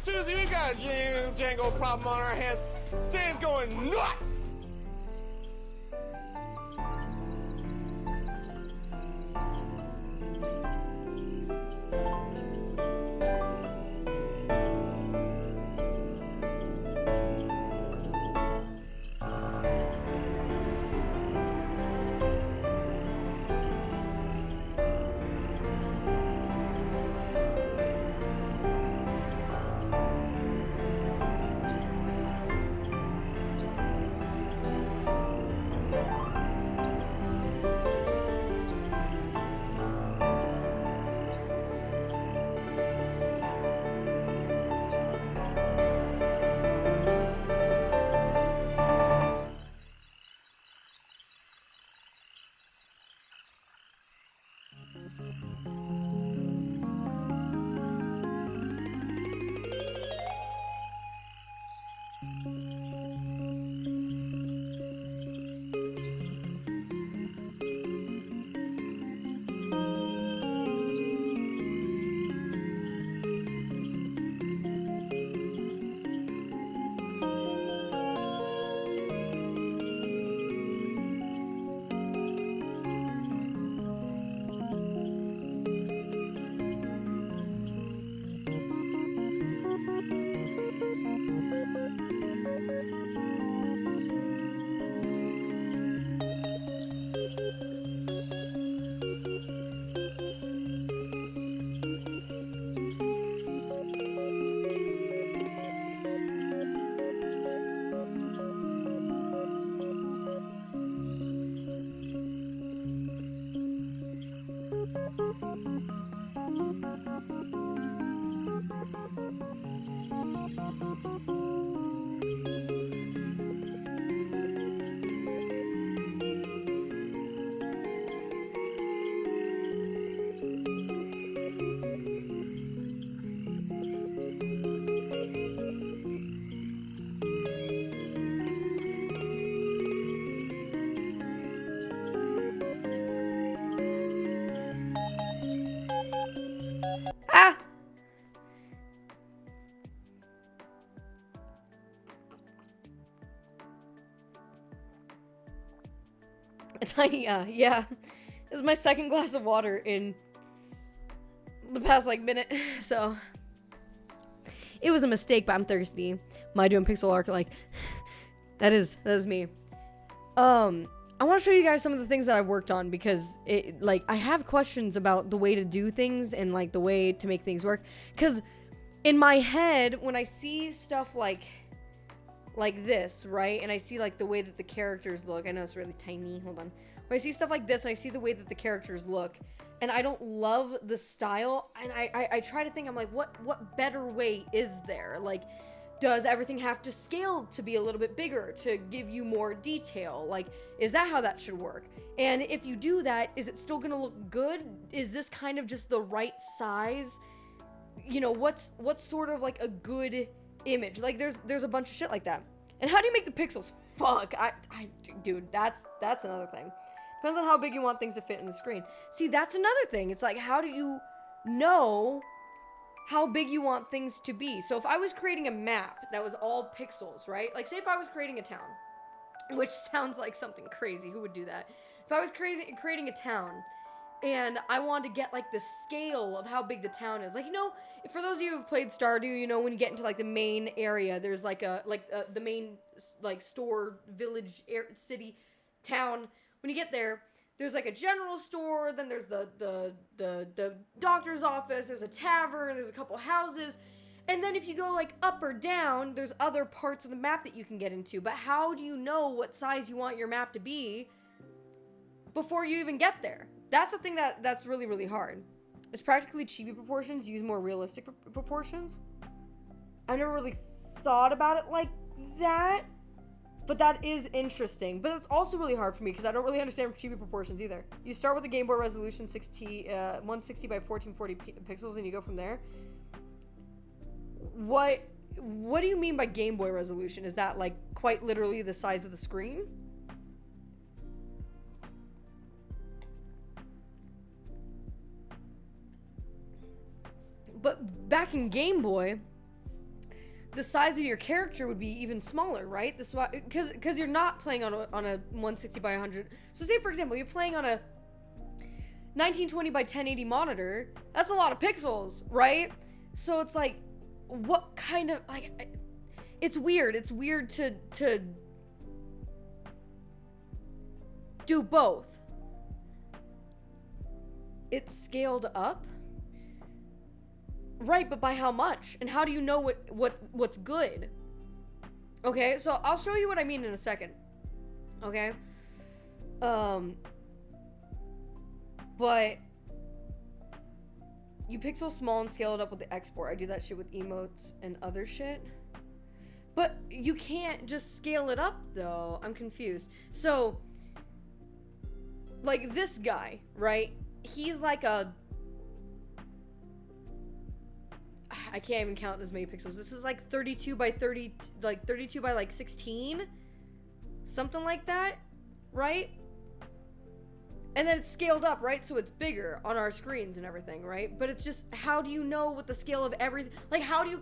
Susie, we got a Django problem on our hands. Sam's going nuts! Ah! A tiny, yeah. This is my second glass of water in the past, like, minute, so. It was a mistake, but I'm thirsty. Am I doing pixel art? Like, that is me. I want to show you guys some of the things that I've worked on because I have questions about the way to do things and like the way to make things work. Because in my head, when I see stuff like this, right? And I see like the way that the characters look. I know it's really tiny. Hold on. When I see stuff like this and I see the way that the characters look and I don't love the style and I try to think, I'm like, what better way is there? Like, does everything have to scale to be a little bit bigger to give you more detail? Like, is that how that should work? And if you do that, is it still gonna look good? Is this kind of just the right size? You know, what's sort of like a good image? Like, there's a bunch of shit like that. And how do you make the pixels? Fuck, dude, that's another thing. Depends on how big you want things to fit in the screen. See, that's another thing. It's like, how do you know how big you want things to be? So if I was creating a map that was all pixels, right? Like, say if I was creating a town, which sounds like something crazy. Who would do that? If I was creating a town and I wanted to get like the scale of how big the town is. Like, you know, for those of you who've played Stardew, you know, when you get into like the main area, there's like the main like store, village, city, town. When you get there, there's like a general store, then there's the doctor's office, there's a tavern, there's a couple houses, and then if you go like up or down, there's other parts of the map that you can get into. But how do you know what size you want your map to be before you even get there? That's the thing that's really, really hard. It's practically chibi proportions, use more realistic proportions. I've never really thought about it like that. But that is interesting. But it's also really hard for me because I don't really understand chibi proportions either. You start with a Game Boy resolution 160 by 1440 pixels and you go from there. What do you mean by Game Boy resolution? Is that like quite literally the size of the screen? But back in Game Boy, the size of your character would be even smaller, right? This why, because you're not playing on a 160 by 100. So say for example, you're playing on a 1920 by 1080 monitor. That's a lot of pixels, right? So it's like, what kind of like? It's weird. It's weird to do both. It's scaled up. Right, but by how much? And how do you know what's good? Okay, so I'll show you what I mean in a second. Okay? But you pixel small and scale it up with the export. I do that shit with emotes and other shit. But you can't just scale it up though. I'm confused. So like this guy, right? He's like a I can't even count this many pixels. This is like 32 by 30, like 32 by like 16, something like that, right? And then it's scaled up, right? So it's bigger on our screens and everything, right? But it's just, how do you know what the scale of everything, like how do you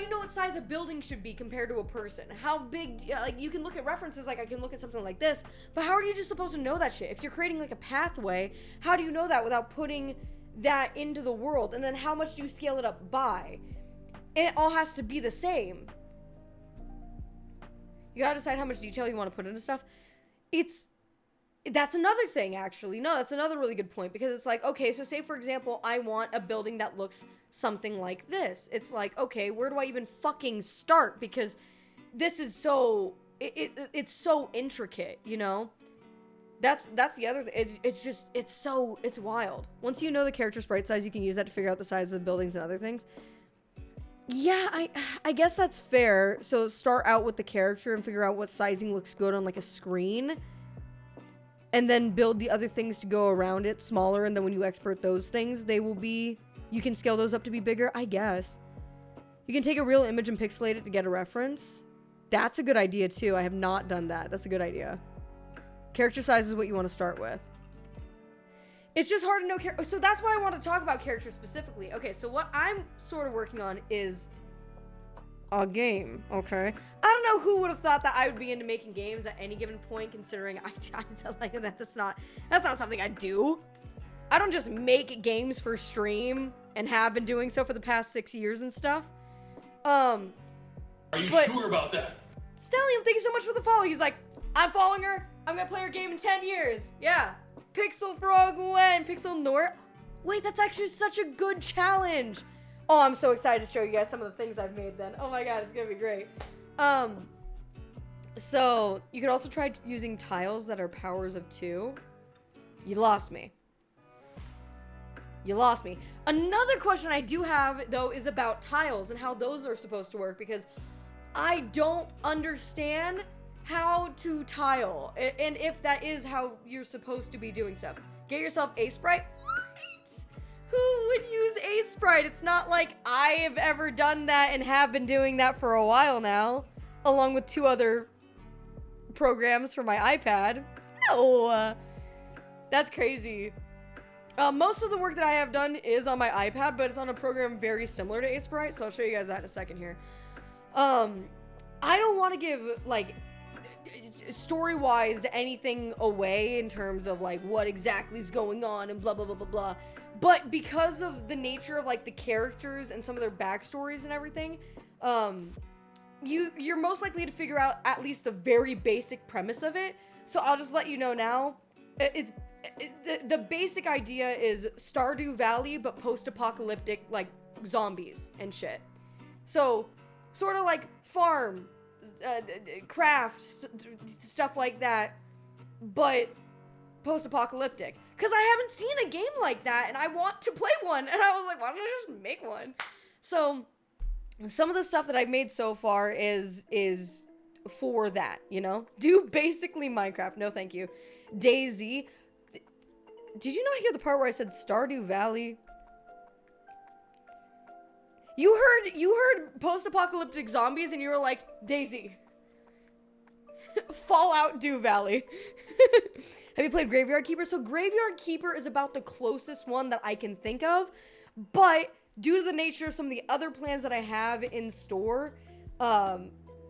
know what size a building should be compared to a person? How big, like you can look at references, like I can look at something like this, but how are you just supposed to know that shit? If you're creating like a pathway, how do you know that without putting that into the world? And then how much do you scale it up by? And it all has to be the same. You gotta decide how much detail you want to put into stuff. That's another thing, actually. No, that's another really good point, because it's like, okay, so say for example, I want a building that looks something like this. It's like, okay, where do I even fucking start? Because this is so, it's so intricate, you know? That's the other thing. It's wild. Once you know the character sprite size, you can use that to figure out the size of buildings and other things. Yeah, I guess that's fair. So start out with the character and figure out what sizing looks good on like a screen. And then build the other things to go around it smaller, and then when you export those things, you can scale those up to be bigger, I guess. You can take a real image and pixelate it to get a reference. That's a good idea too. I have not done that. That's a good idea. Character size is what you want to start with. It's just hard to know so that's why I want to talk about characters specifically. Okay, so what I'm sort of working on is a game, okay? I don't know who would have thought that I would be into making games at any given point, considering that's not something I do. I don't just make games for stream and have been doing so for the past 6 years and stuff. Are you sure about that? Stellium, thank you so much for the follow. He's like, I'm following her. I'm gonna play her game in 10 years. Yeah. Pixel Frog Gwen, Pixel Nort. Wait, that's actually such a good challenge. Oh, I'm so excited to show you guys some of the things I've made then. Oh my god, it's gonna be great. So you could also try using tiles that are powers of 2. You lost me. You lost me. Another question I do have, though, is about tiles and how those are supposed to work, because I don't understand how to tile, and if that is how you're supposed to be doing stuff. Get yourself a sprite? What? Who would use a sprite? It's not like I have ever done that and have been doing that for a while now, along with 2 other programs for my iPad. No, that's crazy. Most of the work that I have done is on my iPad, but it's on a program very similar to Sprite, so I'll show you guys that in a second here. I don't want to give, like, story-wise anything away in terms of, like, what exactly is going on and blah, blah, blah, blah, blah. But because of the nature of, like, the characters and some of their backstories and everything, you're most likely to figure out at least the very basic premise of it. So I'll just let you know now. The basic idea is Stardew Valley, but post-apocalyptic, like, zombies and shit. So, sort of like farm, craft, stuff like that, but post-apocalyptic. Because I haven't seen a game like that, and I want to play one, and I was like, why don't I just make one? So, some of the stuff that I've made so far is for that, you know? Do basically Minecraft. No, thank you. DayZ. Did you not hear the part where I said Stardew Valley? You heard post-apocalyptic zombies and you were like, Daisy. Fallout Dew Valley. Have you played Graveyard Keeper? So Graveyard Keeper is about the closest one that I can think of, but due to the nature of some of the other plans that I have in store,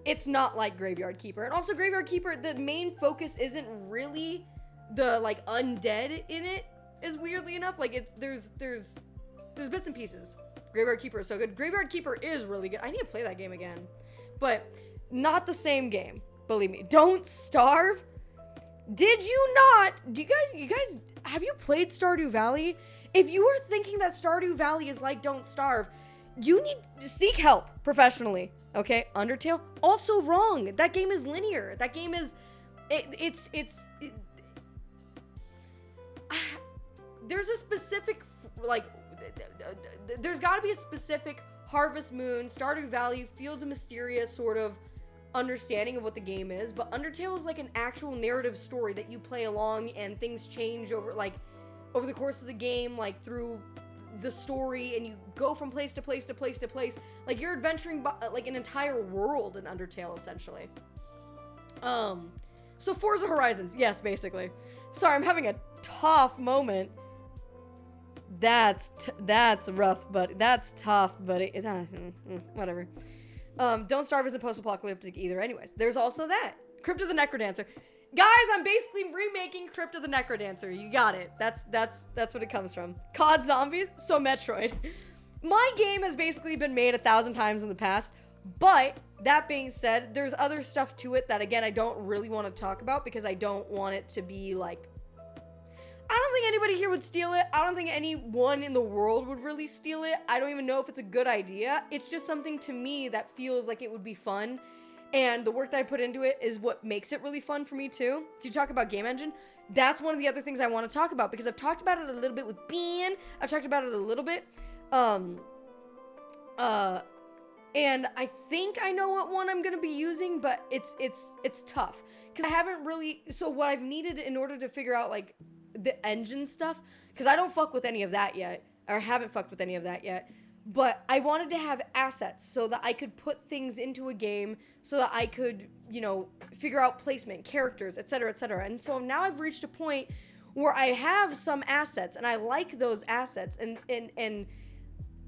it's not like Graveyard Keeper. And also Graveyard Keeper, the main focus isn't really the, like, undead in it, is weirdly enough. Like, it's there's bits and pieces. Graveyard Keeper is so good. Graveyard Keeper is really good. I need to play that game again. But not the same game. Believe me. Don't Starve. Did you not? You guys, have you played Stardew Valley? If you are thinking that Stardew Valley is like Don't Starve, you need to seek help professionally. Okay? Undertale, also wrong. That game is linear. That game is, there's a specific, like, there's got to be a specific Harvest Moon, Stardew Valley, Fields of Mysteria sort of understanding of what the game is, but Undertale is like an actual narrative story that you play along and things change over the course of the game, like through the story, and you go from place to place to place to place. Like, you're adventuring like an entire world in Undertale, essentially. So Forza Horizons, yes, basically. Sorry, I'm having a tough moment. That's rough, but that's tough, but whatever. Don't Starve isn't post-apocalyptic either. Anyways, there's also that. Crypt of the Necrodancer. Guys, I'm basically remaking Crypt of the Necrodancer. You got it. That's what it comes from. COD Zombies, so Metroid. My game has basically been made 1,000 times in the past, but that being said, there's other stuff to it that, again, I don't really want to talk about because I don't want it to be like, I don't think anybody here would steal it. I don't think anyone in the world would really steal it. I don't even know if it's a good idea. It's just something to me that feels like it would be fun. and the work that I put into it is what makes it really fun for me too. To talk about game engine, that's one of the other things I want to talk about, because I've talked about it a little bit with Ben. I've talked about it a little bit. And I think I know what one I'm going to be using, but it's tough because I haven't really, so what I've needed in order to figure out like the engine stuff, because I don't fuck with any of that yet, or haven't fucked with any of that yet, but I wanted to have assets so that I could put things into a game so that I could, you know, figure out placement, characters, etc., etc. And so now I've reached a point where I have some assets and I like those assets, and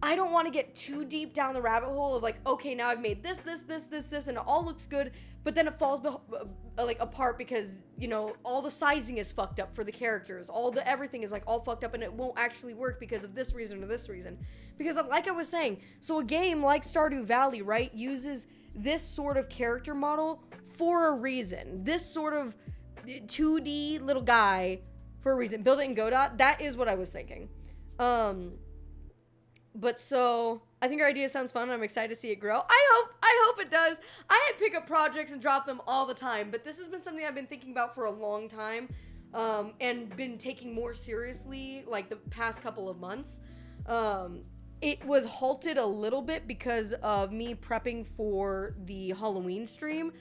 I don't want to get too deep down the rabbit hole of like, okay, now I've made this, and it all looks good, but then it falls like apart because, you know, all the sizing is fucked up for the characters. Everything is like all fucked up and it won't actually work because of this reason or this reason. Because like I was saying, so a game like Stardew Valley, right, uses this sort of character model for a reason. This sort of 2D little guy for a reason. Build it in Godot. That is what I was thinking. But so, I think your idea sounds fun. I'm excited to see it grow. I hope it does. I pick up projects and drop them all the time, but this has been something I've been thinking about for a long time, and been taking more seriously, like, the past couple of months. It was halted a little bit because of me prepping for the Halloween stream,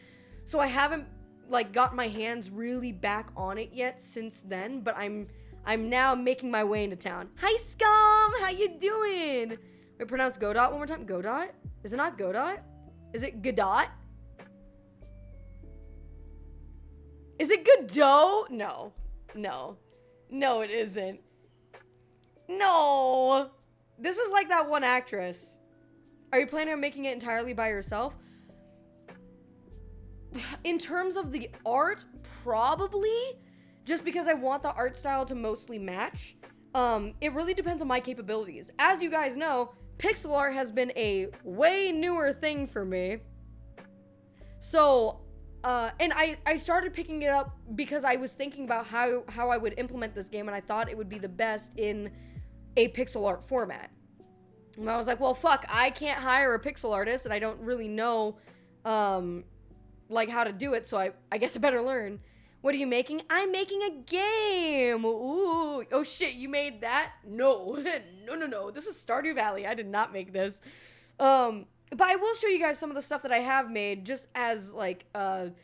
so I haven't, like, got my hands really back on it yet since then, but I'm now making my way into town. Hi, Scum! How you doing? Wait, pronounce Godot one more time. Godot? Is it not Godot? Is it Godot? Is it Godot? No. No. No, it isn't. No! This is like that one actress. Are you planning on making it entirely by yourself? In terms of the art, probably. Just because I want the art style to mostly match. It really depends on my capabilities. As you guys know, pixel art has been a way newer thing for me. So, and I started picking it up because I was thinking about how I would implement this game, and I thought it would be the best in a pixel art format. And I was like, well, fuck, I can't hire a pixel artist, and I don't really know, like, how to do it, so I guess I better learn. What are you making? I'm making a game. Ooh. Oh shit, you made that? No. No. This is Stardew Valley. I did not make this. But I will show you guys some of the stuff that I have made just as like an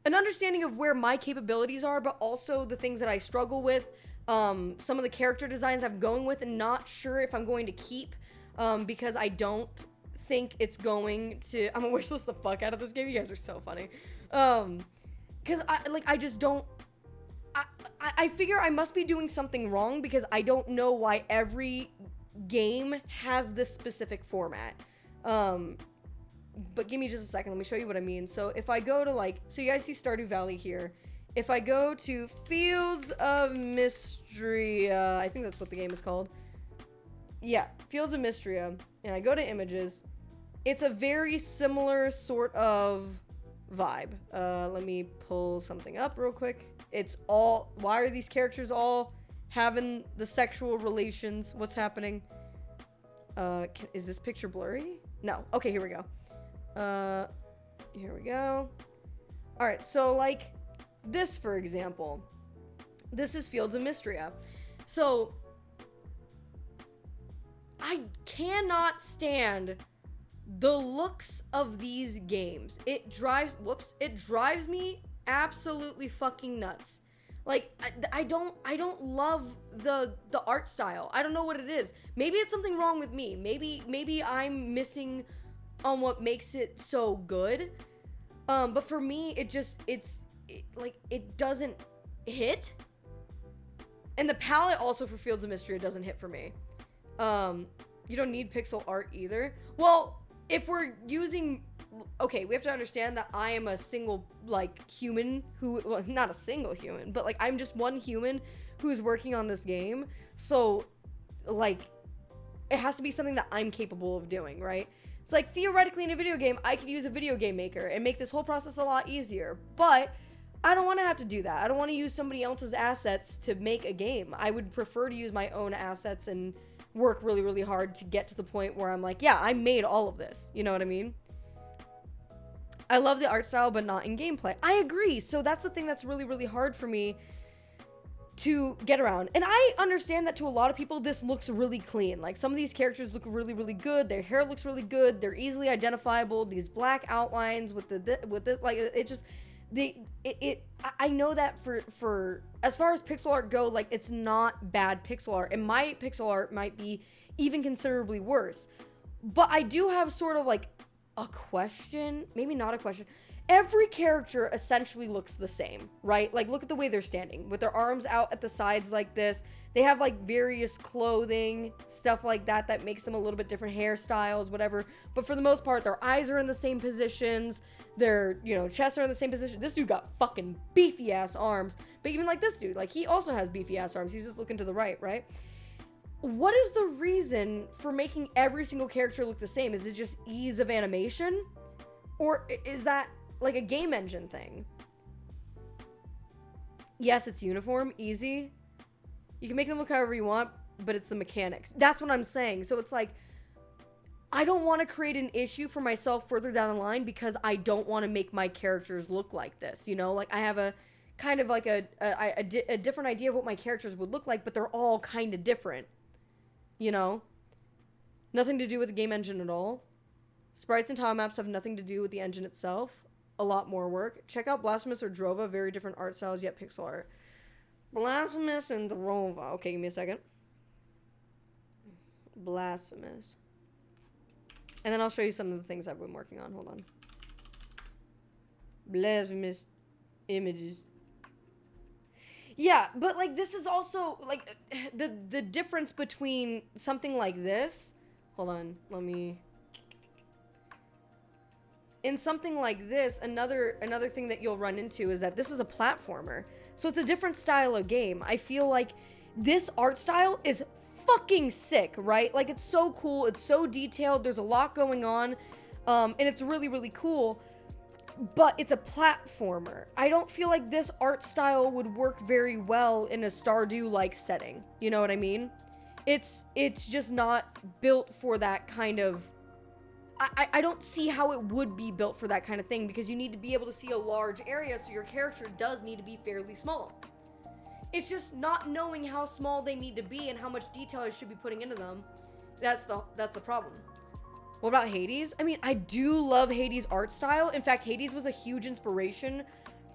understanding of where my capabilities are, but also the things that I struggle with. Some of the character designs I'm going with and not sure if I'm going to keep, because I don't think it's going to... I'm gonna wishlist the fuck out of this game. You guys are so funny. Because I just don't, I figure I must be doing something wrong because I don't know why every game has this specific format. But give me just a second, let me show you what I mean. So if I go to like, so you guys see Stardew Valley here. If I go to Fields of Mystria, I think that's what the game is called. Yeah, Fields of Mystria, and I go to images. It's a very similar sort of vibe. Let me pull something up real quick. It's all, why are these characters all having the sexual relations? What's happening? Is this picture blurry? No. Okay, here we go. Here we go. All right, so like this, for example, this is Fields of Mystria. So I cannot stand the looks of these games. It drives me absolutely fucking nuts. Like, I don't love the art style. I don't know what it is. Maybe it's something wrong with me. Maybe I'm missing on what makes it so good. But for me, it doesn't hit. And the palette also for Fields of Mystria doesn't hit for me. You don't need pixel art either. Well, if we're using, okay, we have to understand that I am a single, like, human who, well, not a single human, but, like, I'm just one human who's working on this game. So, like, it has to be something that I'm capable of doing, right? It's like, theoretically in a video game, I could use a video game maker and make this whole process a lot easier, but I don't want to have to do that. I don't want to use somebody else's assets to make a game. I would prefer to use my own assets and work really, really hard to get to the point where I'm like, yeah, I made all of this. You know what I mean? I love the art style, but not in gameplay. I agree. So that's the thing that's really, really hard for me to get around. And I understand that to a lot of people, this looks really clean. Like, some of these characters look really, really good. Their hair looks really good. They're easily identifiable. These black outlines with this, like, it just, I know that for as far as pixel art go, like, it's not bad pixel art. And my pixel art might be even considerably worse. But I do have sort of like a question, maybe not a question. Every character essentially looks the same, right? Like, look at the way they're standing with their arms out at the sides like this. They have like various clothing, stuff like that, that makes them a little bit different, hairstyles, whatever. But for the most part, their eyes are in the same positions. Their, you know, chests are in the same position. This dude got fucking beefy ass arms. But even like this dude, like, he also has beefy ass arms. He's just looking to the right, right? What is the reason for making every single character look the same? Is it just ease of animation? Or is that like a game engine thing? Yes, it's uniform, easy. You can make them look however you want, but it's the mechanics. That's what I'm saying. So it's like, I don't want to create an issue for myself further down the line because I don't want to make my characters look like this, you know? Like, I have a kind of like a different idea of what my characters would look like, but they're all kind of different, you know? Nothing to do with the game engine at all. Sprites and tile maps have nothing to do with the engine itself. A lot more work. Check out Blasphemous or Drova. Very different art styles, yet pixel art. Blasphemous and Drova. Okay, give me a second. Blasphemous. And then I'll show you some of the things I've been working on. Hold on. Blasphemous images. Yeah, but like, this is also like the difference between something like this. Hold on, let me. In something like this, another thing that you'll run into is that this is a platformer. So it's a different style of game. I feel like this art style is fucking sick, right? Like, it's so cool. It's so detailed. There's a lot going on. And it's really, really cool. But it's a platformer. I don't feel like this art style would work very well in a Stardew-like setting. You know what I mean? It's just not built for that kind of... I don't see how it would be built for that kind of thing, because you need to be able to see a large area, so your character does need to be fairly small. It's just not knowing how small they need to be and how much detail I should be putting into them. That's the problem. What about Hades? I mean, I do love Hades' art style. In fact, Hades was a huge inspiration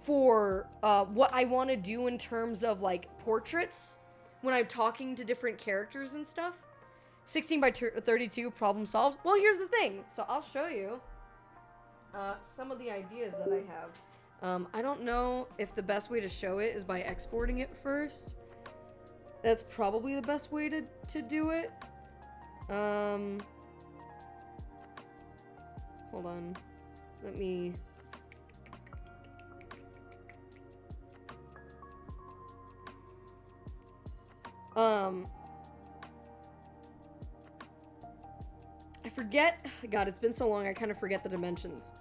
for what I want to do in terms of, like, portraits when I'm talking to different characters and stuff. 16 by 32, problem solved. Well, here's the thing. So I'll show you some of the ideas that I have. I don't know if the best way to show it is by exporting it first. That's probably the best way to do it. Hold on. Let me... I forget. God, it's been so long, I kind of forget the dimensions.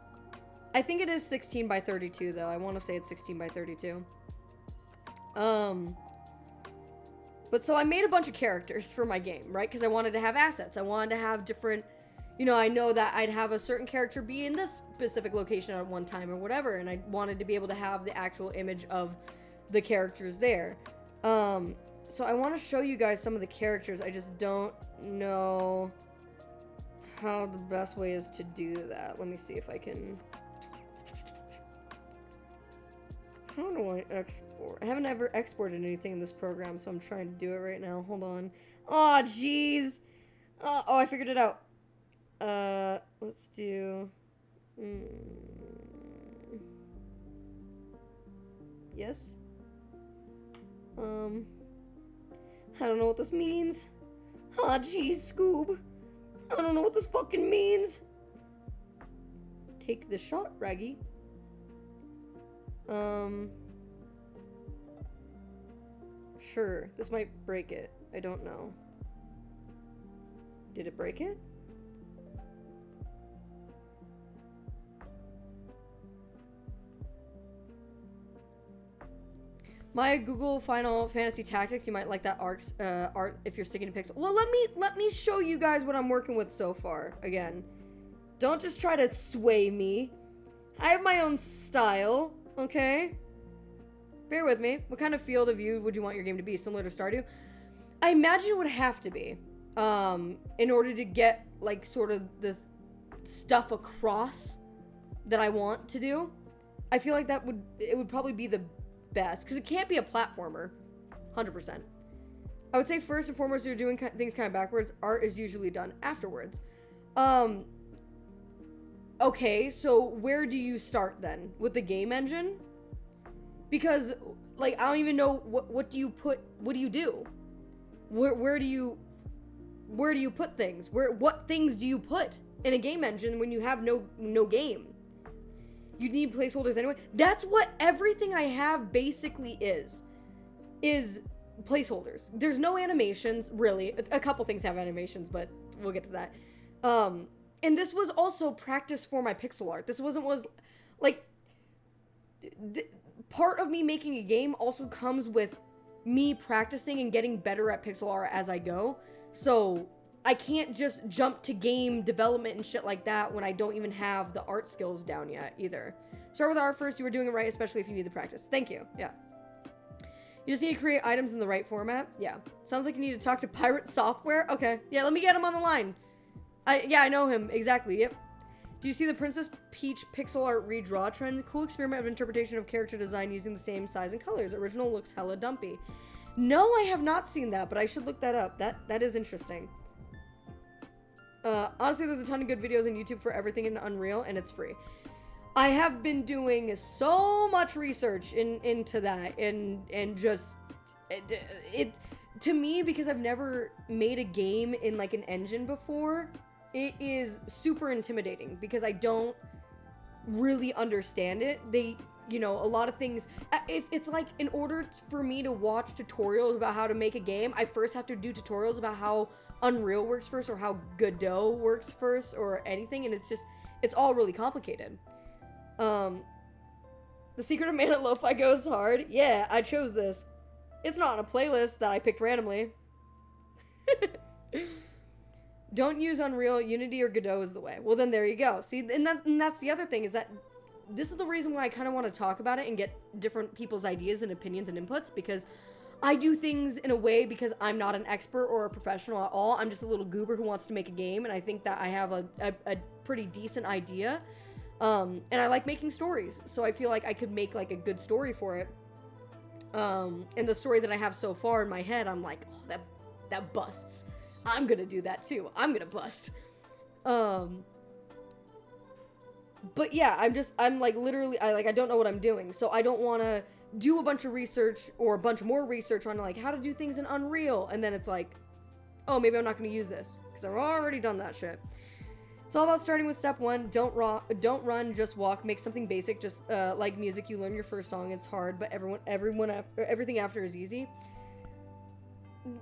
I think it is 16 by 32, though. I want to say it's 16 by 32. But so I made a bunch of characters for my game, right? Because I wanted to have assets. I wanted to have different... You know, I know that I'd have a certain character be in this specific location at one time or whatever, and I wanted to be able to have the actual image of the characters there. So I want to show you guys some of the characters. I just don't know how the best way is to do that. Let me see if I can... How do I export? I haven't ever exported anything in this program, so I'm trying to do it right now. Hold on. Oh, jeez. Oh, I figured it out. Let's do... Yes? I don't know what this means. Ah, jeez, Scoob. I don't know what this fucking means. Take the shot, Raggy. Sure. This might break it. I don't know. Did it break it? My Google Final Fantasy Tactics, you might like that art if you're sticking to pixel. Well, let me show you guys what I'm working with so far. Again, don't just try to sway me. I have my own style, okay? Bear with me. What kind of field of view would you want your game to be? Similar to Stardew? I imagine it would have to be. In order to get, like, sort of the stuff across that I want to do. I feel like it would probably be the best. Because it can't be a platformer. 100%. I would say first and foremost, you're doing things kind of backwards. Art is usually done afterwards. Okay, so where do you start then? With the game engine? Because, like, I don't even know what do you do? Where do you put things? What things do you put in a game engine when you have no game? You need placeholders anyway. That's what everything I have basically is placeholders. There's no animations, really. A couple things have animations, but we'll get to that. And this was also practice for my pixel art. This part of me making a game also comes with me practicing and getting better at pixel art as I go. So I can't just jump to game development and shit like that when I don't even have the art skills down yet either. Start with art first. You were doing it right, especially if you need the practice. Thank you. Yeah. You just need to create items in the right format. Yeah. Sounds like you need to talk to Pirate Software. Okay. Yeah, let me get him on the line. I know him. Exactly. Yep. Do you see the Princess Peach pixel art redraw trend? Cool experiment of interpretation of character design using the same size and colors. Original looks hella dumpy. No, I have not seen that, but I should look that up. That is interesting. Honestly, there's a ton of good videos on YouTube for everything in Unreal, and it's free. I have been doing so much research into that, and just it to me, because I've never made a game in like an engine before, it is super intimidating because I don't really understand it. A lot of things, if it's like, in order for me to watch tutorials about how to make a game, I first have to do tutorials about how Unreal works first, or how Godot works first, or anything, and it's all really complicated. The Secret of Mana Lo-Fi goes hard. Yeah, I chose this. It's not on a playlist that I picked randomly. Don't use Unreal, Unity, or Godot is the way. Well, then there you go. See, and that's the other thing, is that this is the reason why I kind of want to talk about it and get different people's ideas and opinions and inputs, because I do things in a way because I'm not an expert or a professional at all. I'm just a little goober who wants to make a game, and I think that I have a pretty decent idea. And I like making stories, so I feel like I could make like a good story for it. And the story that I have so far in my head, I'm like, oh, that busts. I'm gonna do that too. I'm gonna bust. But yeah, I'm like literally, I don't know what I'm doing, so I don't want to do a bunch of research or a bunch more research on like how to do things in Unreal, and then it's like, oh, maybe I'm not going to use this because I've already done that shit. It's all about starting with step one. Don't run, just walk. Make something basic, just like music. You learn your first song, it's hard, but everything after is easy.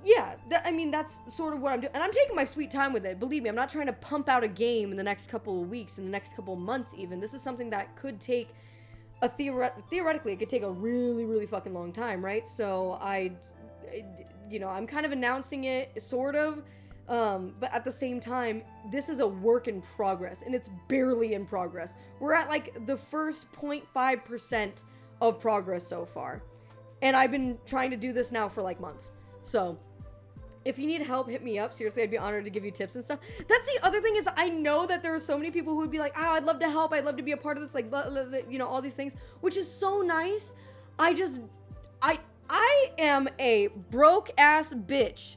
Yeah, that's sort of what I'm doing. And I'm taking my sweet time with it. Believe me, I'm not trying to pump out a game in the next couple of weeks, in the next couple of months even. This is something that could take theoretically, it could take a really, really fucking long time, right? So I'm kind of announcing it, sort of, but at the same time, this is a work in progress, and it's barely in progress. We're at like the first 0.5% of progress so far, and I've been trying to do this now for like months. So if you need help, hit me up. Seriously, I'd be honored to give you tips and stuff. That's the other thing, is I know that there are so many people who would be like, oh, I'd love to help. I'd love to be a part of this, like, all these things, which is so nice. I am a broke ass bitch.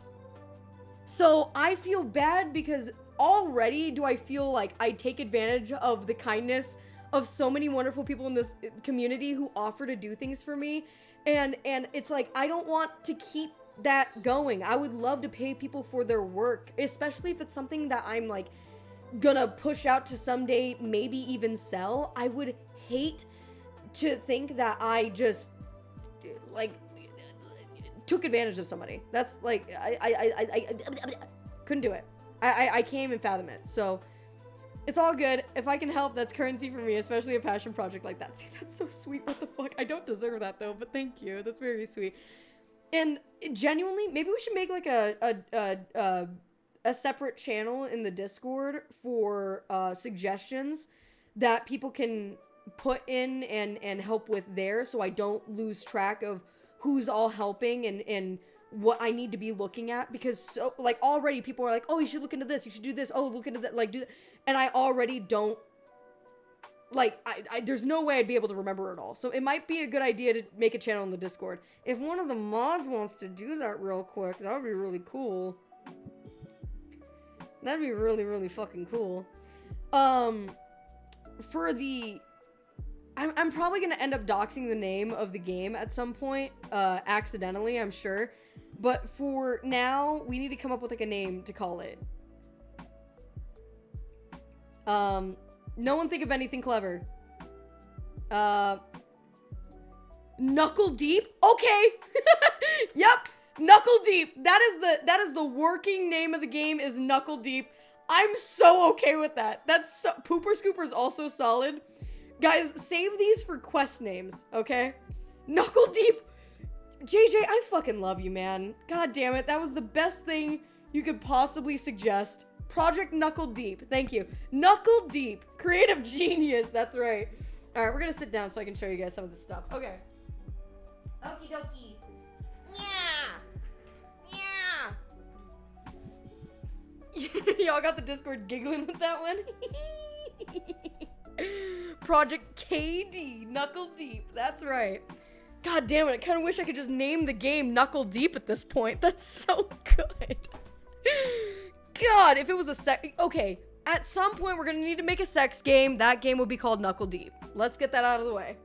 So I feel bad because already do I feel like I take advantage of the kindness of so many wonderful people in this community who offer to do things for me. And it's like, I don't want to keep that going. I would love to pay people for their work, especially if it's something that I'm like gonna push out to someday maybe even sell. I would hate to think that I just like took advantage of somebody. That's like I couldn't do it. I can't even fathom it. So it's all good. If I can help, that's currency for me, especially a passion project like that. See, that's so sweet. What the fuck? I don't deserve that though, but thank you. That's very sweet. And genuinely, maybe we should make like a separate channel in the Discord for suggestions that people can put in and help with there, so I don't lose track of who's all helping and what I need to be looking at, because so like already people are like, oh, you should look into this, you should do this, oh, look into that, like do that, and I already don't, like, I there's no way I'd be able to remember it all. So it might be a good idea to make a channel in the Discord. If one of the mods wants to do that real quick, that would be really cool. That'd be really, really fucking cool. For the... I'm probably gonna end up doxing the name of the game at some point, accidentally, I'm sure. But for now, we need to come up with, like, a name to call it. No one think of anything clever. Knuckle Deep? Okay! Yep! Knuckle Deep! That is the working name of the game, is Knuckle Deep. I'm so okay with that. That's so... Pooper Scooper's also solid. Guys, save these for quest names, okay? Knuckle Deep! JJ, I fucking love you, man. God damn it, that was the best thing you could possibly suggest. Project Knuckle Deep. Thank you. Knuckle Deep. Creative genius. That's right. Alright, we're gonna sit down so I can show you guys some of this stuff. Okay. Okie dokie. Yeah! Y'all got the Discord giggling with that one? Project KD. Knuckle Deep. That's right. God damn it, I kind of wish I could just name the game Knuckle Deep at this point. That's so good. God, if it was a sex... Okay, at some point we're gonna need to make a sex game. That game will be called Knuckle Deep. Let's get that out of the way.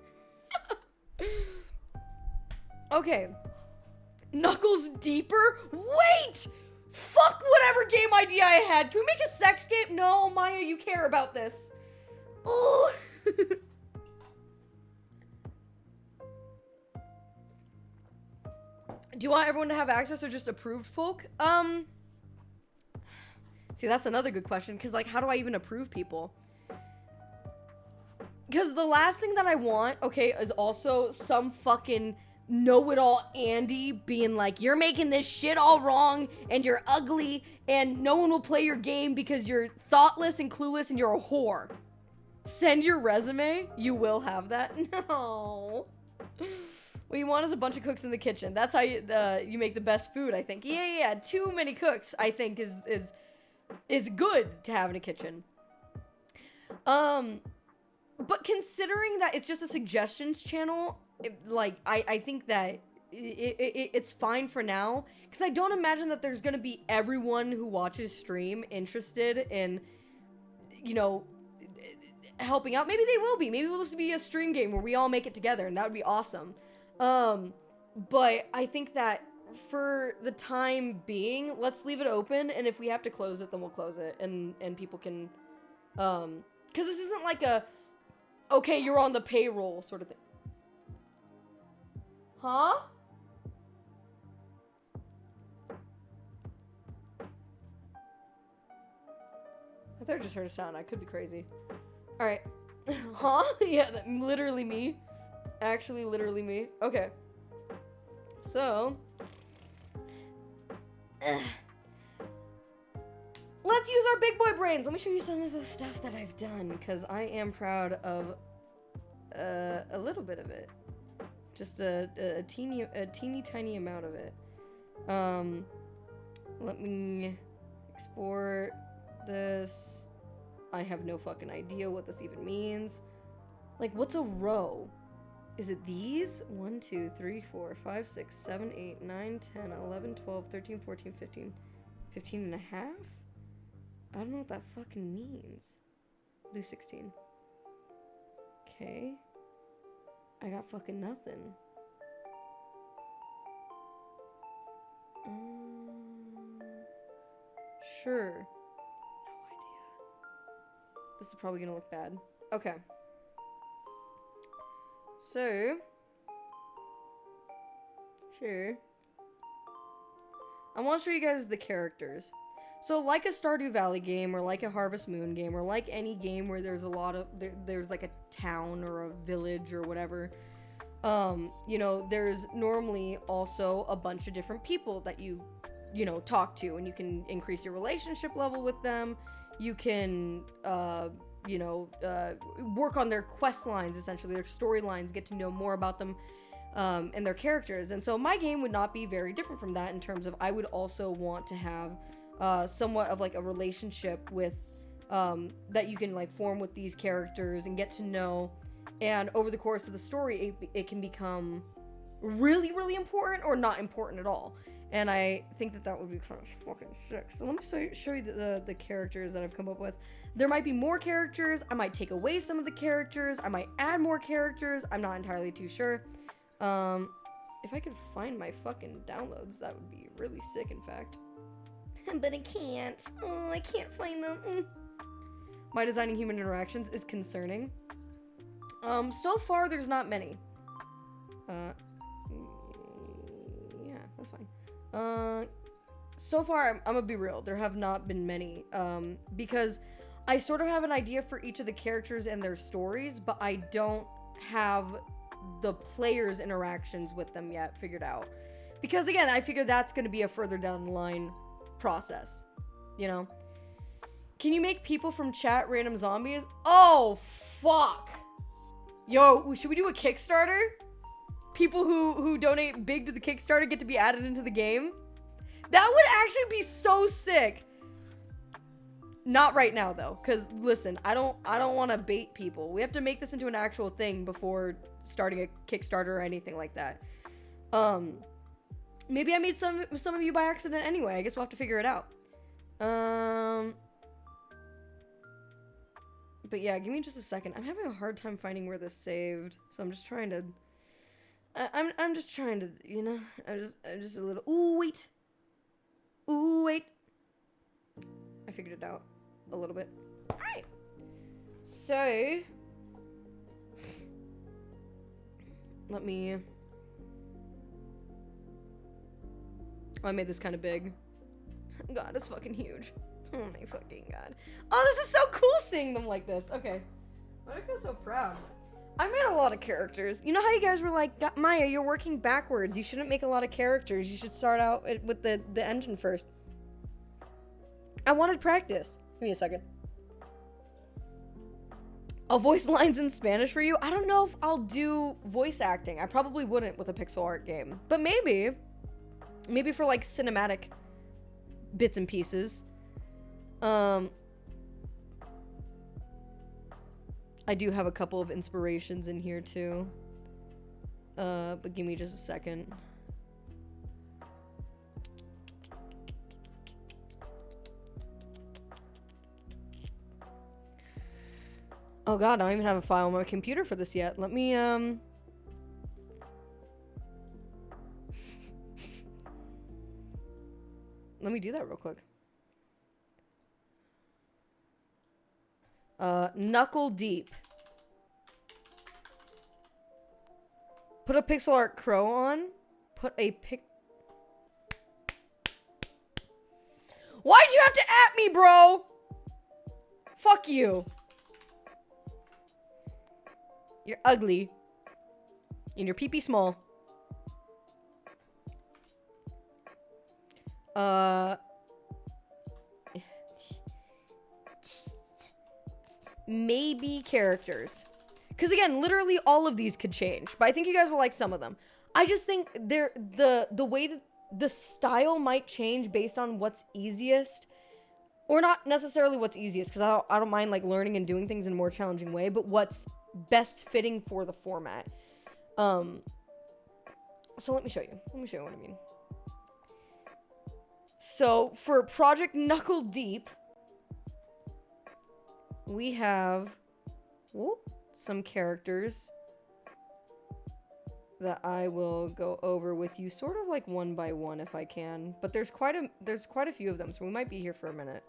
Okay. Knuckles Deeper? Wait! Fuck whatever game idea I had. Can we make a sex game? No, Maya, you care about this. Ooh. Do you want everyone to have access or just approved folk? See, that's another good question, because, like, how do I even approve people? Because the last thing that I want, okay, is also some fucking know-it-all Andy being like, you're making this shit all wrong, and you're ugly, and no one will play your game because you're thoughtless and clueless, and you're a whore. Send your resume. You will have that. No. What you want is a bunch of cooks in the kitchen. That's how you make the best food, I think. Yeah. Too many cooks, I think, is good to have in a kitchen. But considering that it's just a suggestions channel, I think that it's fine for now. Because I don't imagine that there's going to be everyone who watches stream interested in, you know, helping out. Maybe they will be. Maybe it will just be a stream game where we all make it together, and that would be awesome. But I think that for the time being, let's leave it open, and if we have to close it, then we'll close it, and people can, because this isn't like a, okay, you're on the payroll sort of thing. Huh? I thought I just heard a sound. I could be crazy. Alright. Huh? Yeah, literally me. Actually, literally me. Okay. So. Let's use our big boy brains. Let me show you some of the stuff that I've done, because I am proud of a little bit of it. Just a teeny tiny amount of it. Let me export this. I have no fucking idea what this even means. Like, what's a row? Is it these? 1, 2, 3, 4, 5, 6, 7, 8, 9, 10, 11, 12, 13, 14, 15. 15 and a half? I don't know what that fucking means. Do 16. Okay. I got fucking nothing. Sure. No idea. This is probably gonna look bad. Okay. So. Sure. I want to show you guys the characters. So, like a Stardew Valley game, or like a Harvest Moon game, or like any game where there's a lot of, there's like a town or a village or whatever, you know, there's normally also a bunch of different people that you talk to, and you can increase your relationship level with them. You can, you know, work on their quest lines, essentially, their storylines, get to know more about them and their characters. And so my game would not be very different from that in terms of I would also want to have somewhat of like a relationship with that you can like form with these characters and get to know. And over the course of the story, it can become really, really important or not important at all. And I think that would be kind of fucking sick. So let me show you the characters that I've come up with. There might be more characters. I might take away some of the characters. I might add more characters. I'm not entirely too sure. If I could find my fucking downloads, that would be really sick, in fact. But I can't. Oh, I can't find them. My designing human interactions is concerning. So far, there's not many. Yeah, that's fine. So far, I'm gonna be real. There have not been many. Because I sort of have an idea for each of the characters and their stories, but I don't have the players' interactions with them yet figured out. Because again, I figure that's gonna be a further down the line process. You know? Can you make people from chat random zombies? Oh, fuck. Yo, should we do a Kickstarter? People who donate big to the Kickstarter get to be added into the game? That would actually be so sick. Not right now though, because listen, I don't want to bait people. We have to make this into an actual thing before starting a Kickstarter or anything like that. Maybe I made some of you by accident anyway. I guess we'll have to figure it out. But yeah, give me just a second. I'm having a hard time finding where this saved, so I'm just trying to. I'm just trying to, you know. I'm just a little. Ooh wait. Ooh wait. I figured it out a little bit. All right. So let me. Oh, I made this kind of big. God, it's fucking huge. Oh my fucking god. Oh, this is so cool seeing them like this. Okay. Why do I feel so proud? I made a lot of characters. You know how you guys were like, Maya, you're working backwards. You shouldn't make a lot of characters. You should start out with the engine first. I wanted practice. Give me a second. I'll voice lines in Spanish for you. I don't know if I'll do voice acting. I probably wouldn't with a pixel art game. But maybe. Maybe for like cinematic bits and pieces. I do have a couple of inspirations in here too. But give me just a second. Oh god, I don't even have a file on my computer for this yet. Let me, let me do that real quick. Knuckle Deep. Put a pixel art crow on. Put a Why'd you have to at me, bro? Fuck you. You're ugly. And your pee-pee small. Maybe characters. Because again, literally all of these could change. But I think you guys will like some of them. I just think the way that the style might change based on what's easiest. Or not necessarily what's easiest, because I don't mind like learning and doing things in a more challenging way, but what's best fitting for the format. So let me show you. Let me show you what I mean. So for Project Knuckle Deep, we have some characters that I will go over with you sort of like one by one if I can. But there's quite a few of them, so we might be here for a minute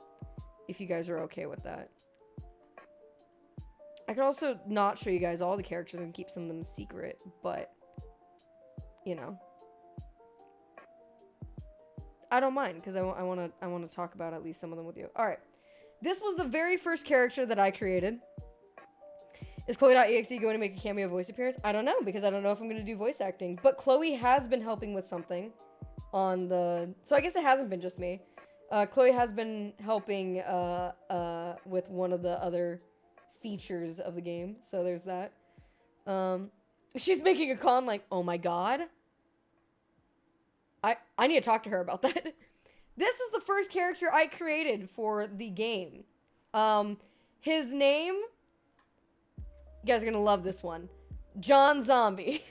if you guys are okay with that. I could also not show you guys all the characters and keep some of them secret, but you know, I don't mind because I want to talk about at least some of them with you. All right. This was the very first character that I created. Is Chloe.exe going to make a cameo voice appearance? I don't know, because I don't know if I'm going to do voice acting. But Chloe has been helping with something on the... So I guess it hasn't been just me. Chloe has been helping with one of the other features of the game. So there's that. She's making a con like, oh my god. I need to talk to her about that. This is the first character I created for the game. His name, you guys are gonna love this one. John Zombie.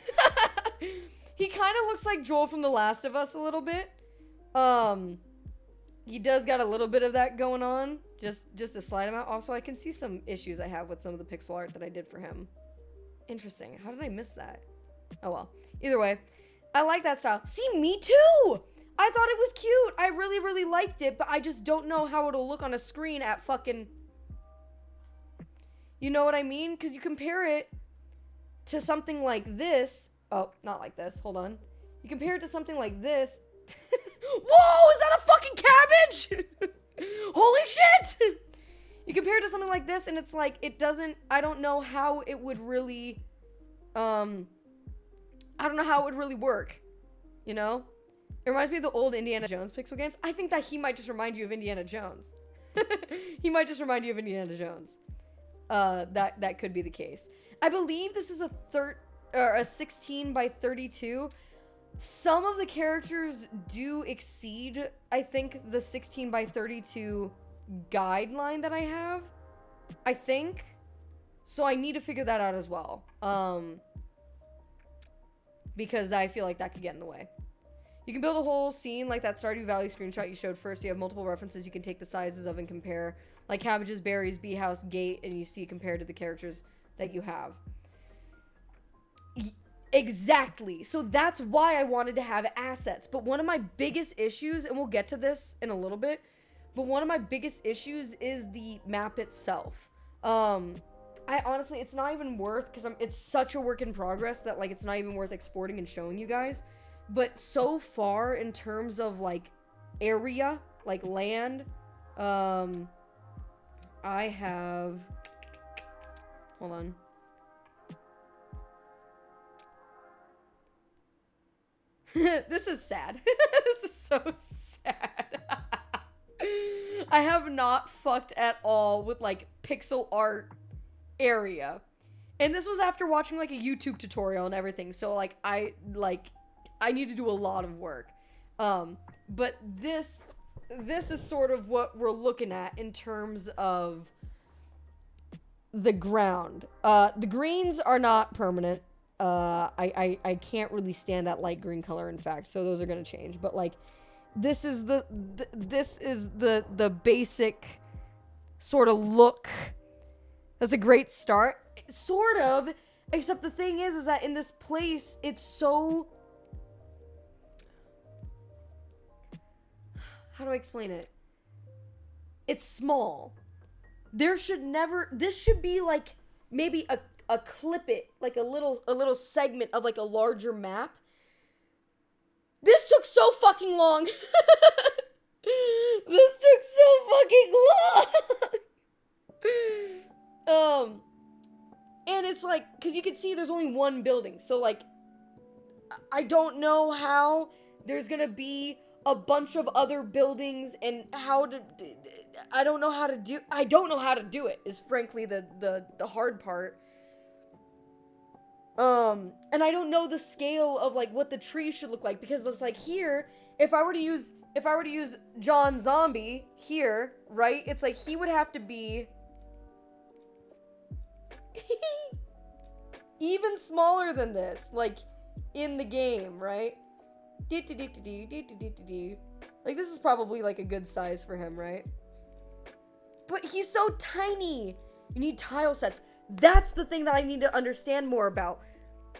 He kind of looks like Joel from The Last of Us a little bit. He does got a little bit of that going on. Just a slight amount. Also, I can see some issues I have with some of the pixel art that I did for him. Interesting. How did I miss that? Oh well. Either way, I like that style. See, me too! I thought it was cute. I really, really liked it, but I just don't know how it'll look on a screen at fucking... You know what I mean? Because you compare it to something like this. Oh, not like this. Hold on. You compare it to something like this. Whoa! Is that a fucking cabbage? Holy shit! You compare it to something like this, and it's like, it doesn't... I don't know how it would really... I don't know how it would really work. You know? It reminds me of the old Indiana Jones pixel games. I think that he might just remind you of Indiana Jones. He might just remind you of Indiana Jones. That could be the case. I believe this is a 16 by 32. Some of the characters do exceed, I think, the 16 by 32 guideline that I have. I think. So I need to figure that out as well. Because I feel like that could get in the way. You can build a whole scene like that Stardew Valley screenshot you showed first. You have multiple references you can take the sizes of and compare. Like cabbages, berries, bee house, gate, and you see compared to the characters that you have. Exactly. So that's why I wanted to have assets. But one of my biggest issues, and we'll get to this in a little bit, but one of my biggest issues is the map itself. I honestly, it's not even worth, because it's such a work in progress that, like, it's not even worth exporting and showing you guys. But so far, in terms of, like, area, like land, I have... Hold on. This is sad. This is so sad. I have not fucked at all with, like, pixel art area. And this was after watching, like, a YouTube tutorial and everything. So, like, I need to do a lot of work. But this is sort of what we're looking at in terms of the ground. The greens are not permanent. I can't really stand that light green color, in fact, so those are gonna change. But like, this is the basic sort of look. That's a great start, sort of. Except the thing is that in this place, it's so... How do I explain it? It's small. There should never... This should be like maybe a clip it, like a little segment of like a larger map. This took so fucking long. This took so fucking long. And it's like, because you can see there's only one building. So like, I don't know how there's gonna be a bunch of other buildings and how to, I don't know how to do it is frankly the hard part. And I don't know the scale of like what the tree should look like, because it's like here, if I were to use John Zombie here, right? It's like he would have to be even smaller than this, like in the game, right? Like this is probably like a good size for him, right? But he's so tiny. You need tile sets. That's the thing that I need to understand more about.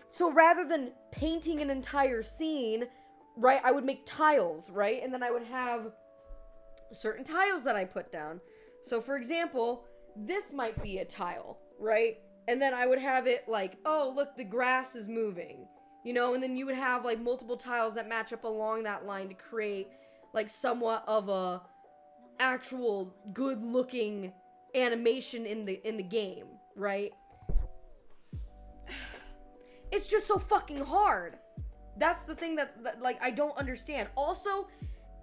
So rather than painting an entire scene, right, I would make tiles, right? And then I would have certain tiles that I put down. So for example, this might be a tile, right? And then I would have it like, oh, look, the grass is moving, you know? And then you would have like multiple tiles that match up along that line to create like somewhat of a actual good looking animation in the game, right? It's just so fucking hard. That's the thing that like I don't understand. Also,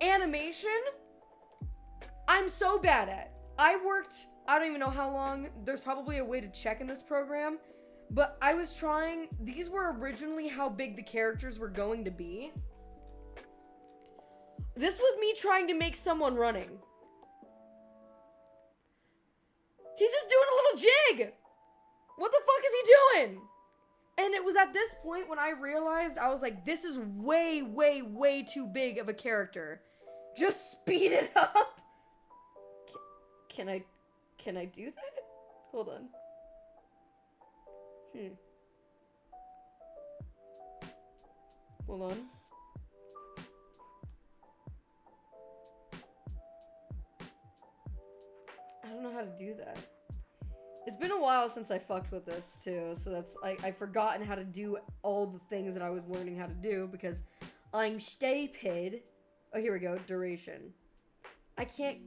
animation, I'm so bad at. I worked, I don't even know how long. There's probably a way to check in this program. But I was trying, these were originally how big the characters were going to be. This was me trying to make someone running. He's just doing a little jig. What the fuck is he doing? And it was at this point when I realized, I was like, this is way, way, way too big of a character. Just speed it up. Can I do that? Hold on. Hold on. I don't know how to do that. It's been a while since I fucked with this too, so that's I've forgotten how to do all the things that I was learning how to do because I'm stupid. Oh, here we go. Duration. I can't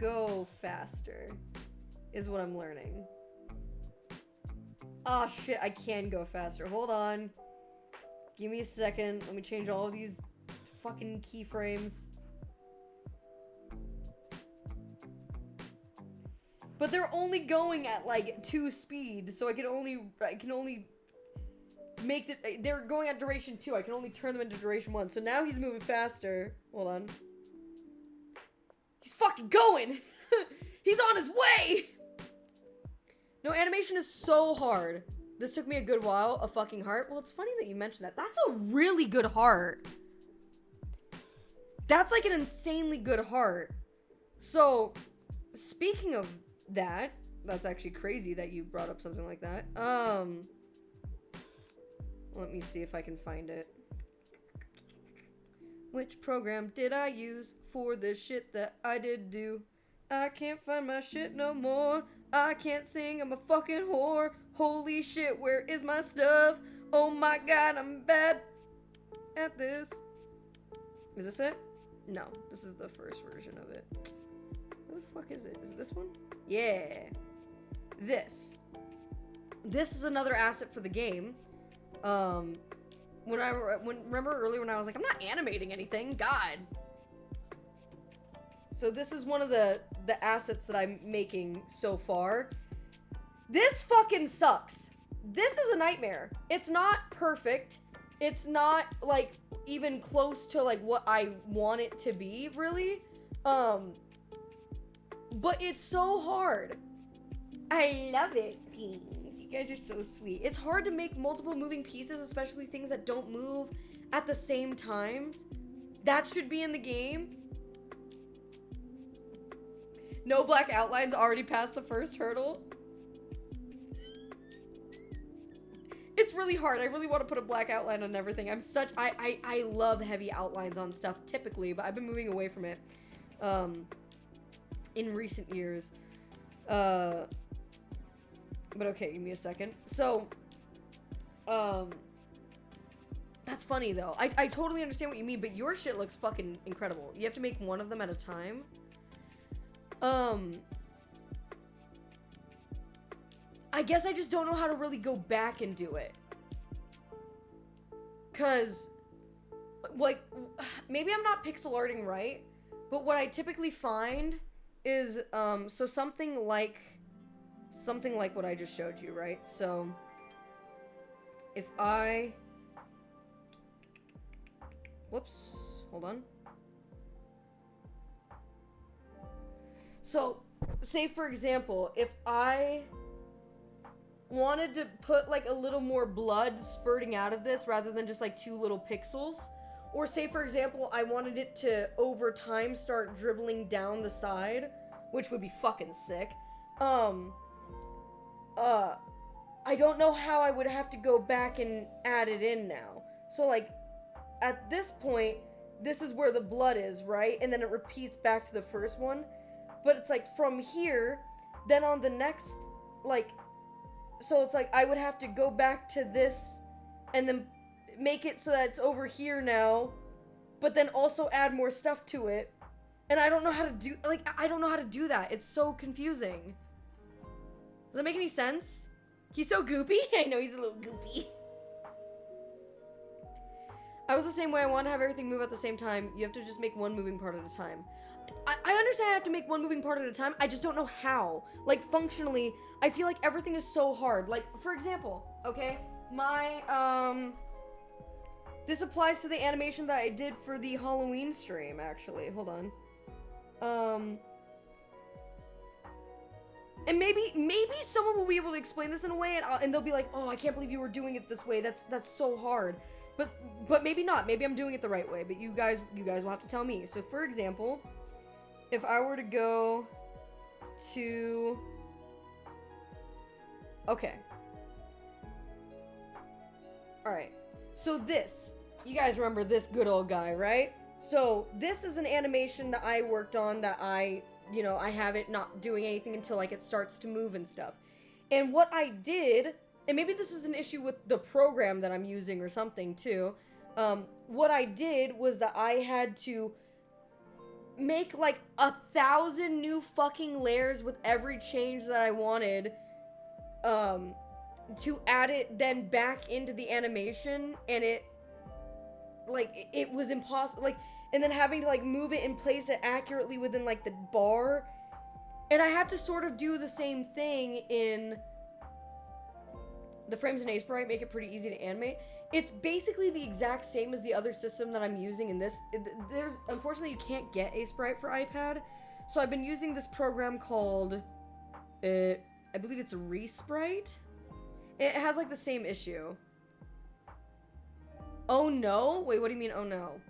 go faster, is what I'm learning. Oh shit, I can go faster. Hold on. Give me a second. Let me change all of these fucking keyframes. But they're only going at like 2 speed, so I can only make the, they're going at duration 2. I can only turn them into duration 1. So now he's moving faster. Hold on. He's fucking going. He's on his way. No, animation is so hard. This took me a good while. A fucking heart. Well, it's funny that you mentioned that. That's a really good heart. That's like an insanely good heart. So, speaking of that, that's actually crazy that you brought up something like that. Let me see if I can find it. Which program did I use for the shit that I did do? I can't find my shit no more. I can't sing, I'm a fucking whore. Holy shit, where is my stuff? Oh my god, I'm bad at this. Is this it? No, this is the first version of it. Where the fuck is it? Is it this one? Yeah. This is another asset for the game. Remember earlier when I was like, I'm not animating anything, God. So this is one of the assets that I'm making so far. This fucking sucks. This is a nightmare. It's not perfect. It's not like even close to like what I want it to be, really. But it's so hard. I love it. You guys are so sweet. It's hard to make multiple moving pieces, especially things that don't move at the same time. That should be in the game. No black outlines, already past the first hurdle. It's really hard. I really want to put a black outline on everything. I love heavy outlines on stuff typically, but I've been moving away from it in recent years. But okay, give me a second. So, that's funny though. I totally understand what you mean, but your shit looks fucking incredible. You have to make one of them at a time. I guess I just don't know how to really go back and do it. Cause, like, maybe I'm not pixel arting right, but what I typically find is, so something like what I just showed you, right? So, if I, whoops, hold on. So, say for example, if I wanted to put like a little more blood spurting out of this rather than just like 2 little pixels, or say for example, I wanted it to over time start dribbling down the side, which would be fucking sick. I don't know how I would have to go back and add it in now. So like, at this point, this is where the blood is, right? And then it repeats back to the first one. But it's like from here, then on the next, like, so it's like I would have to go back to this and then make it so that it's over here now, but then also add more stuff to it. And I don't know how to do, like, I don't know how to do that. It's so confusing. Does that make any sense? He's so goopy. I know he's a little goopy. I was the same way. I want to have everything move at the same time. You have to just make one moving part at a time. I understand I have to make one moving part at a time. I just don't know how. Like, functionally, I feel like everything is so hard. Like, for example, okay, this applies to the animation that I did for the Halloween stream, actually. Hold on. And maybe someone will be able to explain this in a way, and they'll be like, "Oh, I can't believe you were doing it this way. That's so hard." But maybe not. Maybe I'm doing it the right way. But you guys will have to tell me. So, for example, if I were to go to, okay, all right. So this, you guys remember this good old guy, right? So this is an animation that I worked on that I have it not doing anything until like it starts to move and stuff. And what I did, and maybe this is an issue with the program that I'm using or something too. What I did was that I had to make like 1,000 new fucking layers with every change that I wanted, to add it then back into the animation, and it was impossible, like, and then having to like move it and place it accurately within like the bar, and I had to sort of do the same thing in the frames in Sprite, make it pretty easy to animate. It's basically the exact same as the other system that I'm using in this. Unfortunately, you can't get Sprite for iPad, so I've been using this program called, I believe it's Resprite. It has like the same issue. Oh no? Wait, what do you mean, oh no?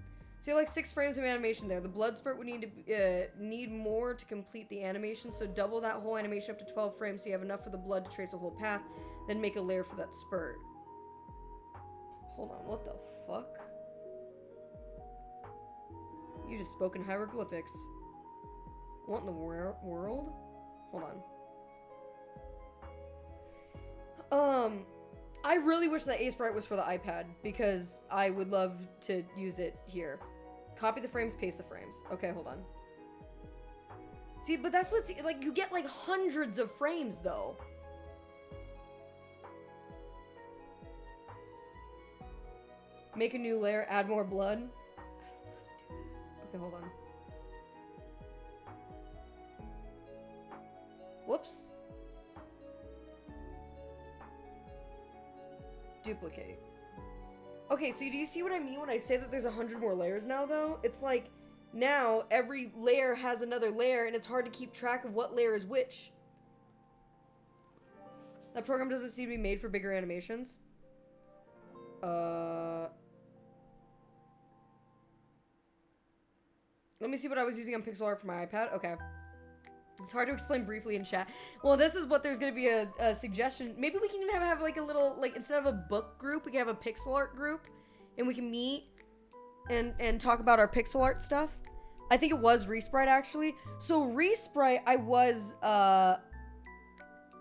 So you have like 6 frames of animation there. The blood spurt would need more to complete the animation, so double that whole animation up to 12 frames so you have enough for the blood to trace a whole path, then make a layer for that spurt. Hold on, what the fuck? You just spoke in hieroglyphics. What in the world? Hold on. I really wish that Sprite was for the iPad, because I would love to use it here. Copy the frames, paste the frames. Okay, hold on. See, but that's what's, like, you get like hundreds of frames though. Make a new layer, add more blood. Okay, hold on. Whoops. Duplicate. Okay, so do you see what I mean when I say that there's 100 more layers now, though? It's like, now every layer has another layer, and it's hard to keep track of what layer is which. That program doesn't seem to be made for bigger animations. Let me see what I was using on pixel art for my iPad. Okay. It's hard to explain briefly in chat. Well, this is what there's going to be a suggestion. Maybe we can even have like a little, like, instead of a book group, we can have a pixel art group. And we can meet and talk about our pixel art stuff. I think it was Resprite, actually. So Resprite,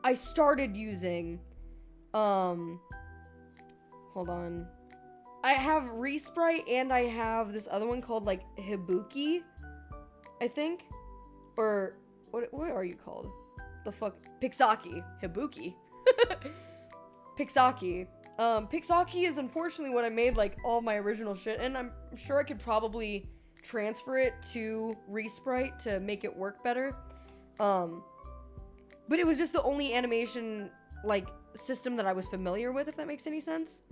I started using, hold on. I have Resprite and I have this other one called, like, Hibuki, I think. Or, what are you called? The fuck? Pixaki. Hibuki. Pixaki. Pixaki is unfortunately what I made, like, all my original shit, and I'm sure I could probably transfer it to Resprite to make it work better. But it was just the only animation, like, system that I was familiar with, if that makes any sense.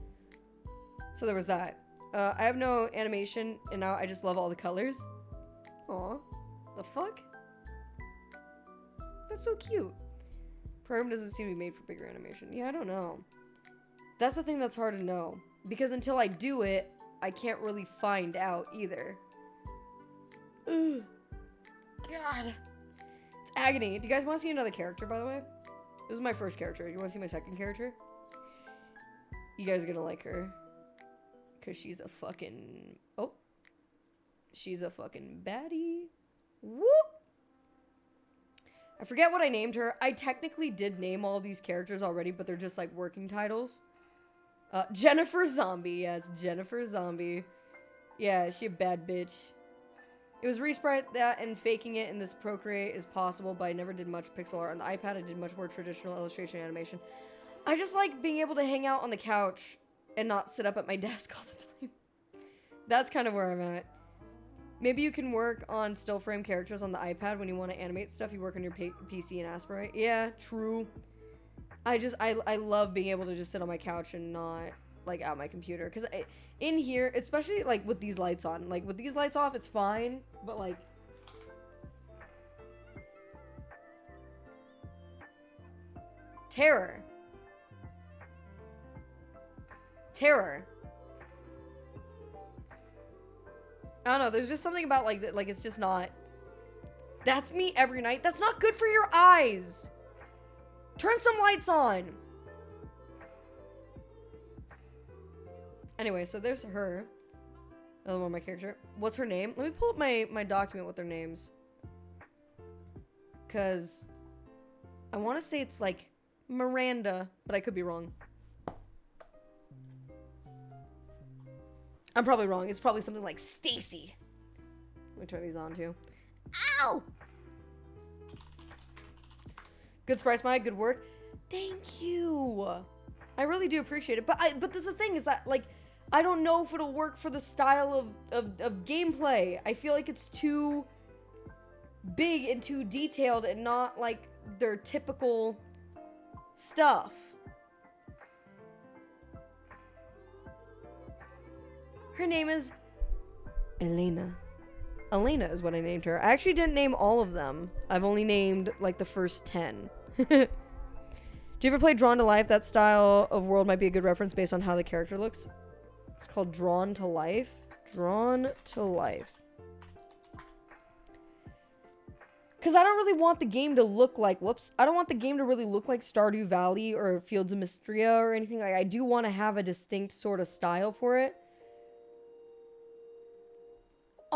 So there was that. I have no animation, and now I just love all the colors. Aw. The fuck? That's so cute. Program doesn't seem to be made for bigger animation. Yeah, I don't know. That's the thing that's hard to know. Because until I do it, I can't really find out either. Ugh. God. It's agony. Do you guys want to see another character, by the way? This is my first character. You want to see my second character? You guys are gonna like her. Because she's a fucking... Oh. She's a fucking baddie. Whoop! I forget what I named her. I technically did name all these characters already, but they're just, like, working titles. Jennifer Zombie. Yes, Jennifer Zombie. Yeah, she a bad bitch. It was Resprite that and faking it in this Procreate is possible, but I never did much pixel art. On the iPad, I did much more traditional illustration animation. I just like being able to hang out on the couch and not sit up at my desk all the time. That's kind of where I'm at. Maybe you can work on still frame characters on the iPad when you want to animate stuff. You work on your PC and aspirate. Yeah, true. I love being able to just sit on my couch and not, like, at my computer. Because in here, especially, like, with these lights on. Like, with these lights off, it's fine. But, like... Terror. Terror. I don't know, there's just something about, like, that, like, it's just not... That's me every night. That's not good for your eyes. Turn some lights on. Anyway, so there's her. Another one of my character. What's her name? Let me pull up my document with their names. Because I want to say it's, like, Miranda, but I could be wrong. I'm probably wrong. It's probably something like Stacy. Let me turn these on too. Ow! Good surprise, Maya. Good work. Thank you. I really do appreciate it. But that's the thing is that, like, I don't know if it'll work for the style of gameplay. I feel like it's too big and too detailed and not like their typical stuff. Her name is Elena. Elena is what I named her. I actually didn't name all of them. I've only named, like, the first 10. Do you ever play Drawn to Life? That style of world might be a good reference based on how the character looks. It's called Drawn to Life. Drawn to Life. Because I don't really want the game to look like... Whoops. I don't want the game to really look like Stardew Valley or Fields of Mystria or anything. Like, I do want to have a distinct sort of style for it.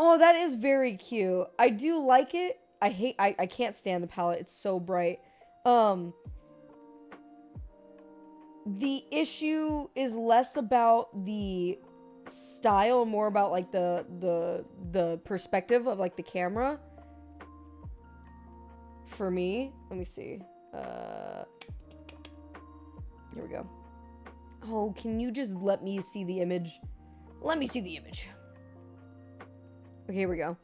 Oh, that is very cute. I do like it. I can't stand the palette. It's so bright. The issue is less about the style, more about, like, the perspective of, like, the camera. For me. Let me see. Here we go. Oh, can you just let me see the image? Let me see the image. Okay, here we go.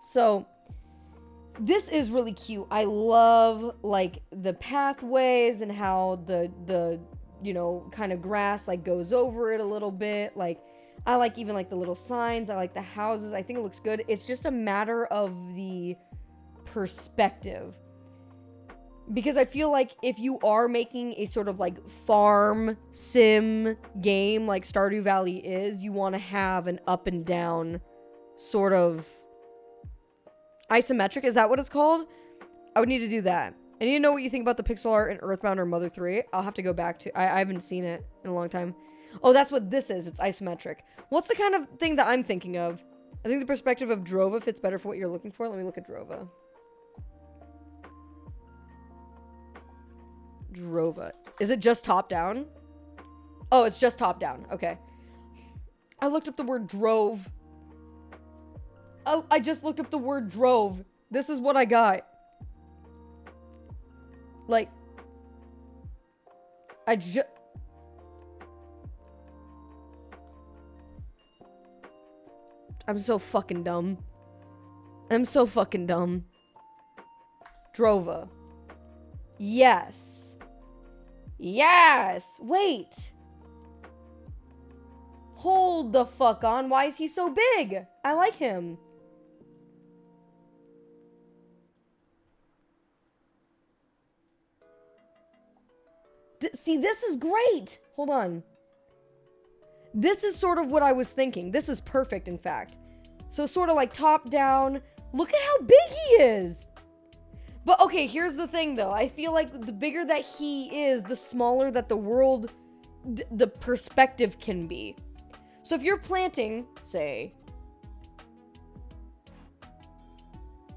So, this is really cute. I love, like, the pathways and how the you know, kind of grass, like, goes over it a little bit. Like, I like even, like, the little signs. I like the houses. I think it looks good. It's just a matter of the perspective. Because I feel like if you are making a sort of, like, farm sim game like Stardew Valley is, you want to have an up and down sort of isometric. Is that what it's called? I would need to do that. I need to know what you think about the pixel art in Earthbound or Mother 3. I'll have to go back to... I haven't seen it in a long time. Oh, that's what this is. It's isometric. What's the kind of thing that I'm thinking of? I think the perspective of Drova fits better for what you're looking for. Let me look at Drova. Drova. Is it just top down? Oh, it's just top down. Okay. I looked up the word drove. Oh, I just looked up the word drove. This is what I got. Like, I'm so fucking dumb. I'm so fucking dumb. Drova. Yes. Yes. Wait. Hold the fuck on. Why is he so big? I like him. See, this is great. Hold on. This is sort of what I was thinking. This is perfect, in fact. So sort of like top down. Look at how big he is. But okay, here's the thing though. I feel like the bigger that he is, the smaller that the world, the perspective can be. So if you're planting, say,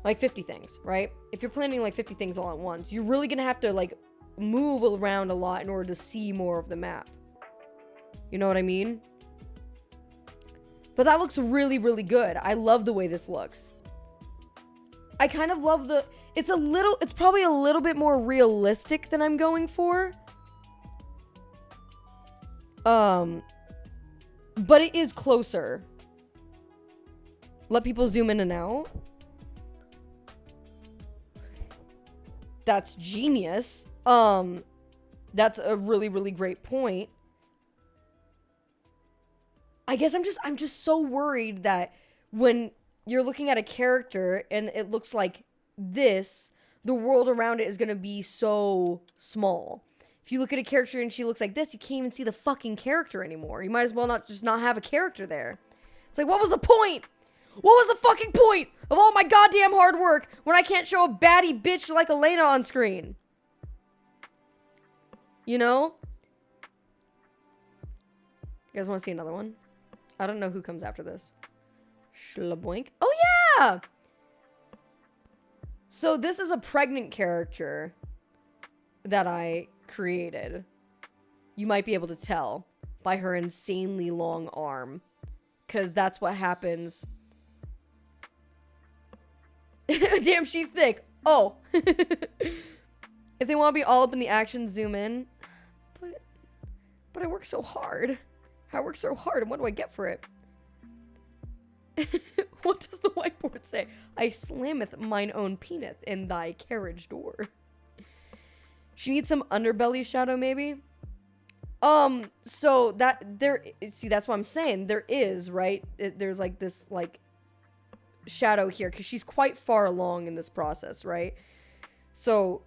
like 50 things, right? If you're planting like 50 things all at once, you're really gonna have to like move around a lot in order to see more of the map. You know what I mean? But that looks really, really good. I love the way this looks. I kind of love the... It's probably a little bit more realistic than I'm going for. But it is closer. Let people zoom in and out. That's genius. That's a really, really great point. I guess I'm just so worried that when you're looking at a character and it looks like this, the world around it is going to be so small. If you look at a character and she looks like this, you can't even see the fucking character anymore. You might as well not have a character there. It's like, what was the point? What was the fucking point of all my goddamn hard work when I can't show a baddie bitch like Elena on screen? You know? You guys want to see another one? I don't know who comes after this. Schlaboink. Oh, yeah! So this is a pregnant character that I created. You might be able to tell by her insanely long arm. Because that's what happens. Damn, she thick. Oh. If they want to be all up in the action, zoom in. But I work so hard. I work so hard, and what do I get for it? What does the whiteboard say? I slammeth mine own peanut in thy carriage door. She needs some underbelly shadow, maybe? So that there, see, that's what I'm saying. There is, right? There's like this, like, shadow here, because she's quite far along in this process, right? So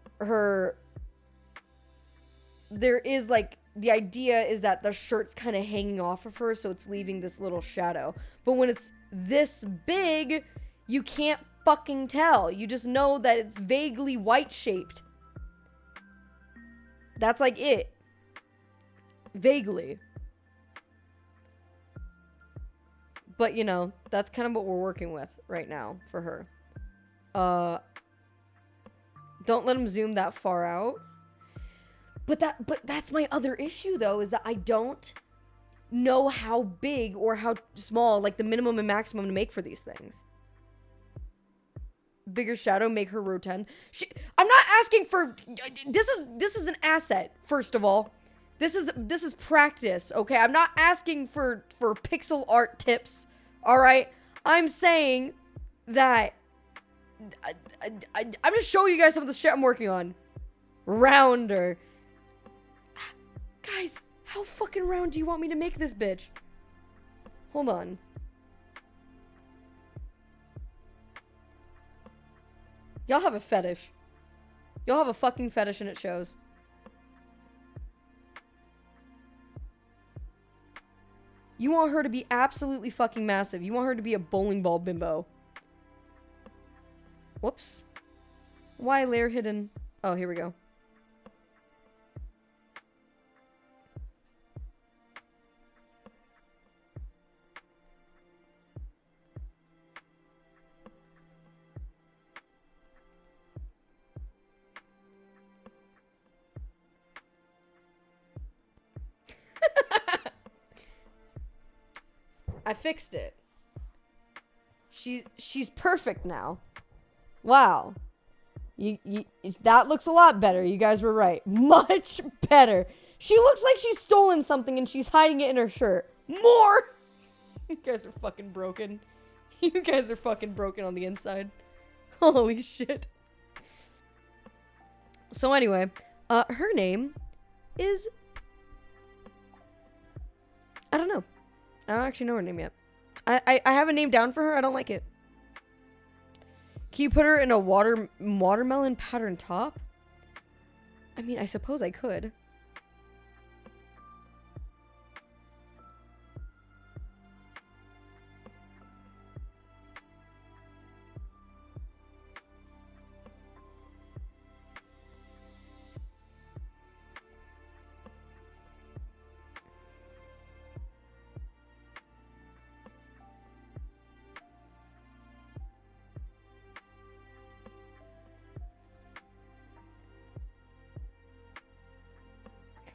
there is, like, the idea is that the shirt's kind of hanging off of her, so it's leaving this little shadow. But when it's this big, you can't fucking tell. You just know that it's vaguely white-shaped. That's, like, it. Vaguely. But, you know, that's kind of what we're working with right now for her. Don't let him zoom that far out. But that's my other issue, though, is that I don't know how big or how small, like, the minimum and maximum to make for these things. Bigger shadow, make her rotund. I'm not asking for... This is an asset, first of all. This is practice, okay? I'm not asking for pixel art tips, all right? I'm saying that... I'm just showing you guys some of the shit I'm working on. Rounder. Guys, how fucking round do you want me to make this bitch? Hold on. Y'all have a fetish. Y'all have a fucking fetish and it shows. You want her to be absolutely fucking massive. You want her to be a bowling ball bimbo. Whoops. Why layer hidden? Oh, here we go. I fixed it. She's perfect now. Wow. That looks a lot better. You guys were right. Much better. She looks like she's stolen something and she's hiding it in her shirt. More! You guys are fucking broken. You guys are fucking broken on the inside. Holy shit. So anyway, her name is... I don't know. I don't actually know her name yet. I have a name down for her. I don't like it. Can you put her in a watermelon pattern top? I mean, I suppose I could.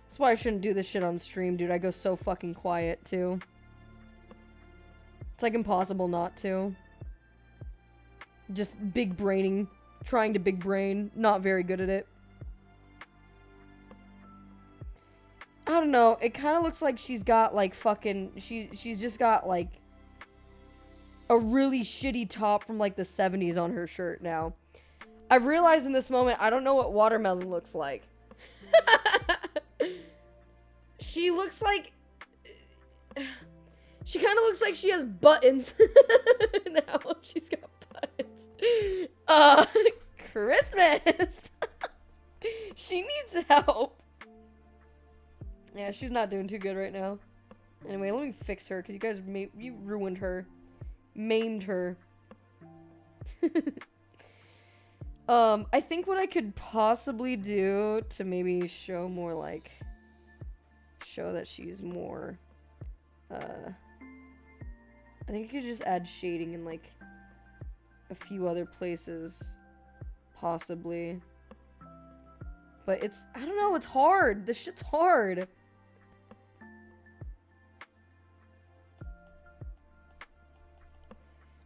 That's why I shouldn't do this shit on stream, dude. I go so fucking quiet, too. It's like impossible not to. Just big braining. Trying to big brain. Not very good at it. I don't know. It kind of looks like she's got, like, fucking... She's just got, like... a really shitty top from like the 70s on her shirt now. I've realized in this moment, I don't know what watermelon looks like. She looks like... She kind of looks like she has buttons. Now she's got buttons. Christmas! She needs help. Yeah, she's not doing too good right now. Anyway, let me fix her, because you guys, you ruined her. Maimed her. I think what I could possibly do to maybe show more, like, show that she's more, I think you could just add shading in, like, a few other places, possibly. But it's, I don't know, it's hard. This shit's hard.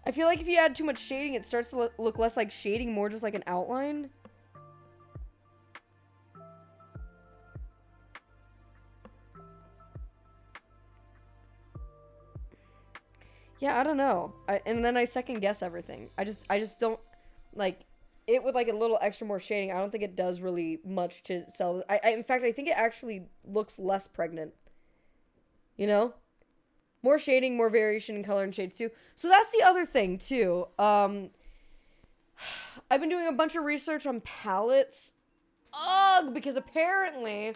I feel like if you add too much shading, it starts to look less like shading, more just like an outline. Yeah, I don't know. And then I second guess everything. I just don't, like, it with like a little extra more shading, I don't think it does really much to sell. In fact, I think it actually looks less pregnant. You know? More shading, more variation in color and shades too. So that's the other thing too. I've been doing a bunch of research on palettes. Ugh, because apparently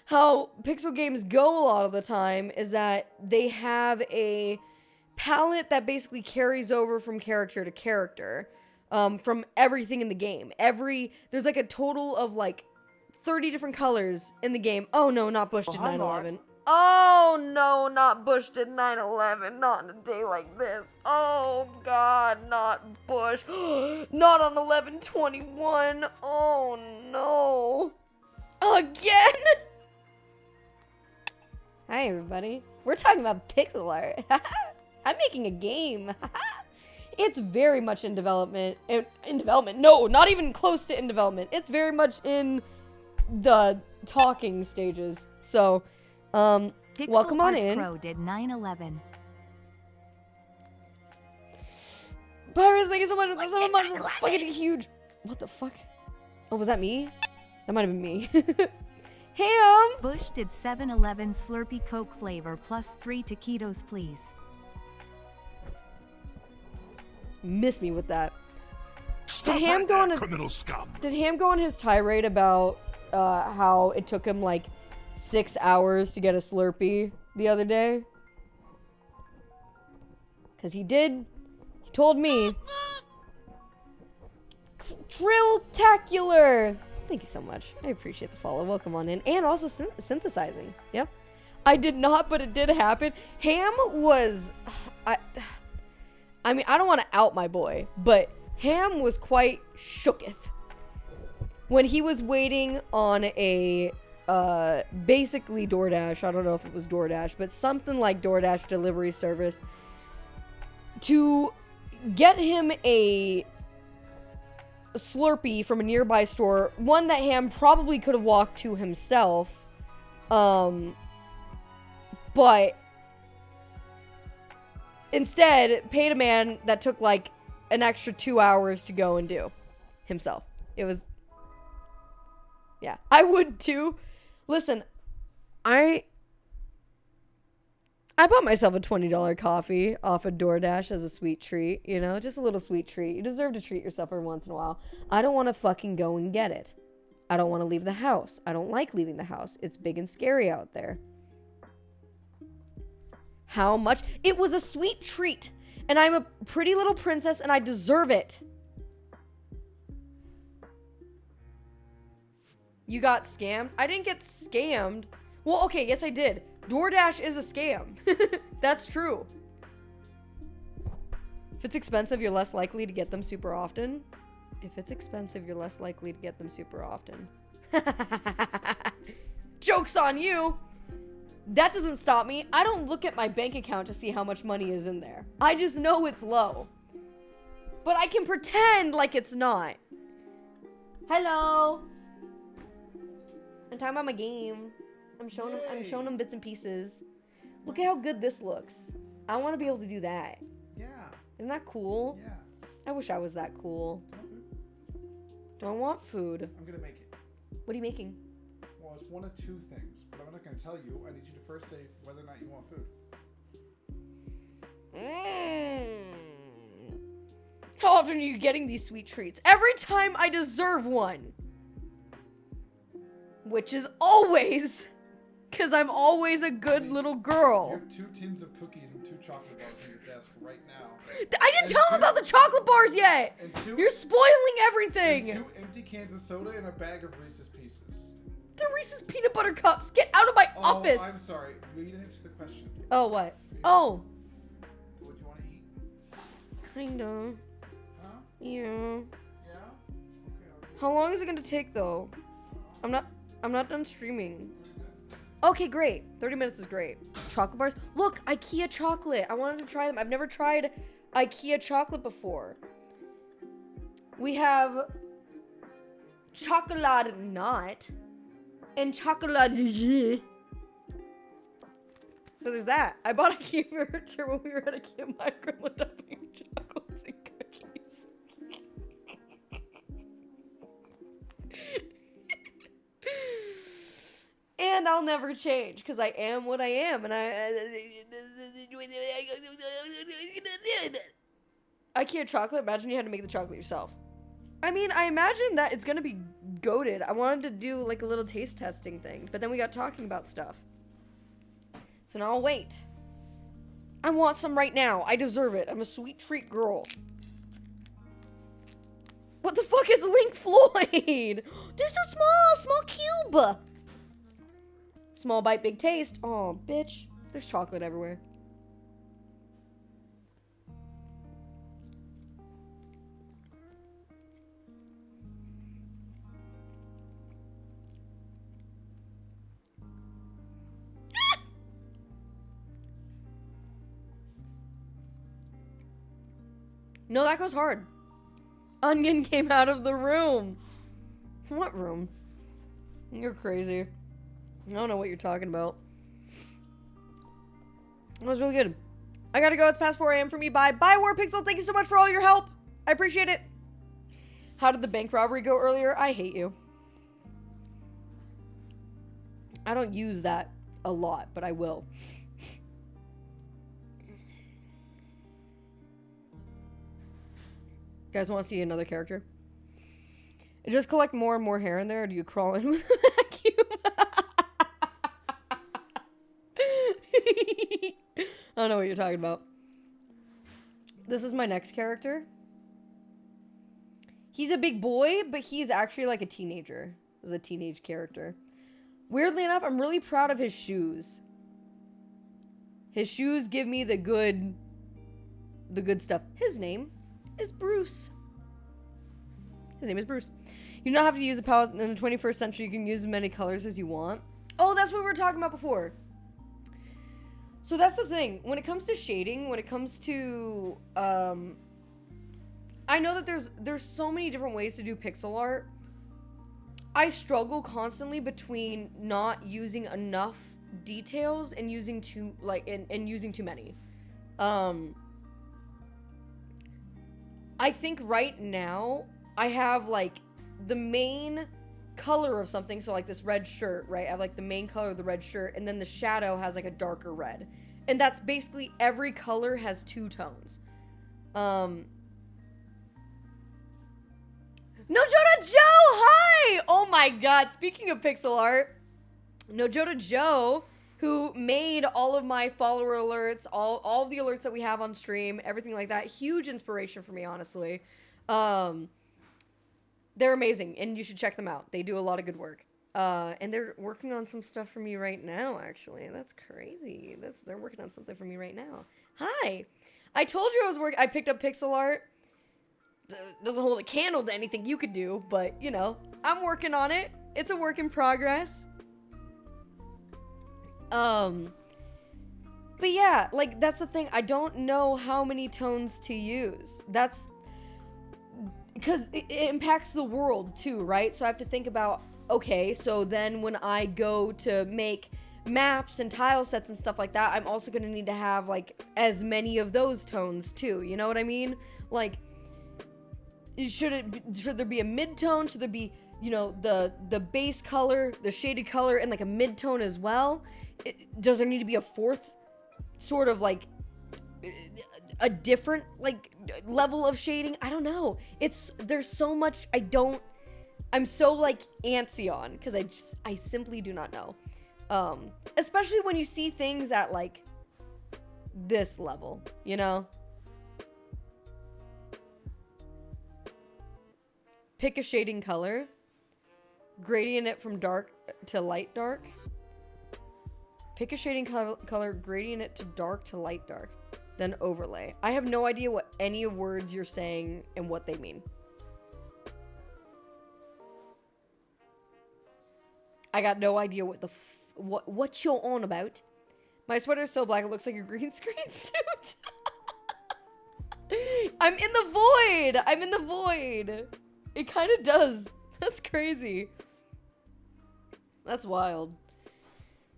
how pixel games go a lot of the time is that they have a palette that basically carries over from character to character. From everything in the game. There's like a total of like 30 different colors in the game. Oh no, not Bush did 9/11. Oh no, not Bush did 9/11. Not on a day like this. Oh god, not Bush. Not on 11/21. Oh no. Again? Hi everybody. We're talking about pixel art. I'm making a game. It's very much in development. In development? No, not even close to in development. It's very much in the talking stages. So, welcome on in. Pro did 9/11. Pirates, thank you so much for the 7 months. It's fucking huge. What the fuck? Oh, was that me? That might have been me. Ham! Bush did 7-Eleven Slurpee Coke flavor plus 3 taquitos, please. Miss me with that. Stop did Ham go on criminal scum. Did Ham go on his tirade about how it took him like 6 hours to get a Slurpee the other day? Cause he did. He told me. Drill-tacular! Thank you so much. I appreciate the follow. Welcome on in. And also synthesizing. Yep. I did not, but it did happen. Ham was... I mean, I don't want to out my boy, but Ham was quite shooketh when he was waiting on a, basically DoorDash. I don't know if it was DoorDash, but something like DoorDash delivery service to get him a Slurpee from a nearby store, one that Ham probably could have walked to himself, but instead paid a man that took like an extra 2 hours to go and do himself. It was, yeah, I would too. Listen, I bought myself a $20 coffee off of DoorDash as a sweet treat, you know, just a little sweet treat. You deserve to treat yourself every once in a while. I don't want to fucking go and get it. I don't want to leave the house. I don't like leaving the house. It's big and scary out there. How much? It was a sweet treat, and I'm a pretty little princess, and I deserve it. You got scammed? I didn't get scammed. Well, okay, yes I did. DoorDash is a scam. That's true. If it's expensive, you're less likely to get them super often. If it's expensive, you're less likely to get them super often. Joke's on you! That doesn't stop me. I don't look at my bank account to see how much money is in there. I just know it's low. But I can pretend like it's not. Hello! I'm talking about my game. I'm showing them bits and pieces. Look at how good this looks. I want to be able to do that. Yeah. Isn't that cool? Yeah. I wish I was that cool. Do I want food? I'm gonna make it. What are you making? Well, it's one of two things, but I'm not gonna tell you. I need you to first say whether or not you want food. How often are you getting these sweet treats? Every time I deserve one. Which is always, because I'm always a good little You girl. have 2 tins of cookies and 2 chocolate bars on your desk right now. I didn't tell him about the chocolate bars yet. You're spoiling everything. And 2 empty cans of soda and a bag of Reese's Pieces. The Reese's peanut butter cups. Get out of my office. I'm sorry. We didn't answer the question. Oh, what? Oh. What do you want to eat? Kinda. Huh? Yeah. Yeah? How long is it gonna take though? I'm not done streaming. Okay, great. 30 minutes is great. Chocolate bars. Look, IKEA chocolate. I wanted to try them. I've never tried IKEA chocolate before. We have chocolate not and chocolate. So there's that. I bought IKEA furniture when we were at IKEA Micro dumping chocolates and cookies. And I'll never change because I am what I am, and IKEA chocolate. Imagine you had to make the chocolate yourself. I mean, I imagine that it's gonna be goated. I wanted to do like a little taste testing thing, but then we got talking about stuff. So now I'll wait. I want some right now. I deserve it. I'm a sweet treat girl. What the fuck is Link Floyd? They're so small. Small cube. Small bite, big taste. Oh, bitch. There's chocolate everywhere. No, that goes hard. Onion came out of the room. What room? You're crazy. I don't know what you're talking about. That was really good. I gotta go. It's past 4 a.m. for me. Bye. Bye, Warpixel. Thank you so much for all your help. I appreciate it. How did the bank robbery go earlier? I hate you. I don't use that a lot, but I will. You guys want to see another character? Just collect more and more hair in there, or do you crawl in with a vacuum? I don't know what you're talking about. This is my next character. He's a big boy, but he's actually like a teenager. He's a teenage character. Weirdly enough, I'm really proud of his shoes. His shoes give me the good stuff. His name is Bruce. His name is Bruce. You don't have to use a palette in the 21st century. You can use as many colors as you want. Oh, that's what we were talking about before. So that's the thing. When it comes to shading, when it comes to, I know that there's so many different ways to do pixel art. I struggle constantly between not using enough details and using too using too many. I think right now I have like the main color of something, so like this red shirt, right? I have like the main color of the red shirt, and then the shadow has like a darker red. And that's basically every color has 2 tones. No Joda Joe, hi! Oh my god, speaking of pixel art, No Joda Joe, who made all of my follower alerts, all of the alerts that we have on stream, everything like that. Huge inspiration for me, honestly. They're amazing, and you should check them out. They do a lot of good work. And they're working on some stuff for me right now, actually. That's crazy. They're working on something for me right now. Hi! I told you I picked up pixel art. Doesn't hold a candle to anything you could do, but, you know, I'm working on it. It's a work in progress. But yeah, like, that's the thing. I don't know how many tones to use. That's because it impacts the world too, right? So I have to think about, okay, so then when I go to make maps and tile sets and stuff like that, I'm also going to need to have like as many of those tones too. You know what I mean? Like, should there be a mid-tone? Should there be, you know, the base color, the shaded color, and like a mid-tone as well? Does there need to be a fourth sort of like a different like level of shading? I don't know. There's so much I'm so like antsy on because I simply do not know. Especially when you see things at like this level, you know? Pick a shading color. Gradient it from dark to light dark. Pick a shading color, gradient it to dark to light dark. Then overlay. I have no idea what any of words you're saying and what they mean. I got no idea what you're on about. My sweater's so black it looks like a green screen suit. I'm in the void. I'm in the void. It kind of does. That's crazy. That's wild.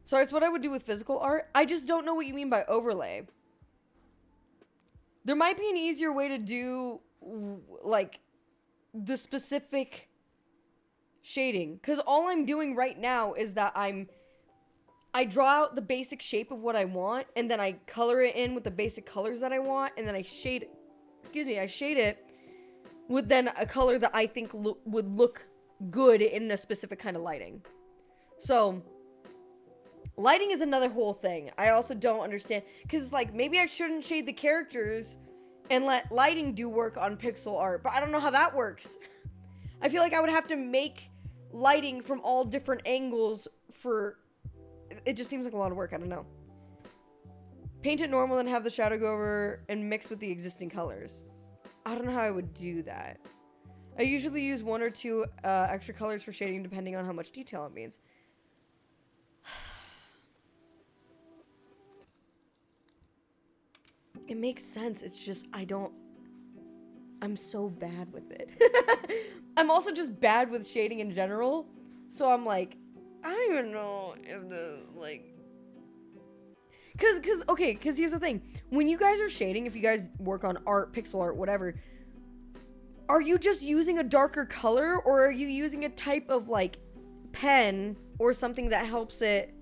Sorry, it's what I would do with physical art. I just don't know what you mean by overlay. There might be an easier way to do, like, the specific shading. Because all I'm doing right now is that I draw out the basic shape of what I want, and then I color it in with the basic colors that I want, and then I shade it with then a color that I think would look good in a specific kind of lighting. So, lighting is another whole thing. I also don't understand, because it's like, maybe I shouldn't shade the characters and let lighting do work on pixel art, but I don't know how that works. I feel like I would have to make lighting from all different angles it just seems like a lot of work, I don't know. Paint it normal and have the shadow go over and mix with the existing colors. I don't know how I would do that. I usually use 1 or 2 extra colors for shading depending on how much detail it means. It makes sense. It's just, I'm so bad with it. I'm also just bad with shading in general. So I'm like, I don't even know if Cause here's the thing. When you guys are shading, if you guys work on art, pixel art, whatever, are you just using a darker color, or are you using a type of like pen or something that helps it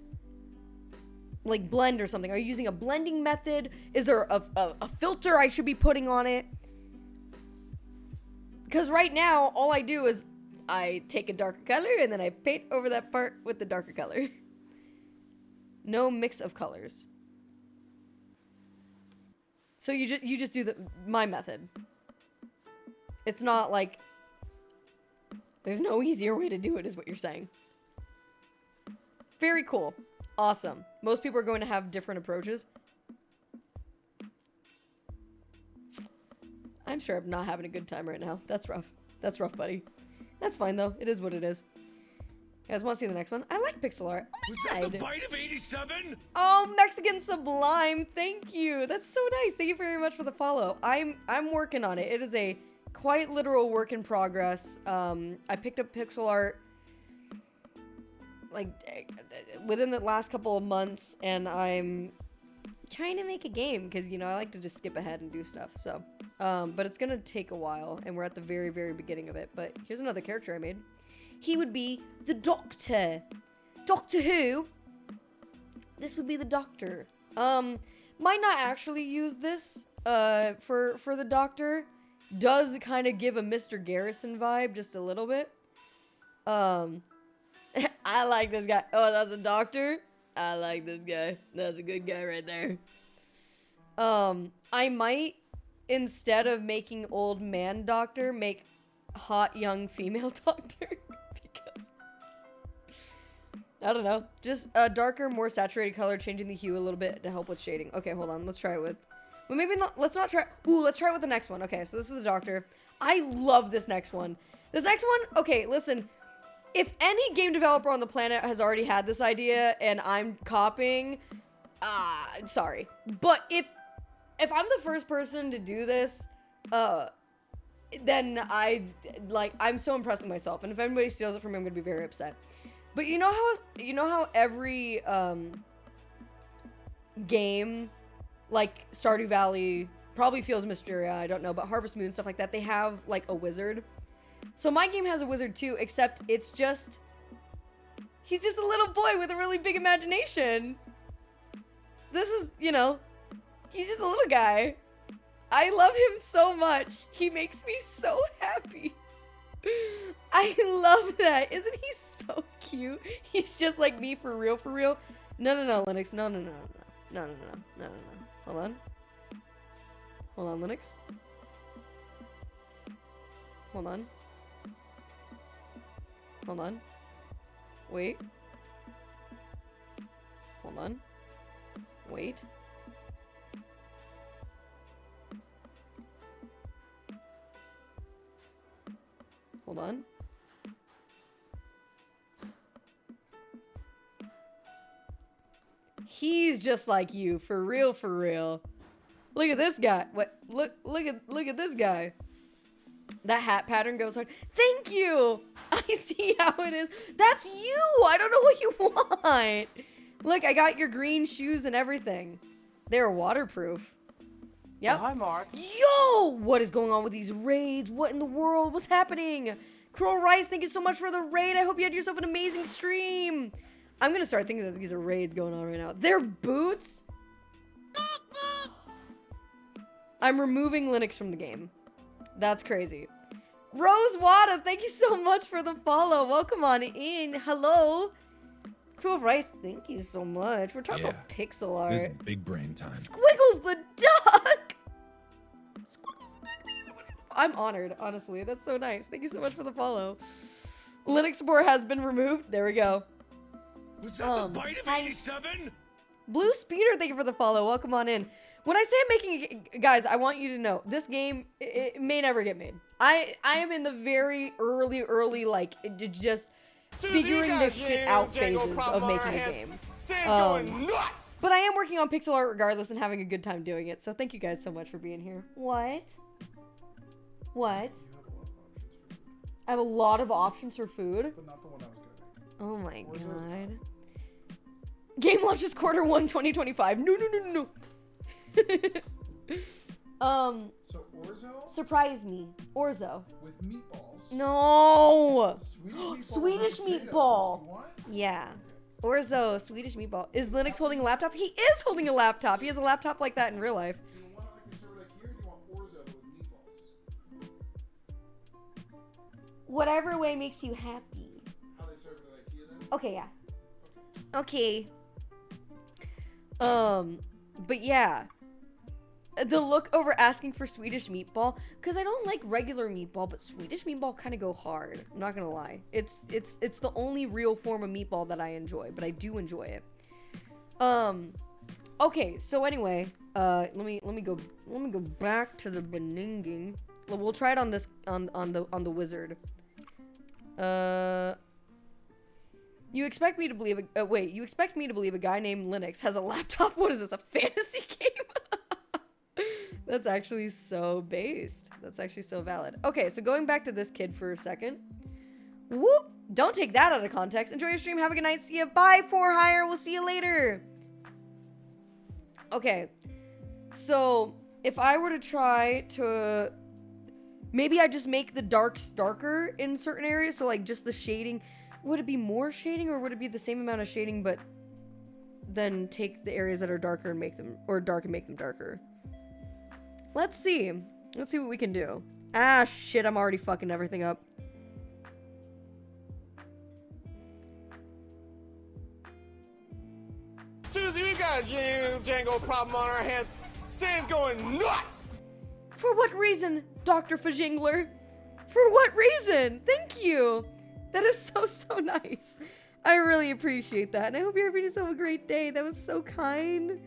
like blend or something? Are you using a blending method? Is there a filter I should be putting on it? Because right now, all I do is I take a darker color and then I paint over that part with the darker color. No mix of colors. So you just do my method. It's not like there's no easier way to do it, is what you're saying. Very cool. Awesome. Most people are going to have different approaches. I'm sure I'm not having a good time right now. That's rough. That's rough, buddy. That's fine, though. It is what it is. You guys want to see the next one? I like pixel art. Oh my God. The bite of 87? Oh, Mexican Sublime. Thank you. That's so nice. Thank you very much for the follow. I'm working on it. It is a quite literal work in progress. I picked up pixel art like within the last couple of months, and I'm trying to make a game because, you know, I like to just skip ahead and do stuff. So, but it's gonna take a while, and we're at the very, very beginning of it. But here's another character I made. He would be the Doctor. Doctor Who. This would be the Doctor. Might not actually use this for the Doctor. Does kind of give a Mr. Garrison vibe just a little bit. I like this guy. Oh, that's a doctor? I like this guy. That's a good guy right there. I might, instead of making old man doctor, make hot young female doctor. Because, I don't know. Just a darker, more saturated color, changing the hue a little bit to help with shading. Okay, hold on. Let's try it with... Well, maybe not. Let's not try... Ooh, let's try it with the next one. Okay, so this is a doctor. I love this next one. This next one... Okay, listen... If any game developer on the planet has already had this idea and I'm copying, sorry. But if I'm the first person to do this, then I'm so impressed with myself. And if anybody steals it from me, I'm going to be very upset. But you know how every game like Stardew Valley probably feels Mysteria, I don't know, but Harvest Moon, stuff like that, they have like a wizard. So my game has a wizard too, except he's just a little boy with a really big imagination. This is, you know, he's just a little guy. I love him so much. He makes me so happy. I love that. Isn't he so cute? He's just like me for real, for real. No, Linux. No. Hold on. Hold on, Linux. Hold on. Hold on. Wait. Hold on. Wait. Hold on. He's just like you, for real, for real. Look at this guy. What? Look at this guy. That hat pattern goes hard. Thank you. I see how it is. That's you. I don't know what you want. Look, I got your green shoes and everything. They're waterproof. Yep. Oh, hi, Mark. Yo! What is going on with these raids? What in the world? What's happening? Crow Rice, thank you so much for the raid. I hope you had yourself an amazing stream. I'm gonna start thinking that these are raids going on right now. They're boots? I'm removing Linux from the game. That's crazy. Rose Wada, thank you so much for the follow. Welcome on in. Hello. Crow Rice, thank you so much. We're talking about pixel art. This is big brain time. Squiggles the duck. Squiggles the duck. Thank you so much for the I'm honored, honestly. That's so nice. Thank you so much for the follow. Linux support has been removed. There we go. Was that the bite of 87? Blue Speeder, thank you for the follow. Welcome on in. When I say I'm making it, guys, I want you to know this game it may never get made. I am in the very early like just figuring this shit out phases of making a game. But I am working on pixel art regardless and having a good time doing it. So thank you guys so much for being here. What? I have a lot of options for food. But not the one I was gonna make. Oh my god. Game launches Q1 2025. No. So Orzo? Surprise me. Orzo. With meatballs. No. Swedish Swedish meatball. Yeah. Orzo, Swedish meatball. Is Linux holding a laptop? He is holding a laptop. He has a laptop like that in real life. Do you want like a server like here? Or do you want Orzo with meatballs? Whatever way makes you happy. How they serve it at IKEA then? Okay, yeah. Okay. But yeah. The look over asking for Swedish meatball, because I don't like regular meatball, but Swedish meatball kind of go hard. I'm not gonna lie. It's the only real form of meatball that I enjoy, but I do enjoy it. Okay, so anyway, let me go back to the beninging. We'll try it on this on the wizard. You expect me to believe you expect me to believe a guy named Linux has a laptop? What is this, a fantasy game? That's actually so based. That's actually so valid. Okay, so going back to this kid for a second. Whoop! Don't take that out of context. Enjoy your stream. Have a good night. See ya. Bye, For Hire. We'll see you later. Okay. So, if I were to try to... Maybe I just make the darks darker in certain areas. So, like, just the shading. Would it be more shading, or would it be the same amount of shading, but then take the areas that are darker and make them... Or dark and make them darker? Let's see. Let's see what we can do. Ah, shit, I'm already fucking everything up. Susie, we got a Django problem on our hands. Sam's going nuts! For what reason, Dr. Fajingler? For what reason? Thank you. That is so nice. I really appreciate that. And I hope you're having yourself a great day. That was so kind.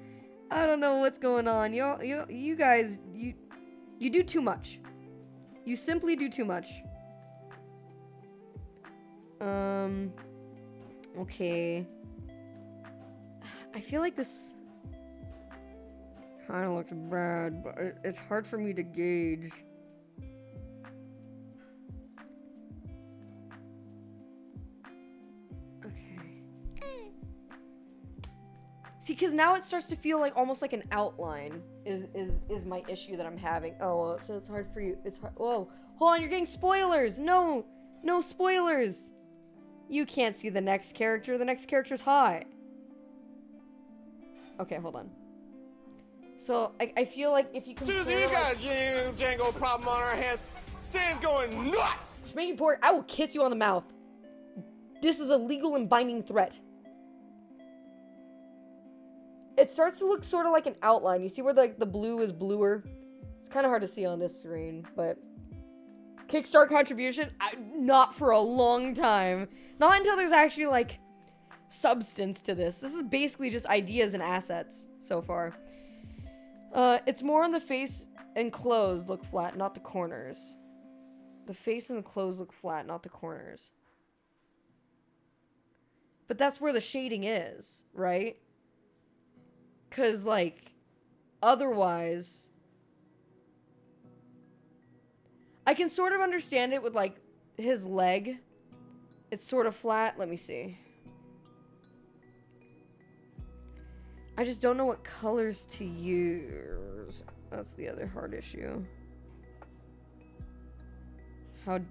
I don't know what's going on. You guys, you do too much. You simply do too much. Okay. I feel like this kind of looks bad, but it's hard for me to gauge. See, because now it starts to feel like almost like an outline is my issue that I'm having. Oh, so it's hard for you. It's hard. Whoa, hold on, you're getting spoilers. No spoilers. You can't see the next character. The next character's hot. Okay, hold on. So I feel like if you compare, Susie, you got a Django problem on our hands. Sam's going nuts. Just make it poor. I will kiss you on the mouth. This is a legal and binding threat. It starts to look sort of like an outline. You see where the blue is bluer? It's kind of hard to see on this screen, but Kickstart contribution? Not for a long time. Not until there's actually, like, substance to this. This is basically just ideas and assets so far. It's more on the face and clothes look flat, not the corners. The face and the clothes look flat, not the corners. But that's where the shading is, right? Because, like, otherwise, I can sort of understand it with, like, his leg. It's sort of flat. Let me see. I just don't know what colors to use. That's the other hard issue. How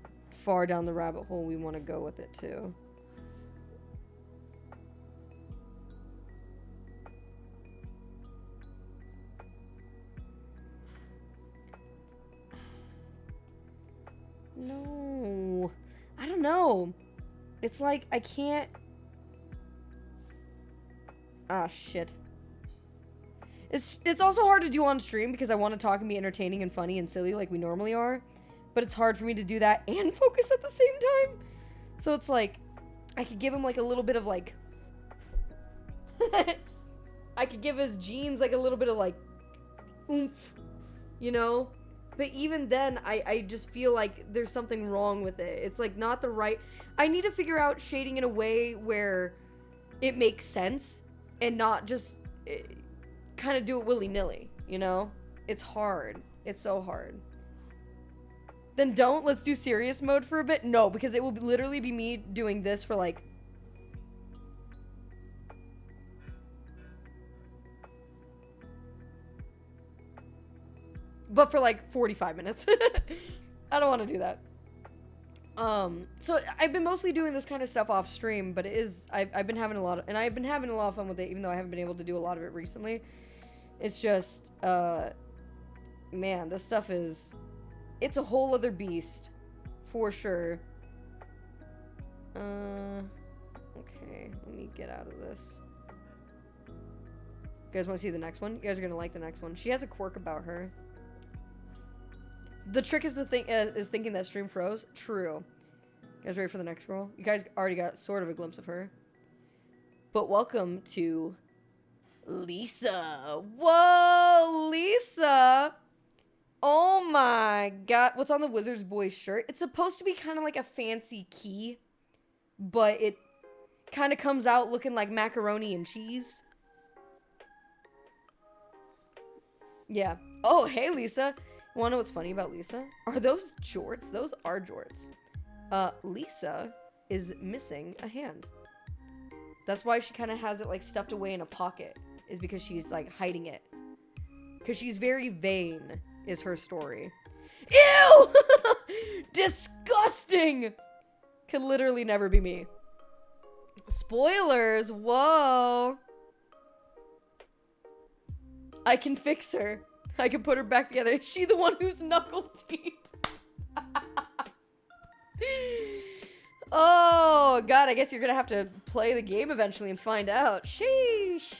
far down the rabbit hole we want to go with it, too. No. I don't know. It's like, I can't... Ah, shit. It's also hard to do on stream because I want to talk and be entertaining and funny and silly like we normally are. But it's hard for me to do that and focus at the same time. So it's like, I could give him like a little bit of like... I could give his jeans like a little bit of like... oomph. You know? But even then, I just feel like there's something wrong with it. It's like not the right... I need to figure out shading in a way where it makes sense and not just kind of do it willy-nilly, you know? It's hard. It's so hard. Then don't. Let's do serious mode for a bit. No, because it will literally be me doing this for like... but for like 45 minutes. I don't want to do that. So I've been mostly doing this kind of stuff off stream, but it is, I've been having a lot of fun with it, even though I haven't been able to do a lot of it recently. It's just, man, this stuff is, it's a whole other beast, for sure. Okay, let me get out of this. You guys want to see the next one? You guys are gonna like the next one. She has a quirk about her. The trick is to think is thinking that stream froze. True. You guys ready for the next girl? You guys already got sort of a glimpse of her. But welcome to Lisa. Whoa, Lisa. Oh my god. What's on the Wizard's Boy shirt? It's supposed to be kind of like a fancy key, but it kind of comes out looking like macaroni and cheese. Yeah. Oh, hey, Lisa. You wanna know what's funny about Lisa? Are those jorts? Those are jorts. Lisa is missing a hand. That's why she kind of has it like stuffed away in a pocket. Is because she's like hiding it. Because she's very vain, is her story. Ew! Disgusting! Could literally never be me. Spoilers! Whoa! I can fix her. I can put her back together. Is she the one who's knuckle deep? Oh, God. I guess you're going to have to play the game eventually and find out. Sheesh.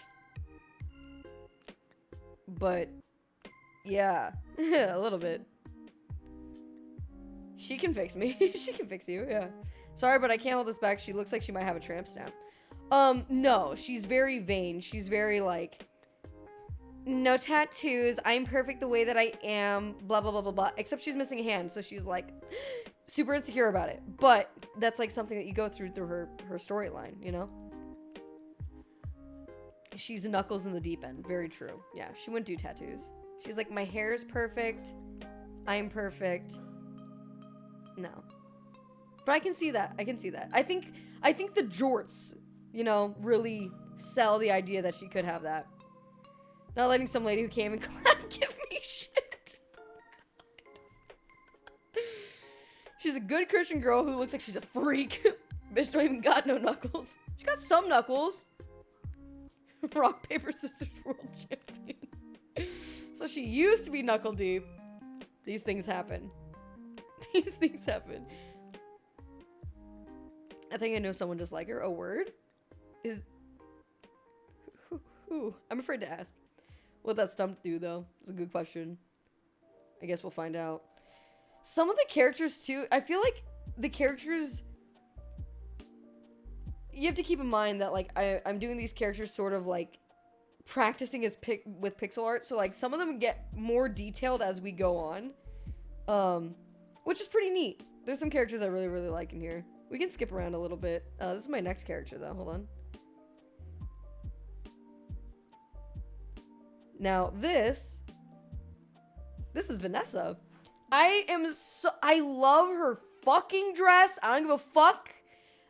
But, yeah. A little bit. She can fix me. She can fix you, yeah. Sorry, but I can't hold this back. She looks like she might have a tramp stamp. No. She's very vain. She's very, like... no tattoos. I'm perfect the way that I am. Blah, blah, blah, blah, blah. Except she's missing a hand, so she's, like, super insecure about it. But that's, like, something that you go through her storyline, you know? She's Knuckles in the deep end. Very true. Yeah, she wouldn't do tattoos. She's like, my hair is perfect. I'm perfect. No. But I can see that. I can see that. I think the jorts you know, really sell the idea that she could have that. Not letting some lady who came and clapped give me shit. She's a good Christian girl who looks like she's a freak. Bitch don't even got no knuckles. She got some knuckles. Rock, paper, scissors world champion. So she used to be knuckle deep. These things happen. These things happen. I think I know someone just like her. A word? Is... Who? I'm afraid to ask. What that stump do, though? It's a good question. I guess we'll find out. Some of the characters, too, I feel like the characters... You have to keep in mind that, like, I'm doing these characters sort of, like, practicing with pixel art. So, like, some of them get more detailed as we go on. Which is pretty neat. There's some characters I really, really like in here. We can skip around a little bit. This is my next character, though. Hold on. Now, this is Vanessa. I love her fucking dress. I don't give a fuck.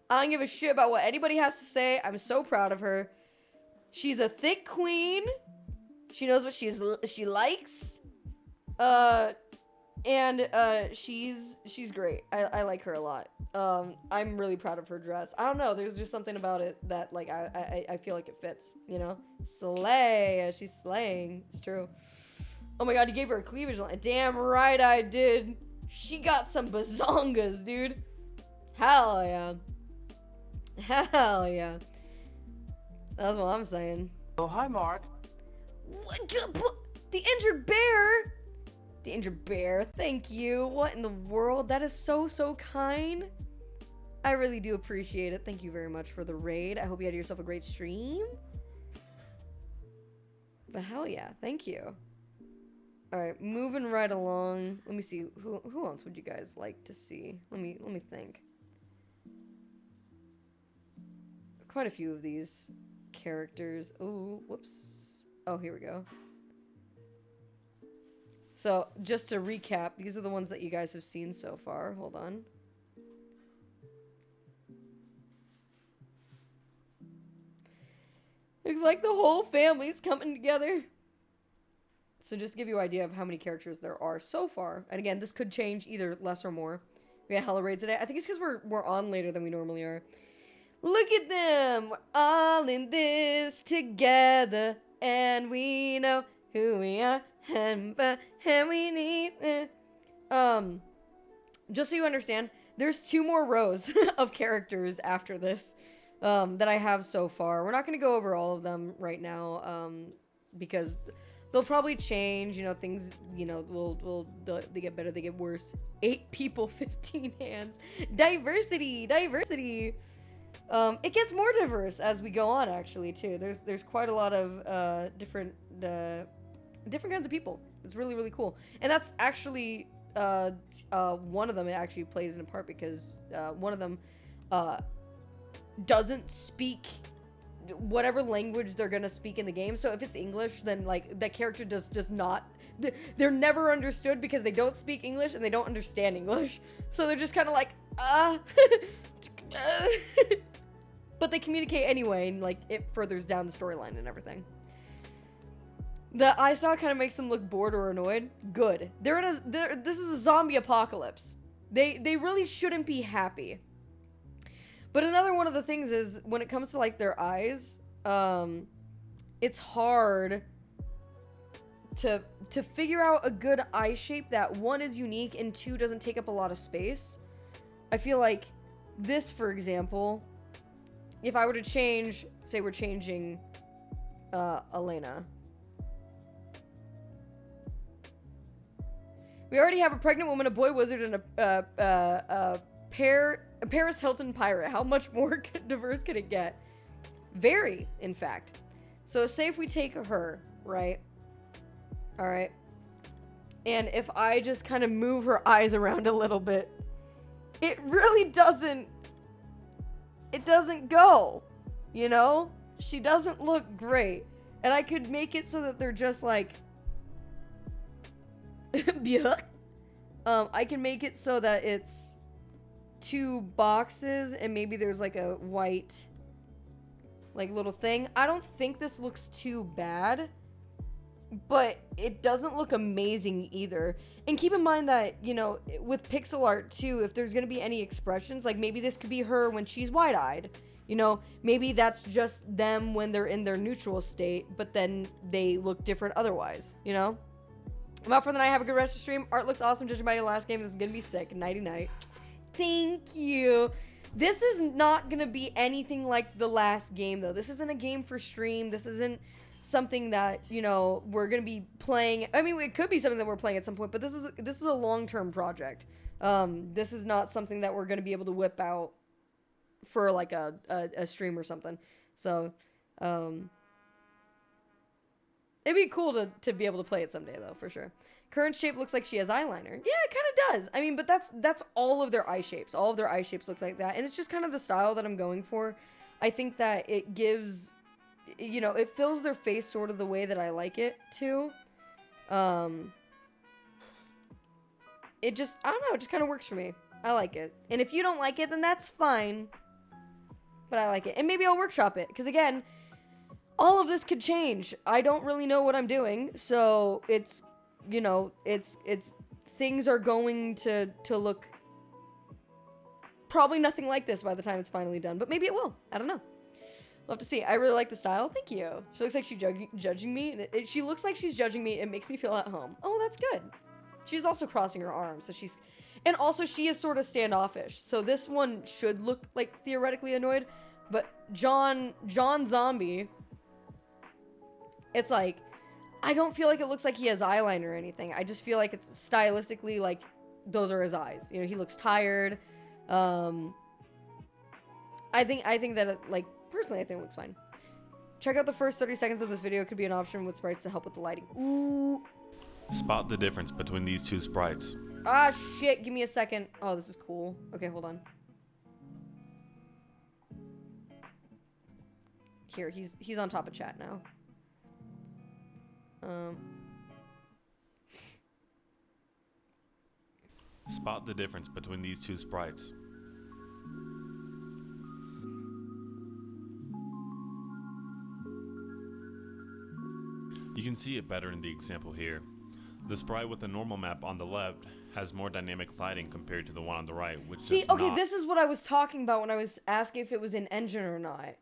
I don't give a shit about what anybody has to say. I'm so proud of her. She's a thick queen. She knows what she likes. She's great. I like her a lot. I'm really proud of her dress. I don't know. There's just something about it that, like, I feel like it fits, you know? Slay. She's slaying. It's true. Oh my god, you gave her a cleavage line. Damn right I did. She got some bazongas, dude. Hell yeah. Hell yeah. That's what I'm saying. Oh, hi, Mark. What? The injured bear? The injured bear, thank you. What in the world? That is so, so kind. I really do appreciate it. Thank you very much for the raid. I hope you had yourself a great stream. But hell yeah, thank you. Alright, moving right along. Let me see. Who else would you guys like to see? Let me think. Quite a few of these characters. Oh, whoops. Oh, here we go. So, just to recap, these are the ones that you guys have seen so far. Hold on. Looks like the whole family's coming together. So just to give you an idea of how many characters there are so far. And again, this could change either less or more. We got hella raids today. I think it's because we're on later than we normally are. Look at them! We're all in this together. And we know who we are. And we need just so you understand, there's 2 more rows of characters after this that I have so far. We're not going to go over all of them right now because they'll probably change, you know, things, you know, they get better, they get worse. 8 people, 15 hands. Diversity. It gets more diverse as we go on, actually, too. There's quite a lot of different kinds of people. It's really, really cool. And that's actually one of them. It actually plays in a part because one of them doesn't speak whatever language they're gonna speak in the game. So if it's English, then like that character does not. They're never understood because they don't speak English and they don't understand English. So they're just kind of like but they communicate anyway, and like it furthers down the storyline and everything. The eye style kind of makes them look bored or annoyed. Good. This is a zombie apocalypse. They really shouldn't be happy. But another one of the things is when it comes to like their eyes, it's hard to figure out a good eye shape that 1 is unique and 2 doesn't take up a lot of space. I feel like this, for example, if I were to change, say we're changing Elena. We already have a pregnant woman, a boy wizard, and a Paris Hilton pirate. How much more diverse can it get? Very, in fact. So say if we take her, right? Alright. And if I just kind of move her eyes around a little bit, it really doesn't go, you know? She doesn't look great. And I could make it so that they're just like I can make it so that it's 2 boxes and maybe there's like a white like little thing. I don't think this looks too bad, but it doesn't look amazing either. And keep in mind that, you know, with pixel art too, if there's gonna be any expressions, like maybe this could be her when she's wide-eyed. You know, maybe that's just them when they're in their neutral state, but then they look different otherwise, you know? I'm out for the night. Have a good rest of the stream. Art looks awesome. Judging by your last game, this is gonna be sick. Nighty night. Thank you. This is not gonna be anything like the last game, though. This isn't a game for stream. This isn't something that, you know, we're gonna be playing. I mean, it could be something that we're playing at some point, but this is a long-term project. This is not something that we're gonna be able to whip out for like a stream or something. So, it'd be cool to be able to play it someday, though, for sure. Current shape looks like she has eyeliner. Yeah, it kind of does. I mean, but that's all of their eye shapes. All of their eye shapes look like that. And it's just kind of the style that I'm going for. I think that it gives, you know, it fills their face sort of the way that I like it to. It just, I don't know, it just kind of works for me. I like it. And if you don't like it, then that's fine. But I like it. And maybe I'll workshop it. Because again, all of this could change. I don't really know what I'm doing. So it's, you know, it's things are going to look probably nothing like this by the time it's finally done. But maybe it will. I don't know. We'll have to see. I really like the style. Thank you. She looks like she's judging me. And she looks like she's judging me. It makes me feel at home. Oh, that's good. She's also crossing her arms. So she's... And also, she is sort of standoffish. So this one should look, like, theoretically annoyed. But John Zombie... It's like... I don't feel like it looks like he has eyeliner or anything. I just feel like it's stylistically, like, those are his eyes. You know, he looks tired. I think that, like, personally, I think it looks fine. Check out the first 30 seconds of this video. It could be an option with sprites to help with the lighting. Ooh. Spot the difference between these two sprites. Ah, shit. Give me a second. Oh, this is cool. Okay, hold on. Here, he's on top of chat now. Spot the difference between these two sprites. You can see it better in the example here. The sprite with the normal map on the left has more dynamic lighting compared to the one on the right, which See, okay, this is what I was talking about when I was asking if it was in engine or not.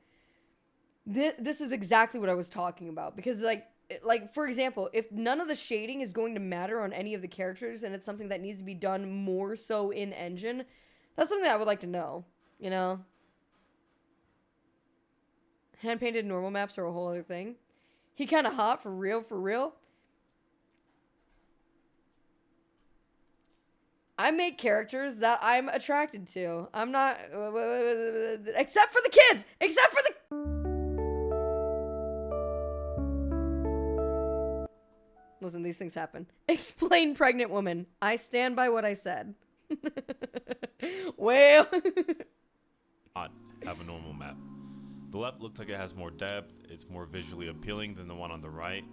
This is exactly what I was talking about. Because, like, for example, if none of the shading is going to matter on any of the characters and it's something that needs to be done more so in engine, that's something I would like to know, you know? Hand-painted normal maps are a whole other thing. He kind of hot, for real, for real. I make characters that I'm attracted to. I'm not... except for the kids! Except for the... Listen, these things happen. Explain, pregnant woman. I stand by what I said. Well... have a normal map. The left looks like it has more depth, it's more visually appealing than the one on the right,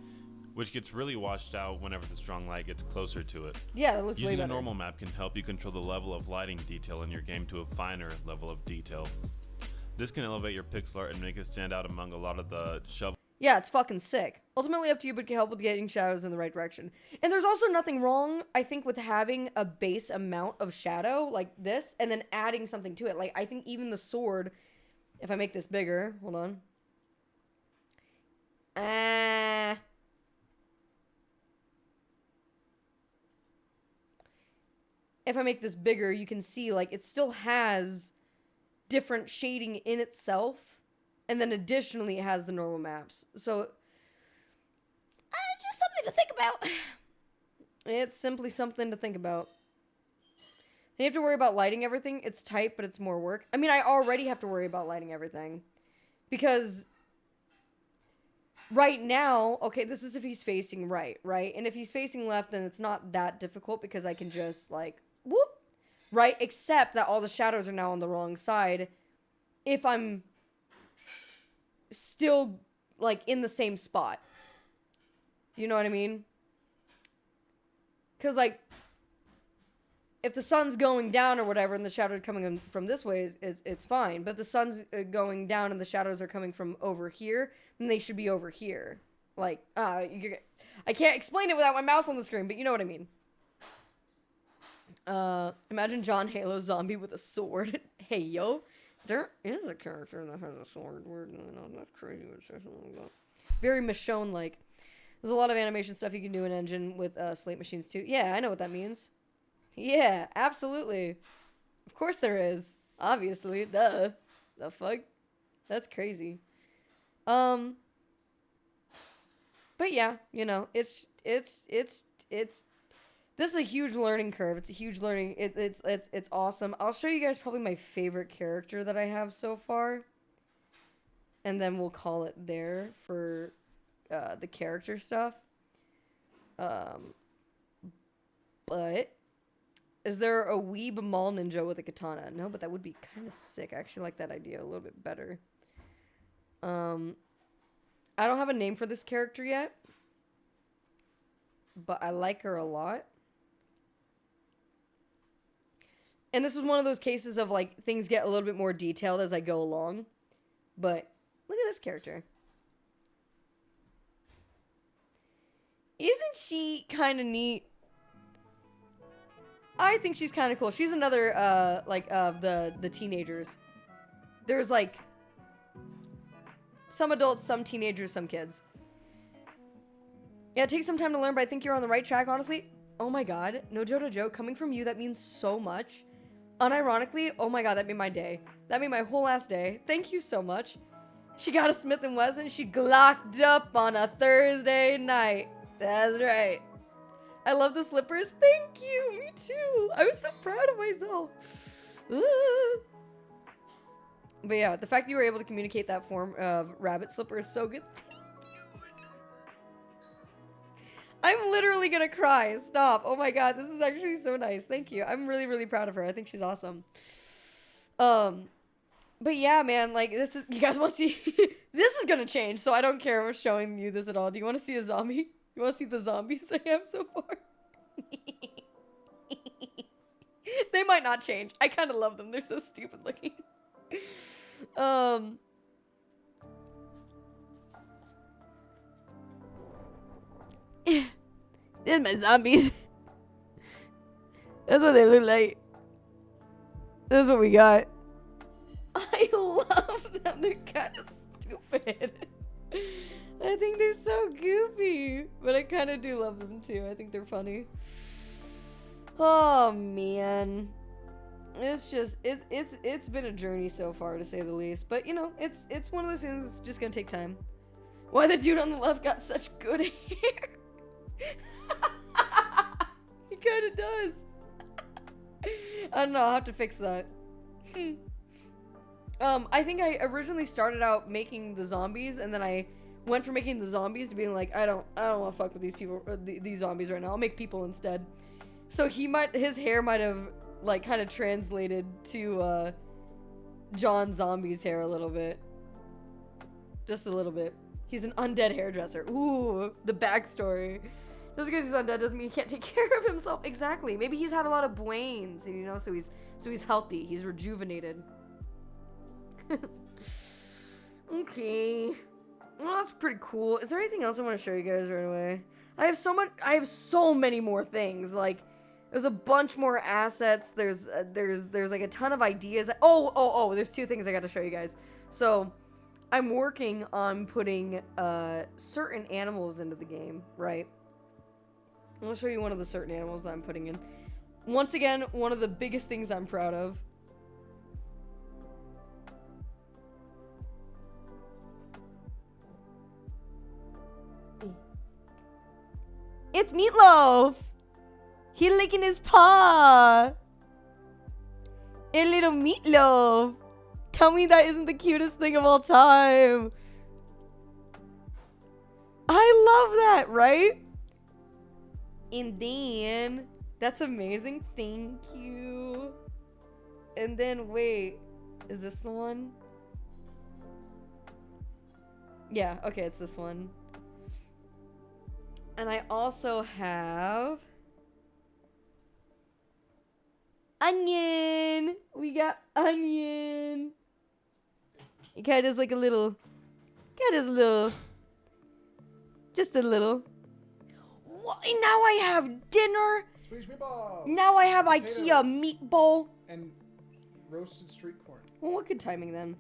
which gets really washed out whenever the strong light gets closer to it. Yeah, that looks way better. Using a normal map can help you control the level of lighting detail in your game to a finer level of detail. This can elevate your pixel art and make it stand out among a lot of the shovel. Yeah, it's fucking sick. Ultimately up to you, but can help with getting shadows in the right direction. And there's also nothing wrong, I think, with having a base amount of shadow like this and then adding something to it. Like, I think even the sword, if I make this bigger, hold on. If I make this bigger, you can see, like, it still has different shading in itself. And then additionally, it has the normal maps. So, it's just something to think about. It's simply something to think about. And you have to worry about lighting everything. It's tight, but it's more work. I mean, I already have to worry about lighting everything. Because right now, okay, this is if he's facing right? And if he's facing left, then it's not that difficult because I can just, like, whoop, right? Except that all the shadows are now on the wrong side. If I'm still, like, in the same spot. You know what I mean? Because, like, if the sun's going down or whatever and the shadows coming in from this way, it's fine. But if the sun's going down and the shadows are coming from over here, then they should be over here. Like, I can't explain it without my mouse on the screen, but you know what I mean. Imagine John Halo zombie with a sword. Hey, yo. There is a character that has a sword. That's crazy. Very Michonne-like. There's a lot of animation stuff you can do in Engine with slate machines, too. Yeah, I know what that means. Yeah, absolutely. Of course there is. Obviously. Duh. The fuck? That's crazy. But yeah, you know, it's this is a huge learning curve. It's a huge learning. It's awesome. I'll show you guys probably my favorite character that I have so far. And then we'll call it there for the character stuff. But is there a weeb mall ninja with a katana? No, but that would be kind of sick. I actually like that idea a little bit better. I don't have a name for this character yet, but I like her a lot. And this is one of those cases of, like, things get a little bit more detailed as I go along. But look at this character. Isn't she kind of neat? I think she's kind of cool. She's another, the teenagers. There's, like, some adults, some teenagers, some kids. Yeah, it takes some time to learn, but I think you're on the right track, honestly. Oh my god. No Joe to Joe, coming from you, that means so much. Unironically, oh my god, that made my day. That made my whole ass day. Thank you so much. She got a Smith & Wesson. She glocked up on a Thursday night. That's right. I love the slippers. Thank you. Me too. I was so proud of myself. Ooh. But yeah, the fact that you were able to communicate that form of rabbit slipper is so good. I'm literally gonna cry. Stop. Oh my god, this is actually so nice. Thank you. I'm really, really proud of her. I think she's awesome. But yeah, man, like, this is, you guys want to see, this is gonna change, so I don't care if I'm showing you this at all. Do you want to see a zombie? You want to see the zombies I have so far? They might not change. I kind of love them. They're so stupid looking. There's my zombies. That's what they look like. That's what we got. I love them. They're kind of stupid. I think they're so goofy. But I kind of do love them too. I think they're funny. Oh, man. It's just, it's been a journey so far, to say the least. But, you know, it's one of those things that's just gonna take time. Why the dude on the left got such good hair? He kind of does. I don't know, I'll have to fix that. I think I originally started out making the zombies, and then I went from making the zombies to being like, I don't want to fuck with these people, these zombies right now. I'll make people instead. So his hair might have, like, kind of translated to, John Zombie's hair a little bit. Just a little bit. He's an undead hairdresser. Ooh, the backstory. Just because he's undead doesn't mean he can't take care of himself. Exactly. Maybe he's had a lot of brains, you know, so he's healthy. He's rejuvenated. Okay. Well, that's pretty cool. Is there anything else I want to show you guys right away? I have so many more things. Like, there's a bunch more assets. There's like a ton of ideas. Oh, there's two things I got to show you guys. So, I'm working on putting certain animals into the game, right? I'm gonna show you one of the certain animals that I'm putting in. Once again, one of the biggest things I'm proud of. It's Meatloaf! He licking his paw! A little Meatloaf! Tell me that isn't the cutest thing of all time! I love that, right? And then, that's amazing. Thank you. And then, wait. Is this the one? Yeah, okay, it's this one. And I also have... Onion. We got Onion. He kind of does like a little, just a little. What? Now I have dinner. Swedish meatballs. Now I have Potatoes. IKEA meatball. And roasted street corn. Well, what good timing then?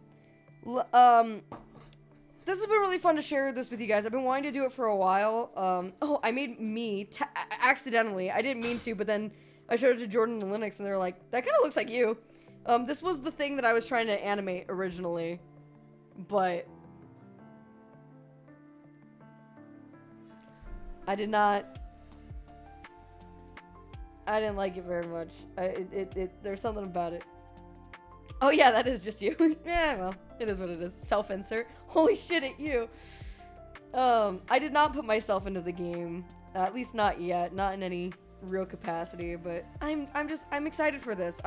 This has been really fun to share this with you guys. I've been wanting to do it for a while. Oh, I made me accidentally. I didn't mean to, but then I showed it to Jordan and Linux, and they're like, "That kind of looks like you." This was the thing that I was trying to animate originally, but I didn't like it very much. There's something about it. Oh yeah, that is just you. Yeah, well, it is what it is. Self-insert. Holy shit, at you. I did not put myself into the game. At least not yet. Not in any real capacity, but I'm excited for this.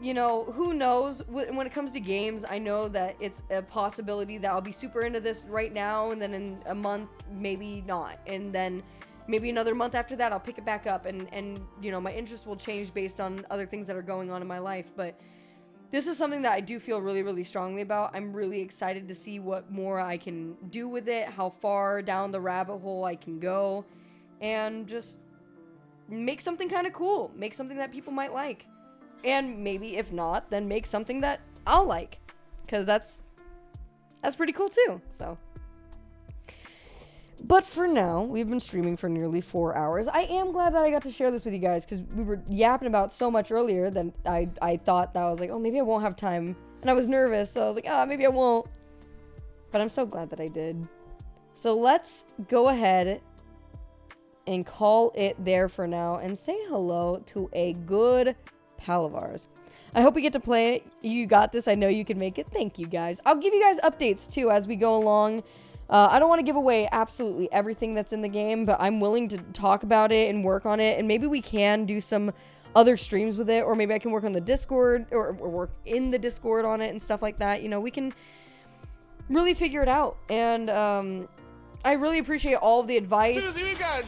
You know, who knows? When it comes to games, I know that it's a possibility that I'll be super into this right now, and then in a month, maybe not. And then maybe another month after that, I'll pick it back up, and you know, my interest will change based on other things that are going on in my life. But this is something that I do feel really, really strongly about. I'm really excited to see what more I can do with it, how far down the rabbit hole I can go, and just make something kind of cool. Make something that people might like. And maybe if not, then make something that I'll like. Because that's pretty cool too. So. But for now, we've been streaming for nearly 4 hours. I am glad that I got to share this with you guys, because we were yapping about so much earlier that I thought that I was like, oh, maybe I won't have time. And I was nervous, so I was like, maybe I won't. But I'm so glad that I did. So let's go ahead and call it there for now and say hello to a good pal of ours. I hope we get to play it. You got this. I know you can make it. Thank you, guys. I'll give you guys updates, too, as we go along. I don't want to give away absolutely everything that's in the game, but I'm willing to talk about it and work on it, and maybe we can do some other streams with it, or maybe I can work on the Discord, or work in the Discord on it and stuff like that. You know, we can really figure it out, and I really appreciate all of the advice. Susie, we got a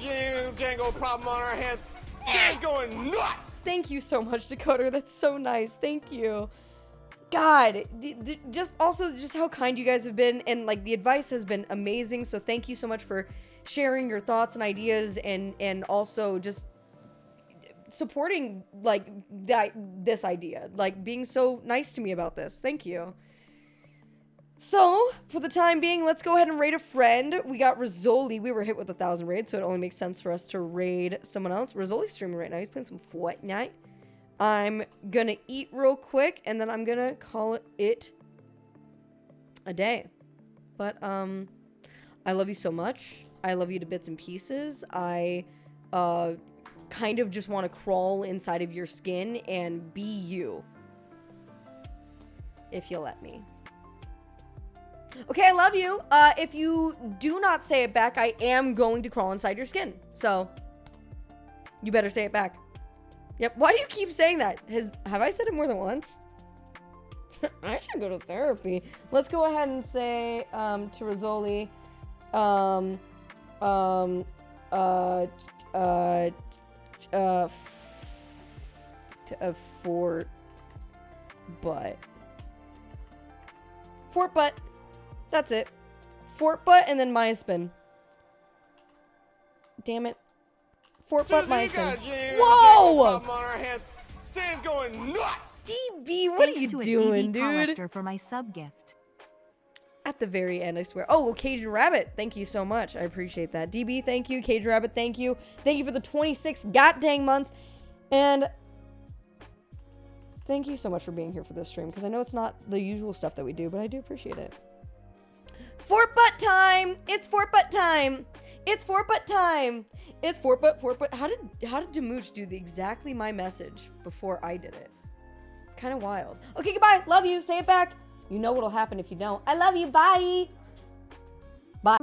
Django problem on our hands. Sarah's going nuts! Thank you so much, Dakota. That's so nice. Thank you. God, just how kind you guys have been, and like the advice has been amazing. So thank you so much for sharing your thoughts and ideas, and also just supporting like this idea, like being so nice to me about this. Thank you. So for the time being, let's go ahead and raid a friend. We got Rizzoli. We were hit with 1,000 raids, so it only makes sense for us to raid someone else. Rizzoli's streaming right now. He's playing some Fortnite. I'm gonna eat real quick, and then I'm gonna call it a day. But, I love you so much. I love you to bits and pieces. I, kind of just want to crawl inside of your skin and be you. If you'll let me. Okay, I love you. If you do not say it back, I am going to crawl inside your skin. So, you better say it back. Yep, why do you keep saying that? Have I said it more than once? I should go to therapy. Let's go ahead and say, to Rizzoli, Fort Butt. Fort Butt. That's it. Fort Butt and then Maya Spin. Damn it. Fort Butt, Maya Spin. Whoa! Problem on our hands. Sarah's going nuts! DB, what are you doing, dude? For my sub gift. At the very end, I swear. Oh, well, Cajun Rabbit, thank you so much. I appreciate that. DB, thank you. Cajun Rabbit, thank you. Thank you for the 26 goddamn months. And thank you so much for being here for this stream, because I know it's not the usual stuff that we do, but I do appreciate it. Fort Butt time! It's Fort Butt time! It's Fort Butt time! It's Fort Butt, Fort Butt. How did Demooch do exactly my message before I did it? Kind of wild. Okay, goodbye. Love you. Say it back. You know what'll happen if you don't. I love you. Bye. Bye.